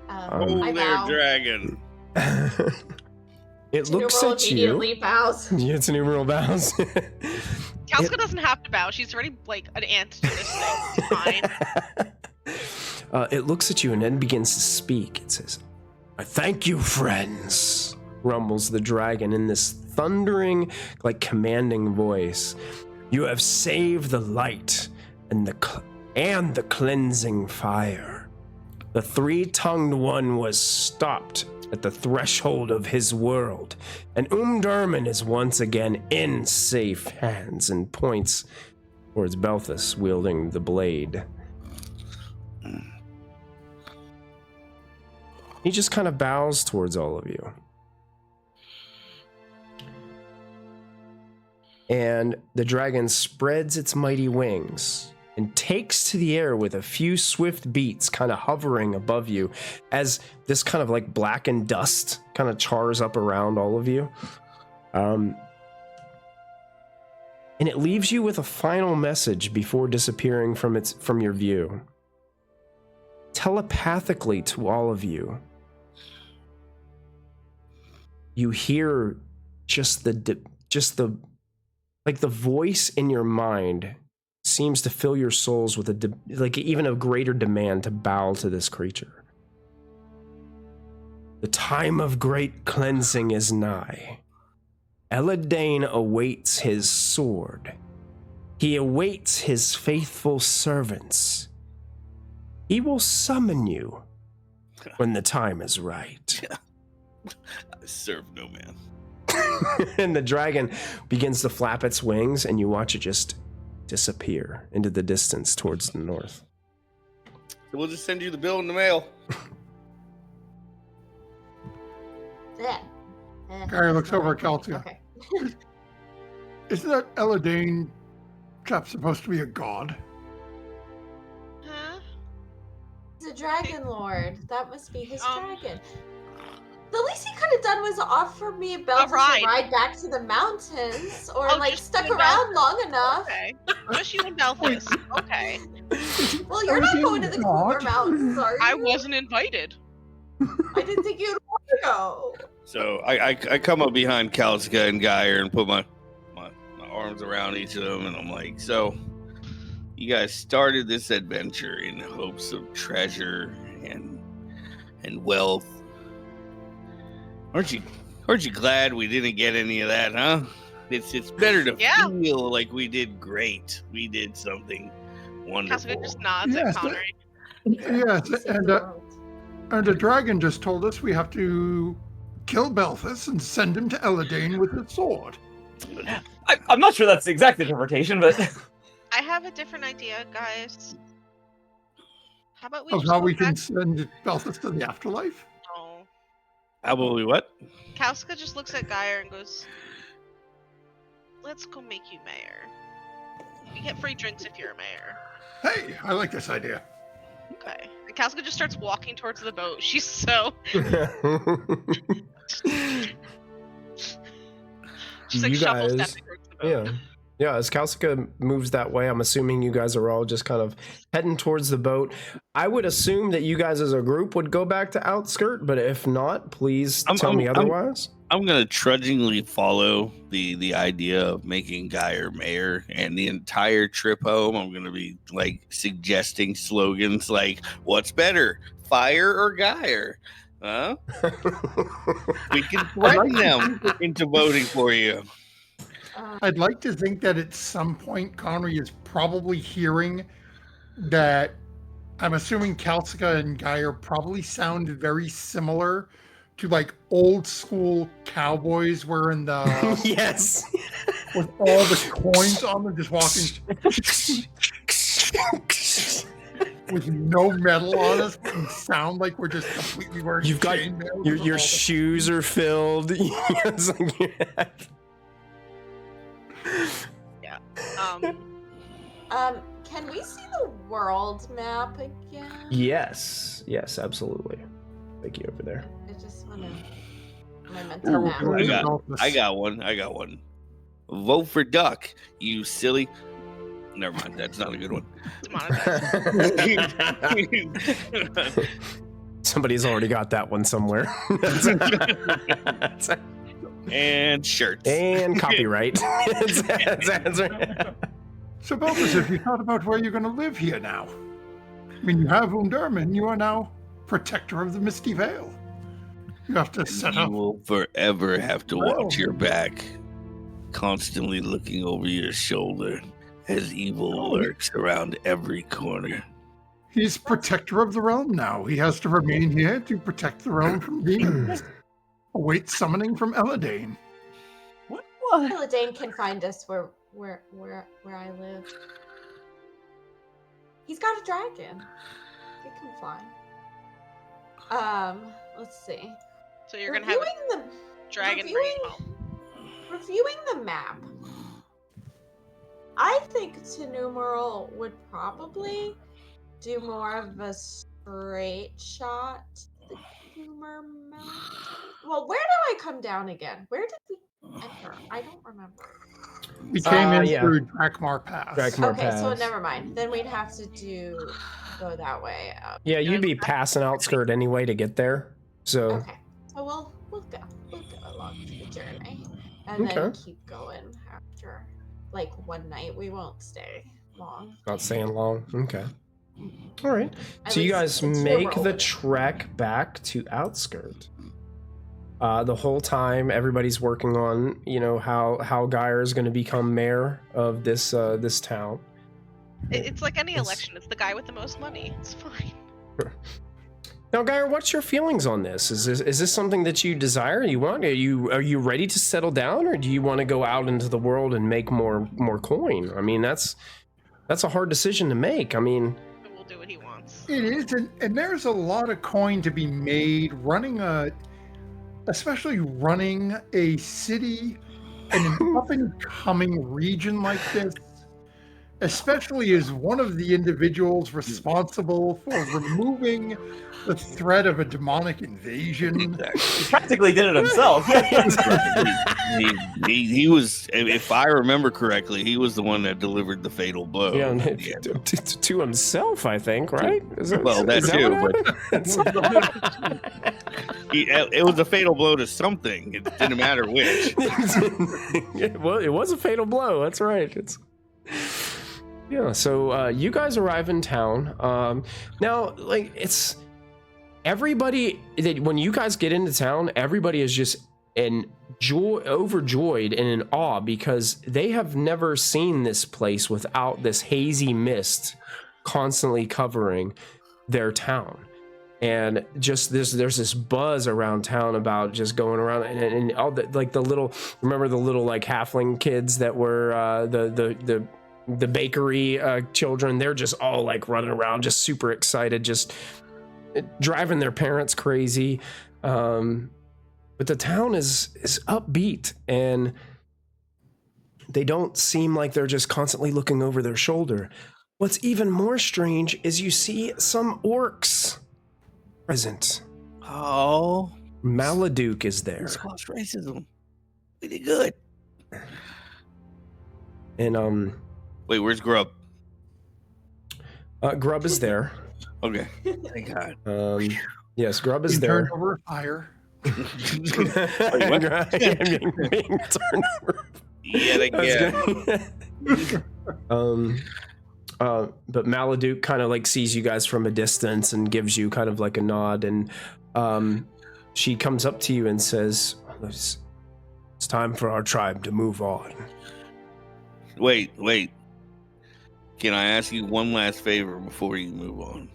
Oh, I there, bow. dragon. It looks Numeral at you. immediately bows. Yeah, it's a numeral bows. Calska doesn't have to bow. She's already like an ant to this thing. It's fine. It looks at you and then begins to speak. It says, I thank you, friends, rumbles the dragon in this thundering, like commanding voice. You have saved the light and the cleansing fire. The three-tongued one was stopped at the threshold of his world, and Lundström is once again in safe hands, and points towards Belthus wielding the blade. He just kind of bows towards all of you. And the dragon spreads its mighty wings and takes to the air with a few swift beats, kind of hovering above you as this kind of like blackened dust kind of chars up around all of you. And it leaves you with a final message before disappearing from your view. Telepathically to all of you, you hear just the voice in your mind seems to fill your souls with even a greater demand to bow to this creature. The time of great cleansing is nigh. Eladane awaits his sword. He awaits his faithful servants. He will summon you when the time is right. I serve no man. And the dragon begins to flap its wings, and you watch it just disappear into the distance towards the north. So we'll just send you the bill in the mail. Gary looks over at Keltia. Okay. Isn't that Eladane chap supposed to be a god? Huh? He's a dragon lord. That must be his dragon. The least he could have done was offer me a belt to ride back to the mountains, or stuck around long enough. Okay, just you and Belthus. Okay. Well, you're not going to the Cooler Mountains, are you? I wasn't invited. I didn't think you'd want to go. So I come up behind Kalska and Geyer and put my arms around each of them, and I'm like, so you guys started this adventure in hopes of treasure and wealth. Aren't you glad we didn't get any of that, huh? It's better to feel like we did great. We did something wonderful. Kalska just nods at Connery. Yes, and the dragon just told us we have to kill Belthus and send him to Eladane with his sword. I'm not sure that's the exact interpretation, but I have a different idea, guys. How about we? Of how we can send Belthus to the afterlife? No. How about we what? Kalska just looks at Geyer and goes, "Let's go make you mayor. You get free drinks if you're a mayor." Hey, I like this idea. Okay. And Kalska just starts walking towards the boat. She's so. She's like shuffle stepping towards the boat. Yeah, as Kalska moves that way, I'm assuming you guys are all just kind of heading towards the boat. I would assume that you guys as a group would go back to Outskirt, but if not, please tell me otherwise. I'm going to trudgingly follow the idea of making Geyer mayor, and the entire trip home, I'm going to be like suggesting slogans like, what's better, fire or Geyer? Huh? We can threaten them into voting for you. I'd like to think that at some point Connery is probably hearing that. I'm assuming Kalska and Geyer probably sound very similar to like old school cowboys wearing the yes, with all the coins on them, just walking with no metal on us, and sound like we're just completely wearing. You've got your shoes are filled. Yeah. Can we see the world map again? Yes, absolutely. Thank you over there. I just want to. My mental map. I got one. Vote for Duck, you silly. Never mind. That's not a good one. Somebody's already got that one somewhere. And shirts. And copyright. So, Belthus, have you thought about where you're going to live here now? I mean, you have Lundström, and you are now protector of the Misty Vale. You have to set up. You will forever have to watch your back, constantly looking over your shoulder as evil lurks around every corner. He's protector of the realm now. He has to remain here to protect the realm from demons. Await summoning from Eladane. What? Eladane can find us where I live. He's got a dragon. He can fly. Let's see. So you're gonna have a dragon bring you home. Reviewing the map. I think Tenumeral would probably do more of a straight shot to the Humor Mountain. Well, where do I come down again? Where did we enter? I don't remember. We came in yeah. through Drakmar Pass. Drakmar Okay, so Pass. never mind. Then we'd have to go that way. Yeah, you'd be passing outskirt anyway to get there. So Okay, so we'll go along the journey, and then keep going after like one night. We won't stay long. not staying long. Okay. All right. At So you least guys it's make your the role. trek back to outskirt. The whole time, everybody's working on, how Geyer is going to become mayor of this town. It's like any election. It's the guy with the most money. It's fine. Now, Geyer, what's your feelings on this? Is this something that you desire? You want? Are you ready to settle down, or do you want to go out into the world and make more coin? I mean, that's a hard decision to make. I mean, We'll do what he wants. It is, and there's a lot of coin to be made especially running a city in an up-and-coming region like this, especially as one of the individuals responsible for removing the threat of a demonic invasion. He practically did it himself. he was, if I remember correctly, he was the one that delivered the fatal blow. yeah, to himself, I think, right? Well, that too, but it was a fatal blow to something. It didn't matter which. Well, it was a fatal blow. That's right. So you guys arrive in town. Now, like, it's everybody that when you guys get into town, everybody is just overjoyed and in awe because they have never seen this place without this hazy mist constantly covering their town. And just there's this buzz around town about just going around and all the like the little like halfling kids that were the bakery children. They're just all like running around, just super excited, just driving their parents crazy. But the town is upbeat, and they don't seem like they're just constantly looking over their shoulder. What's even more strange is you see some orcs present. Oh, Maladuke is there. Squash racism. We did good. And wait, where's Grub? Grub is there. Okay, thank God. Yes, Grub is He there. turned over a fire. Wait, what? Being turned over. Yet again. But Maladuke kind of like sees you guys from a distance and gives you kind of like a nod, and she comes up to you and says, it's time for our tribe to move on. Wait. Can I ask you one last favor before you move on?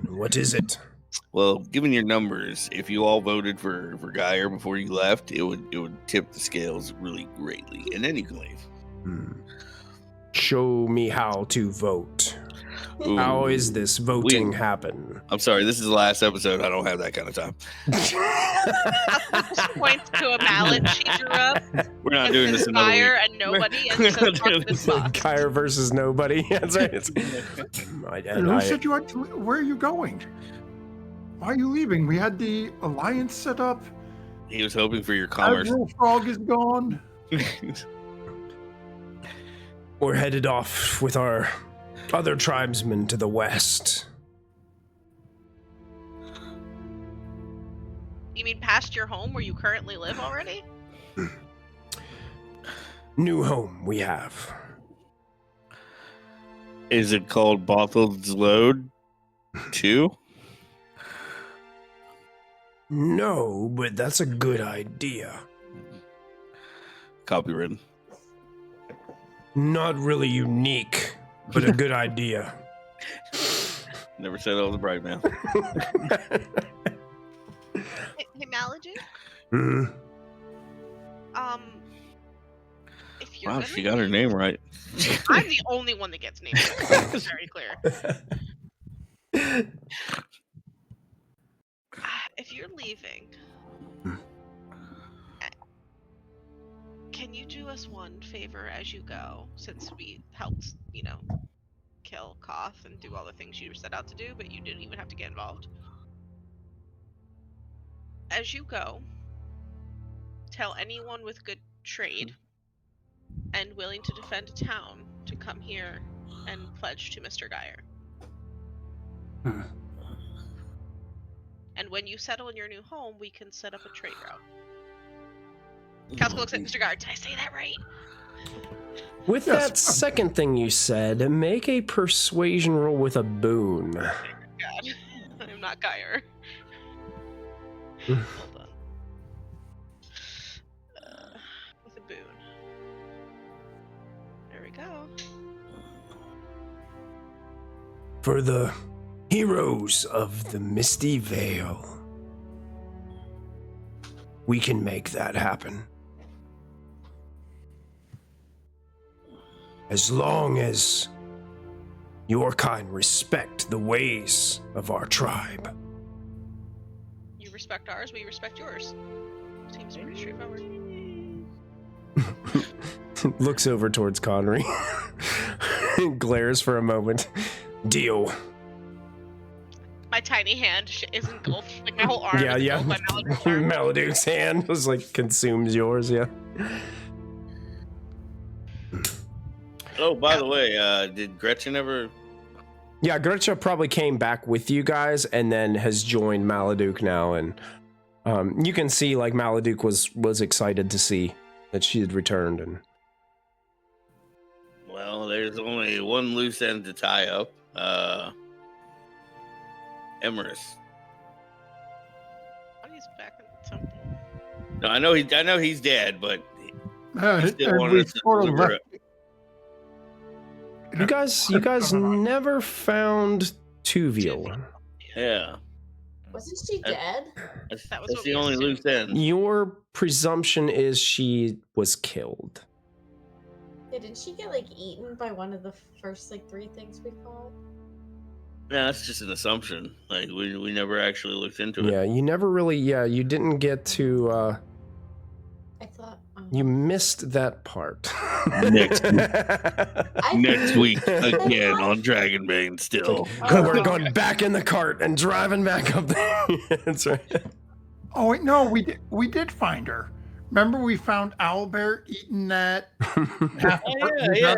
What is it? Well, given your numbers, if you all voted for Geyer before you left, it would tip the scales really greatly, and then you can leave. Show me how to vote. Ooh. How is this voting happen? I'm sorry, this is the last episode. I don't have that kind of time. Just points to a ballot she drew up. We're not doing this another Fire week. and nobody, and says, "Fuck this box." Geyer versus nobody. That's right. Who said you had to? Where are you going? Why are you leaving? We had the alliance set up. He was hoping for your commerce. Admiral Frog is gone. We're headed off with our other tribesmen to the west. You mean past your home where you currently live already? New home we have. Is it called Bothel's Load 2? No, but that's a good idea. Copywritten. Not really unique, but a good idea. Never said I was a bright man. Hey, Maladu? Hmm? If you're Wow, gonna she got her name right. I'm the only one that gets named. It's very clear. If you're leaving, can you do us one favor as you go? Since we helped, kill Koth and do all the things you set out to do, but you didn't even have to get involved. As you go, tell anyone with good trade and willing to defend a town to come here and pledge to Mr. Geyer. And when you settle in your new home, we can set up a trade route. Casca looks at Mr. Geyer. Did I say that right? With that second thing you said, make a persuasion roll with a boon. God, I'm not Geyer. Hold on. With a boon. There we go. For the heroes of the Misty Vale, we can make that happen. As long as your kind respect the ways of our tribe. You respect ours, we respect yours. Seems pretty straightforward. Looks over towards Connery. Glares for a moment. Deal. My tiny hand is engulfed, like my whole arm Yeah, is yeah. engulfed by Maladuke's arm. Maladuke's hand was like consumes yours, yeah. Oh, by the way, did Gretchen ever... Yeah, Gretchen probably came back with you guys and then has joined Maladuke now, and you can see like Maladuke was excited to see that she had returned. And Well, there's only one loose end to tie up. Emerus. Oh, he's back in something. No, I know he's dead, but he still and wanted we us to sort of deliver left. it. you guys never found Tuviel. Yeah, Wasn't she dead? that's That was what the we only assumed. loose end. Your presumption is she was killed. Yeah, didn't she get like eaten by one of the first like 3 things we fought? Yeah, that's just an assumption. Like we never actually looked into it. Yeah, you never really. Yeah, you didn't get to. I thought. You missed that part. Next I- Next week again on Dragonbane. Still, We're going back in the cart and driving back up there. That's right. Oh wait, no, we did find her. Remember, we found Owlbear eating that. half oh, yeah.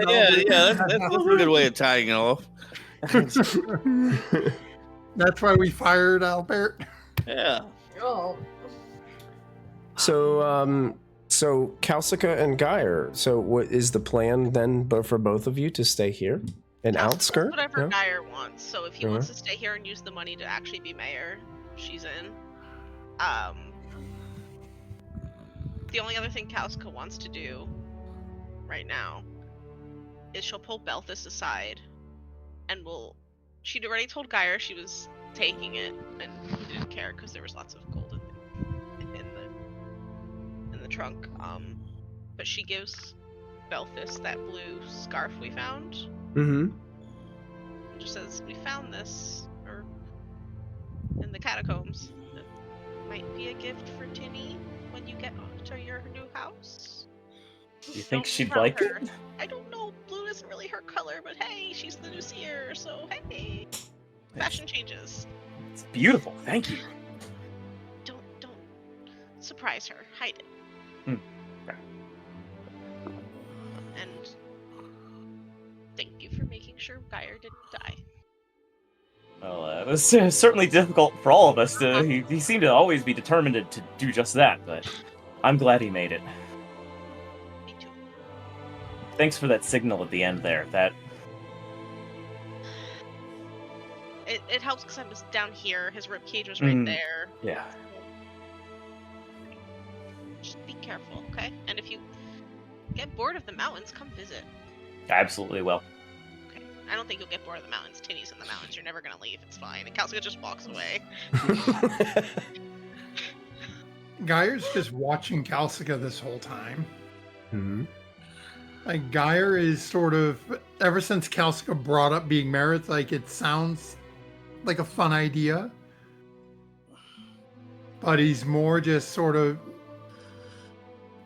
That's a good way of tying it off. That's why we fired Albert. Yeah. Oh. So Kalsika and Geyer. So what is the plan then for both of you to stay here? An outskirt? Whatever No? Geyer wants. So if he wants to stay here and use the money to actually be mayor, she's in. The only other thing Kalska wants to do right now is she'll pull Belthus aside and she'd already told Geyer she was taking it and he didn't care because there was lots of gold in the trunk. But she gives Belthus that blue scarf we found. Mm-hmm. It just says, we found this in the catacombs. It might be a gift for Tinny when you get to your new house. You think Don't she'd tell like her. it? I don't know. Blue isn't really her color, but hey, she's the new seer, so hey. Fashion changes. It's beautiful. Thank you. Don't surprise her. Hide it. Okay. And thank you for making sure Geyer didn't die. Well, it was certainly difficult for all of us. He seemed to always be determined to do just that, but I'm glad he made it. Me too. Thanks for that signal at the end there. It helps because I was down here. His ribcage was right there. Yeah. careful, okay? And if you get bored of the mountains, come visit. I absolutely will. Okay. I don't think you'll get bored of the mountains. Tinny's in the mountains. You're never gonna leave. It's fine. And Kalsuga just walks away. Geyer's just watching Kalsuga this whole time. Mm-hmm. Like, Geyer is sort of, ever since Kalsuga brought up being married, like, it sounds like a fun idea. But he's more just sort of,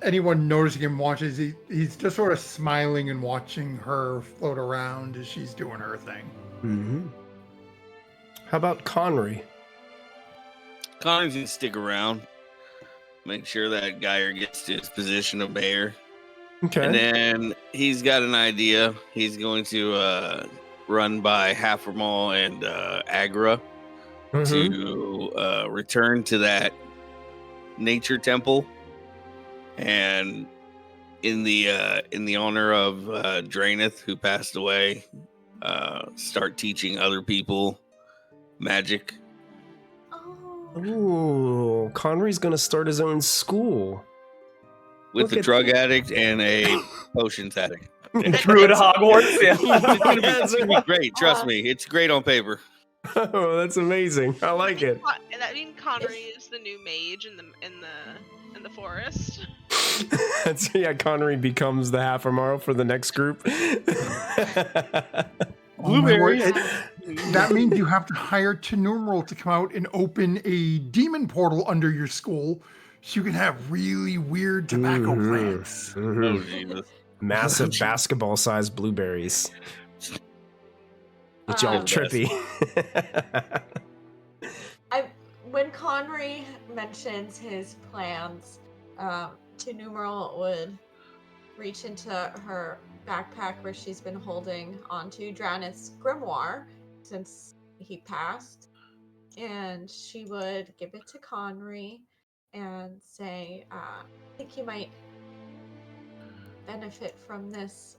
anyone noticing him watches, he's just sort of smiling and watching her float around as she's doing her thing. Mm-hmm. How about Conry? Connor's gonna stick around, make sure that Geyer gets to his position of mayor. Okay. And then he's got an idea. He's going to run by Haffermal and Agra to return to that nature temple, and in the honor of Draenith, who passed away, start teaching other people magic. Ooh, Conry's gonna start his own school. With a drug addict and a potions addict. Through to Hogwarts, yeah. It's gonna be great. Trust me, it's great on paper. Oh, that's amazing! I like it. That means Conry is the new mage in the forest. That's, yeah, Conry becomes the Haffermarl for the next group. Blueberry. That means you have to hire Tenumeral to come out and open a demon portal under your school, so you can have really weird tobacco plants. Mm-hmm. Oh, Jesus. Massive basketball-sized blueberries. It's all trippy. When Conry mentions his plans, Tenumeral would reach into her backpack where she's been holding onto Dranith's grimoire since he passed, and she would give it to Conry and say, I think you might benefit from this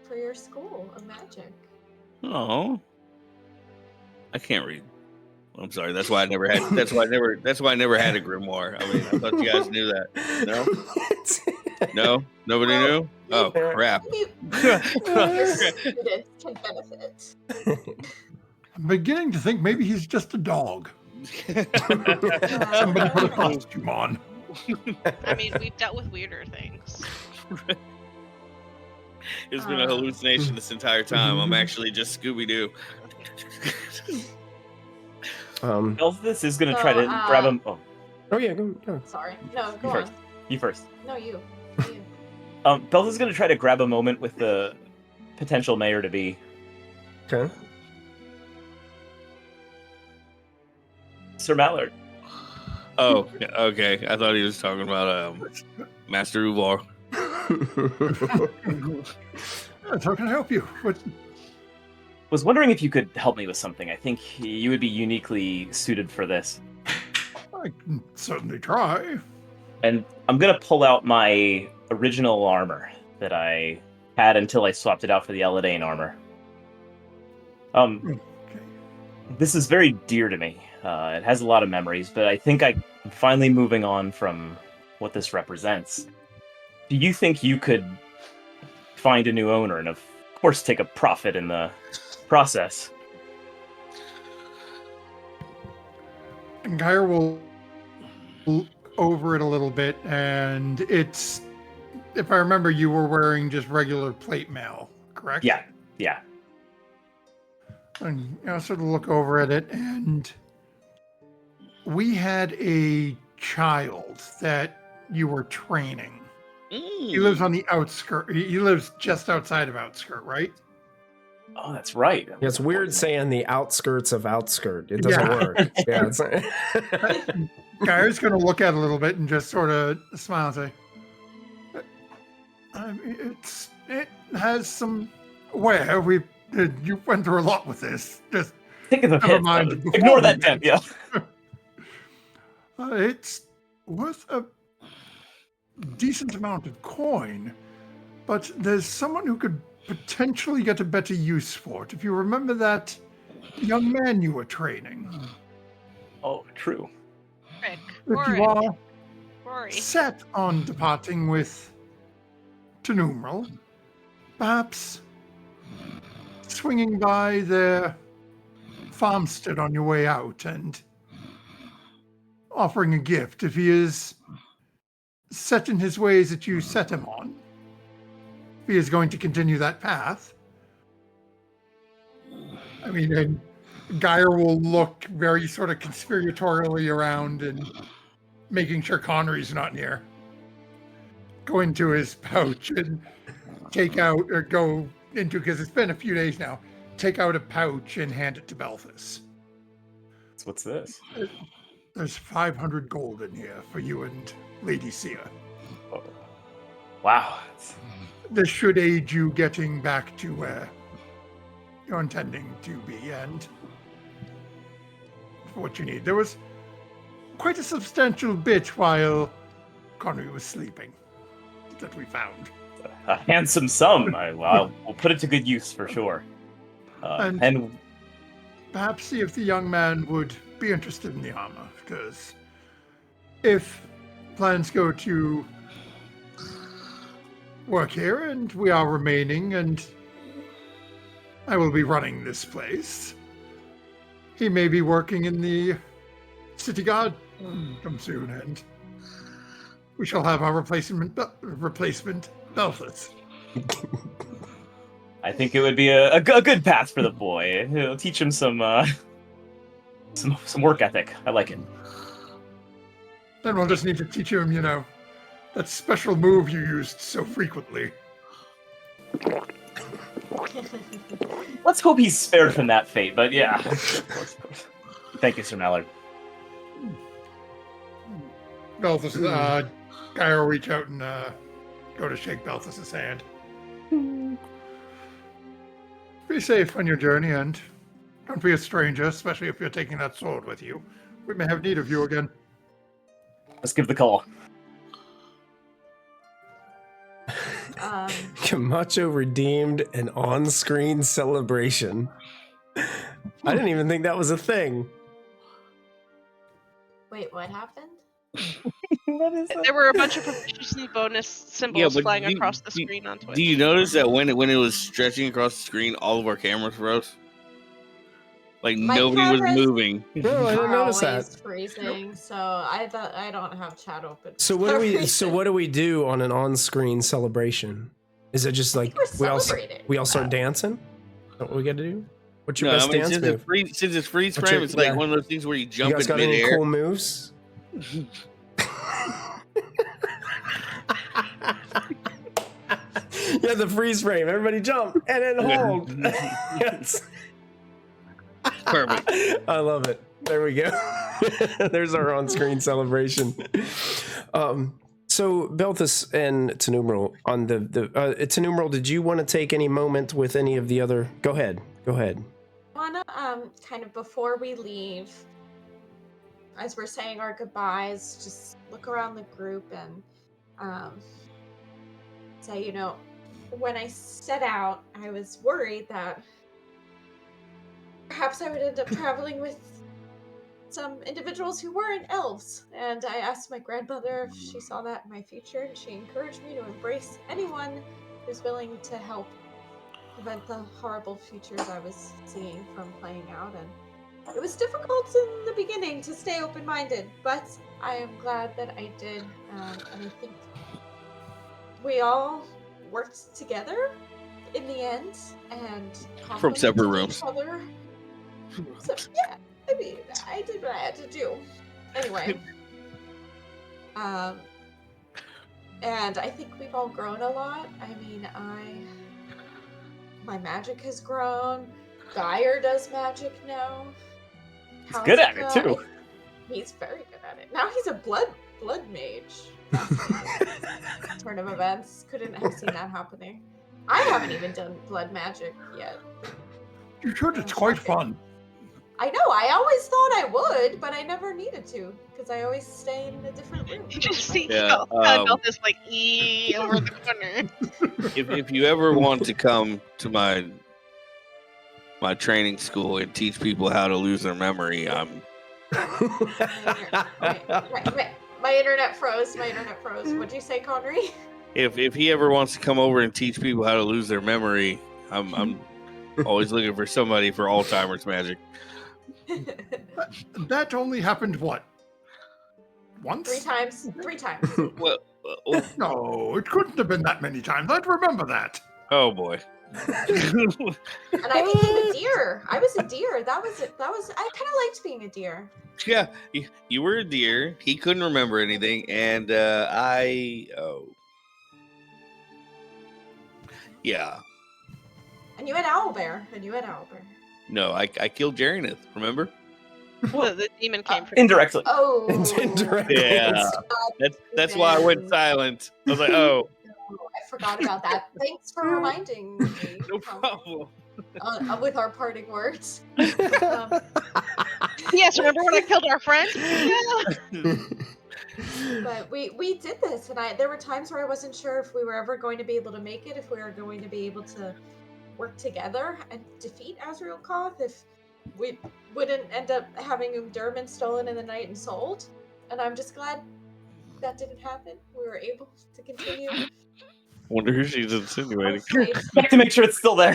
for your school of magic. Oh, I can't read. I'm sorry. That's why I never had. That's why I never had a grimoire. I mean, I thought you guys knew that. No, nobody knew. Oh crap! Your students can benefit. I'm beginning to think maybe he's just a dog. Somebody put a costume on. I mean, we've dealt with weirder things. It's been a hallucination this entire time. I'm actually just Scooby-Doo. Elvis is going to try to grab him. Oh yeah, go. Sorry. No, go You on. first. You first. No, you. Belza's going to try to grab a moment with the potential mayor to be. Okay. Sir Mallard. Oh, okay. I thought he was talking about Master Uvar. How can I help you? Was wondering if you could help me with something. I think you would be uniquely suited for this. I can certainly try. And I'm going to pull out my original armor that I had until I swapped it out for the Eladane armor. This is very dear to me. It has a lot of memories, but I think I'm finally moving on from what this represents. Do you think you could find a new owner and, of course, take a profit in the process? And Geyer will over it a little bit, and it's, if I remember, you were wearing just regular plate mail, correct? Yeah. And I sort of look over at it, and we had a child that you were training. He lives on the outskirt. He lives just outside of Outskirt, right? Oh, that's right. Yeah, it's weird saying the outskirts of Outskirt. It doesn't work. Yeah, it's Guy's going to look at it a little bit and just sort of smile and say, it has some wear. You went through a lot with this. Just think of the never mind. Ignore that dent, yeah. It's worth a decent amount of coin, but there's someone who could potentially get a better use for it. If you remember that young man you were training. Oh, true. Rick. If you are, Rory. set on departing with Tenumeral, perhaps swinging by their farmstead on your way out and offering a gift if he is set in his ways that you set him on. If he is going to continue that path. I mean, and Geyer will look very sort of conspiratorially around and making sure Connery's not near. Go into his pouch and take out, or go into, because it's been a few days now, take out a pouch and hand it to Belthus. So what's this? There's 500 gold in here for you and Lady Sia. Oh. Wow. This should aid you getting back to where you're intending to be and for what you need. There was quite a substantial bit while Connery was sleeping that we found. A handsome sum. We'll put it to good use for sure. And perhaps see if the young man would be interested in the armor, because if plans go to work here and we are remaining and I will be running this place, he may be working in the city guard come soon, and we shall have our replacement Belthus. I think it would be a good path for the boy. It'll teach him some work ethic. I like it. Then we'll just need to teach him, that special move you used so frequently. Let's hope he's spared from that fate, but yeah. Thank you, Sir Mallard. Belthus, Guy will reach out and go to shake Belthus's hand. Be safe on your journey, and don't be a stranger, especially if you're taking that sword with you. We may have need of you again. Let's give the call. Camacho redeemed an on-screen celebration. I didn't even think that was a thing. Wait, what happened? What is that? There were a bunch of proficiency bonus symbols but flying across the screen on Twitch. Do you notice that when it was stretching across the screen, all of our cameras froze? Like My nobody was cameras moving. No, I didn't notice that. Always freezing, so I don't have chat open. So what do we do on an on-screen celebration? Is it just like we all start dancing? Is that what we got to do? What's your best dance move? Since it's freeze frame, it's like one of those things where you jump in midair. Any cool moves? Yeah, the freeze frame. Everybody jump and then hold. Yes. Perfect. I love it. There we go. There's our on-screen celebration. So Belthus and Tenumeral on the Tenumeral, did you want to take any moment with any of the other? Go ahead. I wanna kind of before we leave, as we're saying our goodbyes, just look around the group and say, when I set out, I was worried that perhaps I would end up traveling with some individuals who weren't elves. And I asked my grandmother if she saw that in my future, and she encouraged me to embrace anyone who's willing to help prevent the horrible futures I was seeing from playing out. And it was difficult in the beginning to stay open-minded, but I am glad that I did. And I think we all worked together in the end and From separate rooms. each other. So yeah, I mean, I did what I had to do. Anyway, and I think we've all grown a lot. I mean, my magic has grown. Geyer does magic now. He's good at it too. He's very good at it. Now he's a blood mage. Turn of events. Couldn't have seen that happening. I haven't even done blood magic yet. You should. It's quite fun. I know. I always thought I would, but I never needed to because I always stay in a different room. You just see Belthus like over the corner. If you ever want to come to my training school and teach people how to lose their memory, I'm. My internet froze. What'd you say, Connery? If he ever wants to come over and teach people how to lose their memory, I'm always looking for somebody for Alzheimer's magic. That only happened what? Once? 3 times. 3 times. Well, No, it couldn't have been that many times. I'd remember that. oh boy. And I became a deer. I was a deer. That was it. I kind of liked being a deer. Yeah, you were a deer. He couldn't remember anything, and yeah. And you had owlbear. No, I killed Jarenith, remember? The demon came from Indirectly. Oh. Indirectly. Yeah. That's why I went silent. I was like, oh. I forgot about that. Thanks for reminding me. No problem. With our parting words. Yes, remember when I killed our friend? Yeah. But we did this, and there were times where I wasn't sure if we were ever going to be able to make it, if we were going to be able to work together and defeat Azrahel Koth, if we wouldn't end up having Umdurman stolen in the night and sold. And I'm just glad that didn't happen. We were able to continue. Wonder who she's insinuating. Back to make sure it's still there.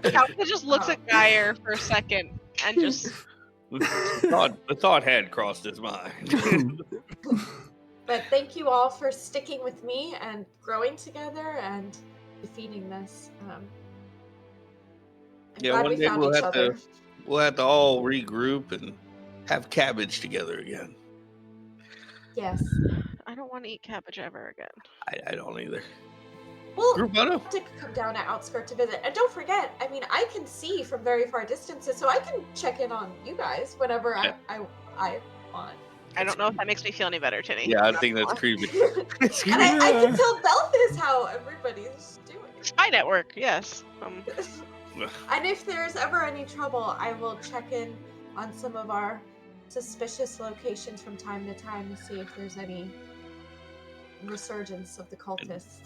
Kalka just looks at Geyer for a second and just... The thought had crossed his mind. But thank you all for sticking with me and growing together and defeating this. I'm Yeah, glad one we day found we'll each have other. to all regroup and have cabbage together again. Yes. I don't want to eat cabbage ever again. I don't either. Well, Group I photo. have to come down to Outskirt to visit. And don't forget, I mean, I can see from very far distances, so I can check in on you guys whenever I want. I don't know if that makes me feel any better, Tinny. Yeah, I think that's creepy. And I can tell Belfast how everybody's doing. Spy network, yes. And if there's ever any trouble, I will check in on some of our suspicious locations from time to time to see if there's any resurgence of the cultists.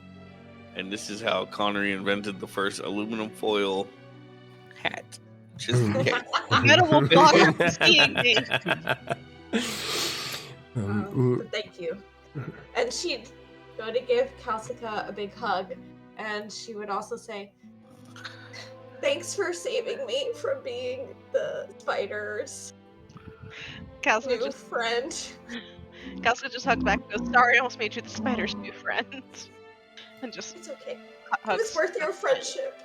And this is how Connery invented the first aluminum foil hat. Just in case. Meta will block her from seeing me. But thank you. And she'd go to give Kalsika a big hug, and she would also say, "Thanks for saving me from being the spider's new friend." Kalsika just hugs back and goes, "Sorry, I almost made you the spider's new friend." And just It's okay. hugs. It was worth your friendship.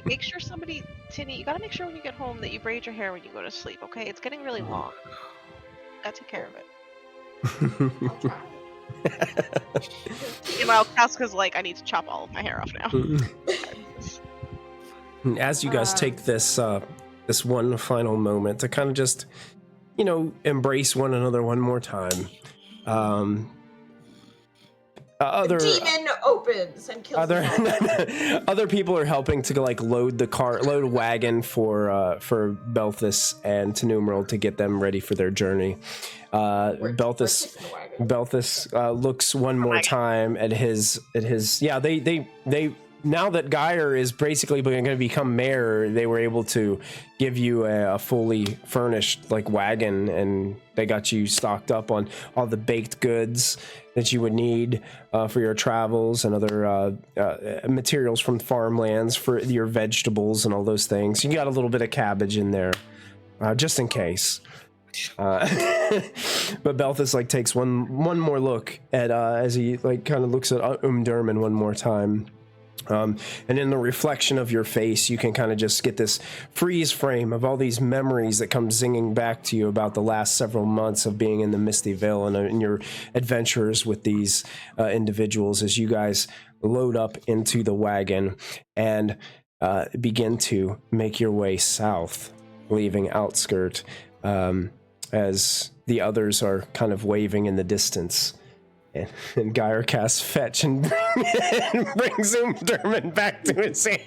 Make sure somebody, Tinny, you gotta make sure when you get home that you braid your hair when you go to sleep, okay? It's getting really long. Gotta take care of it. I'll try. Meanwhile, Kalsika's like, I need to chop all of my hair off now. As you guys take this this one final moment to kind of just, embrace one another one more time. The demon opens and kills other people are helping to load a wagon for Belthus and Tenumerald to get them ready for their journey. Belthus looks one more time at his they now that Geyer is basically going to become mayor, they were able to give you a fully furnished wagon, and they got you stocked up on all the baked goods that you would need for your travels and other materials from farmlands for your vegetables and all those things. You got a little bit of cabbage in there, just in case. But Belthus takes one more look at as he kind of looks at Umdurman one more time. And in the reflection of your face, you can kind of just get this freeze frame of all these memories that come zinging back to you about the last several months of being in the Misty Vale and your adventures with these individuals as you guys load up into the wagon and begin to make your way south, leaving Outskirt as the others are kind of waving in the distance. And Geyer casts Fetch and brings Umdurman back to his hand.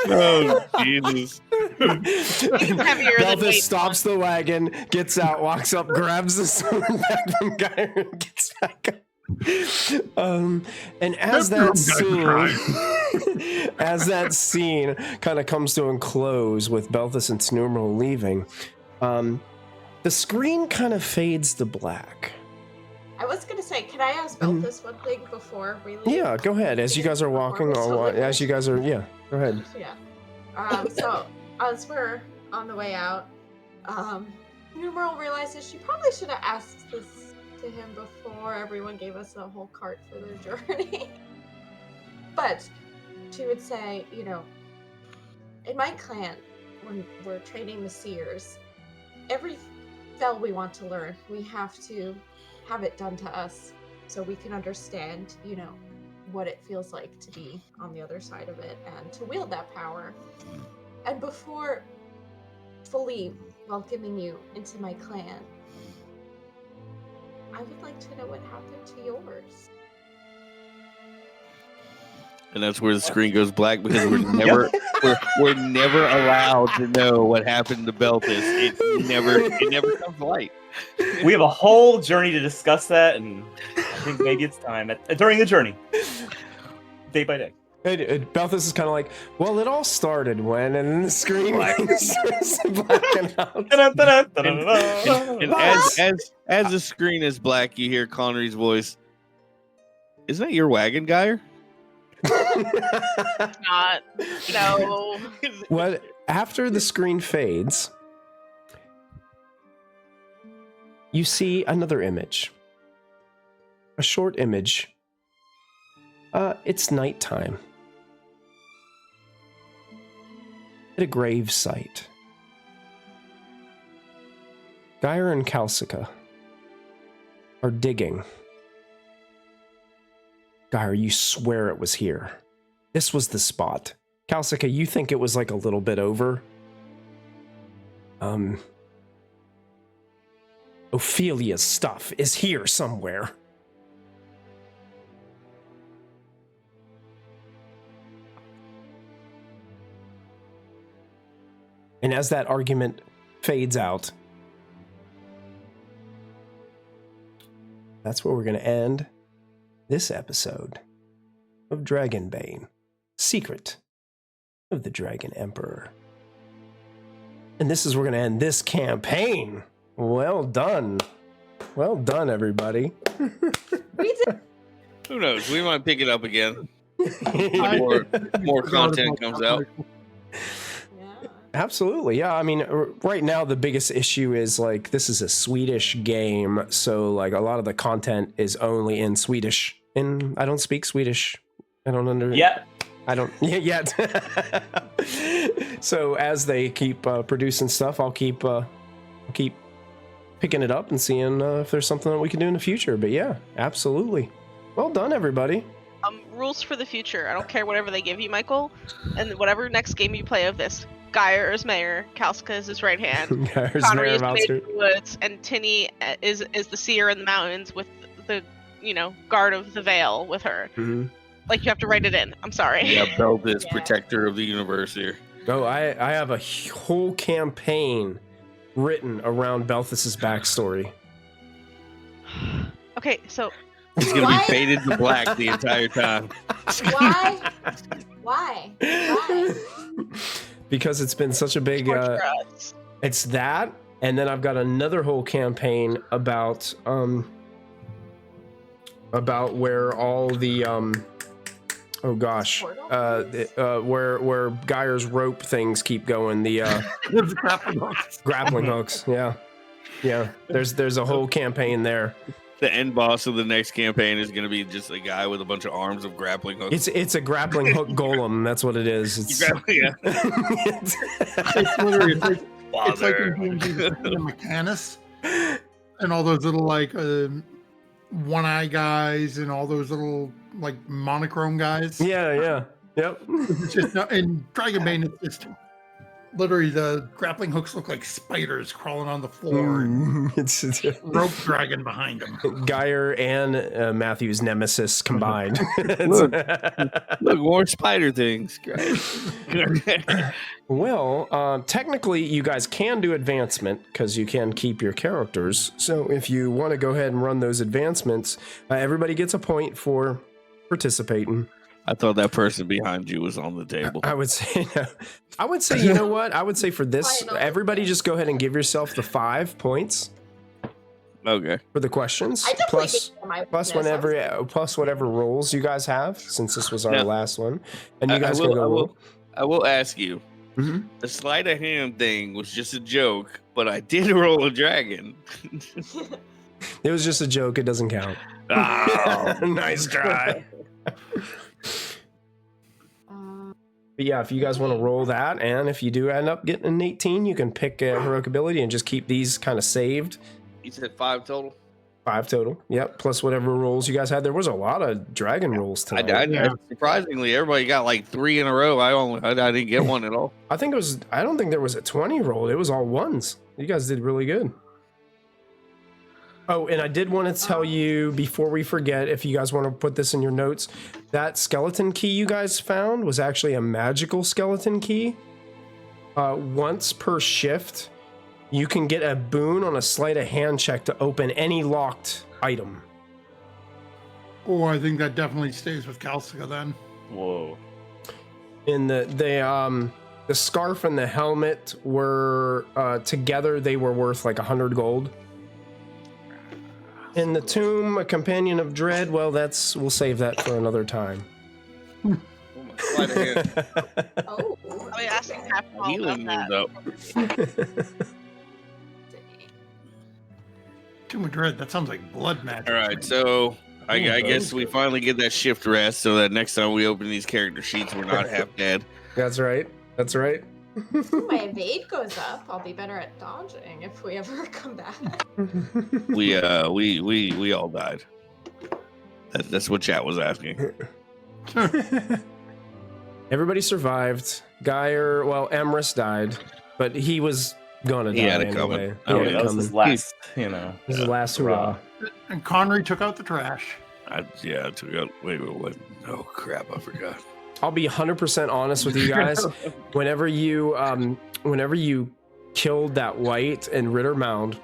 Oh, Jesus. Belthus stops the wagon, gets out, walks up, grabs the sword back from Geyer, and gets back up. And as that scene... as that scene kind of comes to a close with Belthus and Snumerl leaving, the screen kind of fades to black. I was gonna say, can I ask Belthus one thing before we leave? Yeah, go ahead. As you guys are walking, go ahead. Yeah. So as we're on the way out, Numeral realizes she probably should have asked this to him before everyone gave us a whole cart for their journey. But she would say, you know, in my clan, when we're training the seers, every spell we want to learn, we have to have it done to us so we can understand, you know, what it feels like to be on the other side of it and to wield that power. And before fully welcoming you into my clan, I would like to know what happened to yours. And that's where the screen goes black because we're never allowed to know what happened to Belthus. It never comes to light. We have a whole journey to discuss that, and I think maybe it's time during the journey, day by day. Belthus is kind of like, well, it all started when, and then the screen starts blacking out. And as the screen is black, you hear Connery's voice. Isn't that your wagon, Geyer? Not. No. What? After the screen fades, you see another image. A short image. It's nighttime. At a grave site. Geyer and Kalsika are digging. Geyer, you swear it was here. This was the spot. Kalsika, you think it was like a little bit over? Ophelia's stuff is here somewhere. And as that argument fades out, that's where we're going to end this episode of Dragonbane, Secret of the Dragon Emperor. And this is where we're going to end this campaign. Well done. Well done, everybody. Who knows? We might pick it up again. More content comes out. Absolutely, yeah. I mean, right now the biggest issue is like this is a Swedish game, so like a lot of the content is only in Swedish. And I don't speak Swedish. I don't understand. Yeah. I don't yet. So as they keep producing stuff, I'll keep picking it up and seeing if there's something that we can do in the future. But yeah, absolutely. Well done, everybody. Rules for the future. I don't care whatever they give you, Michael. And whatever next game you play of this, Geyer is mayor, Kalska is his right hand, Connery is made in the woods, and Tinny is the seer in the mountains with the guard of the veil with her. Mm-hmm. Like you have to write it in. I'm sorry. Yeah, Belthus, protector of the universe here. Oh, I have a whole campaign written around Belthus's backstory. Okay, so it's gonna be faded to black the entire time. Why? Because it's been such a big. It's that, and then I've got another whole campaign about where all the where Geyer's rope things keep going. The grappling hooks. Yeah. There's a whole campaign there. The end boss of the next campaign is going to be just a guy with a bunch of arms of grappling hooks. It's a grappling hook golem. That's what it is. It's literally it's like in the Mechanus and all those little like one-eye guys and all those little like monochrome guys. Yeah. Yep. It's just in Dragonbane, it's just literally the grappling hooks look like spiders crawling on the floor. It's rope dragging behind them. Geyer and Matthew's nemesis combined. Look, more spider things. Well, technically, you guys can do advancement because you can keep your characters. So if you want to go ahead and run those advancements, everybody gets a point for participating. I thought that person behind you was on the table. I would say no. I would say, you know what? I would say for this, everybody just go ahead and give yourself the 5 points. Okay. For the questions, plus whatever rolls you guys have, since this was our last one, and you guys can go roll. I will ask you. Mm-hmm. The sleight of hand thing was just a joke, but I did roll a dragon. It was just a joke. It doesn't count. Oh. Nice try. But yeah, if you guys want to roll that, and if you do end up getting an 18, you can pick a heroic ability and just keep these kind of saved. You said 5 total? 5 total. Yep. Plus whatever rolls you guys had. There was a lot of dragon rolls tonight. Surprisingly, everybody got like 3 in a row. I didn't get one at all. I don't think there was a 20 roll. It was all ones. You guys did really good. Oh, and I did want to tell you before we forget, if you guys want to put this in your notes, that skeleton key you guys found was actually a magical skeleton key. Once per shift, you can get a boon on a sleight of hand check to open any locked item. Oh, I think that definitely stays with Kalska then. Whoa. In the scarf and the helmet were together, they were worth like 100 gold. In the tomb, a companion of dread, well, we'll save that for another time. Oh, I'll be asking half healing about that. Tomb of Dread, that sounds like blood magic. All right, so I guess we finally get that shift rest so that next time we open these character sheets, we're not half dead. That's right. That's right. My evade goes up. I'll be better at dodging if we ever come back. We all died. That's what chat was asking. Everybody survived. Emrys died, but he was gonna die anyway. That was his last, His last hurrah. And Connery took out the trash. I took out. Wait. Oh crap! I forgot. I'll be 100% honest with you guys. Whenever you killed that white in Ritter Mound,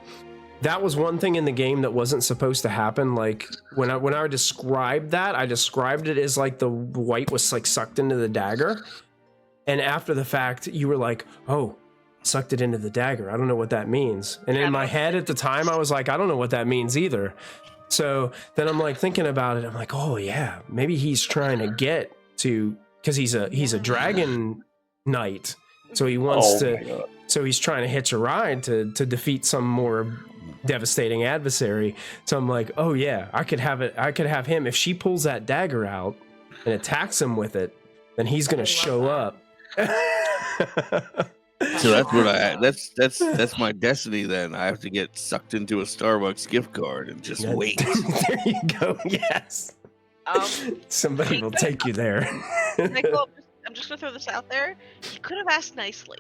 that was one thing in the game that wasn't supposed to happen. Like when I described that, I described it as like the white was like sucked into the dagger, and after the fact, you were like, "Oh, sucked it into the dagger. I don't know what that means." And in my head at the time, I was like, "I don't know what that means either." So then I'm like thinking about it. I'm like, "Oh yeah, maybe he's trying to get to." Because he's a dragon knight, so he wants so he's trying to hitch a ride to defeat some more devastating adversary. So I'm like, oh yeah, I could have him if she pulls that dagger out and attacks him with it, then he's gonna show up. So that's what that's my destiny. Then I have to get sucked into a Starbucks gift card and just wait. There you go. Yes. Somebody will take you there. Michael, I'm just gonna throw this out there. You could have asked nicely.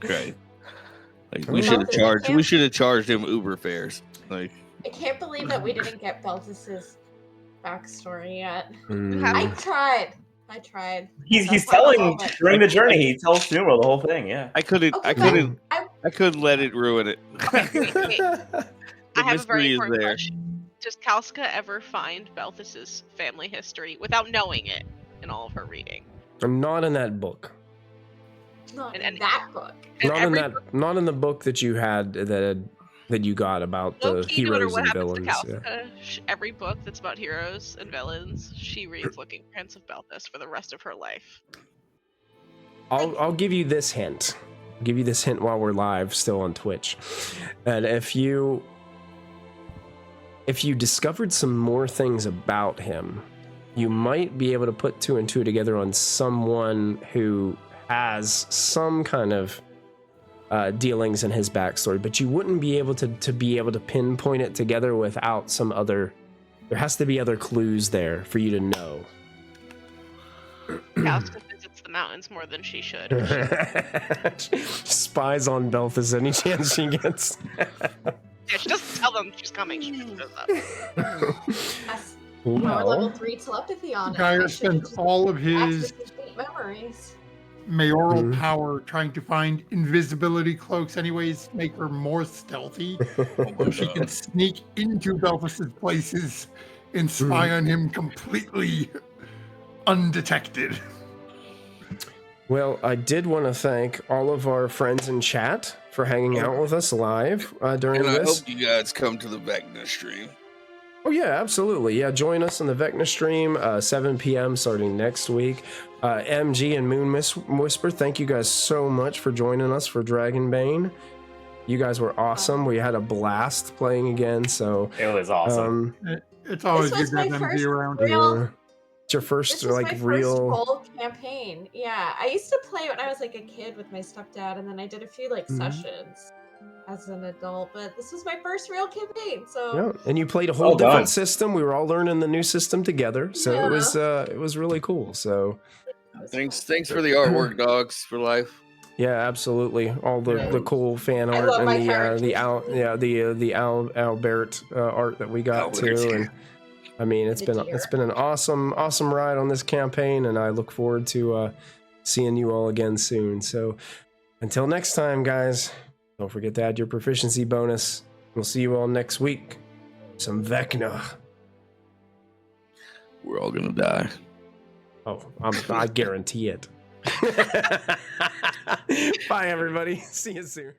Right. Like we should have charged him Uber fares. Like I can't believe that we didn't get Beltus's backstory yet. Mm. I tried. He's telling during the journey. He tells Sumo the whole thing. Yeah. I couldn't let it ruin it. Wait. I have a very mystery is important there. question. Does Kalska ever find Beltus's family history without knowing it in all of her reading? I'm not in that book. Not in that book. Not in the book that you had that you got about the heroes and villains. Kalska, every book that's about heroes and villains, she reads Looking Prince of Beltus for the rest of her life. I'll give you this hint. I'll give you this hint while we're live still on Twitch. And if you discovered some more things about him, you might be able to put 2 and 2 together on someone who has some kind of dealings in his backstory, but you wouldn't be able to pinpoint it together without some other. There has to be other clues there for you to know. Kalska visits the mountains more than she should. Spies on Belthus any chance she gets. Yeah, she doesn't tell them she's coming. She just shows up. Our level 3 telepathy on it. Geyer spends all of his memories. Mayoral power trying to find invisibility cloaks anyways, make her more stealthy. So she can sneak into Belfast's places and spy on him completely undetected. Well, I did want to thank all of our friends in chat for hanging out with us live during And I this. hope you guys come to the Vecna stream. Oh yeah, absolutely. Yeah, join us on the Vecna stream, 7 p.m. starting next week. MG and Moon Whisper, thank you guys so much for joining us for Dragonbane. You guys were awesome. We had a blast playing again. So It was awesome. It's always This good was to my have MG first around. real- It's your first This was like my first real. full campaign. Yeah, I used to play when I was like a kid with my stepdad, and then I did a few like sessions as an adult. But this was my first real campaign, so Yeah, and you played a whole Well done. different system. We were all learning the new system together, so Yeah. it was really cool. So Thanks for the artwork, dogs, for life. yeah, absolutely. All the cool fan I art love and my the Albert art that we got Albert, too. yeah. And I mean, it's been an awesome ride on this campaign, and I look forward to seeing you all again soon. So until next time, guys, don't forget to add your proficiency bonus. We'll see you all next week. Some Vecna. We're all gonna die. Oh, I guarantee it. Bye, everybody. See you soon.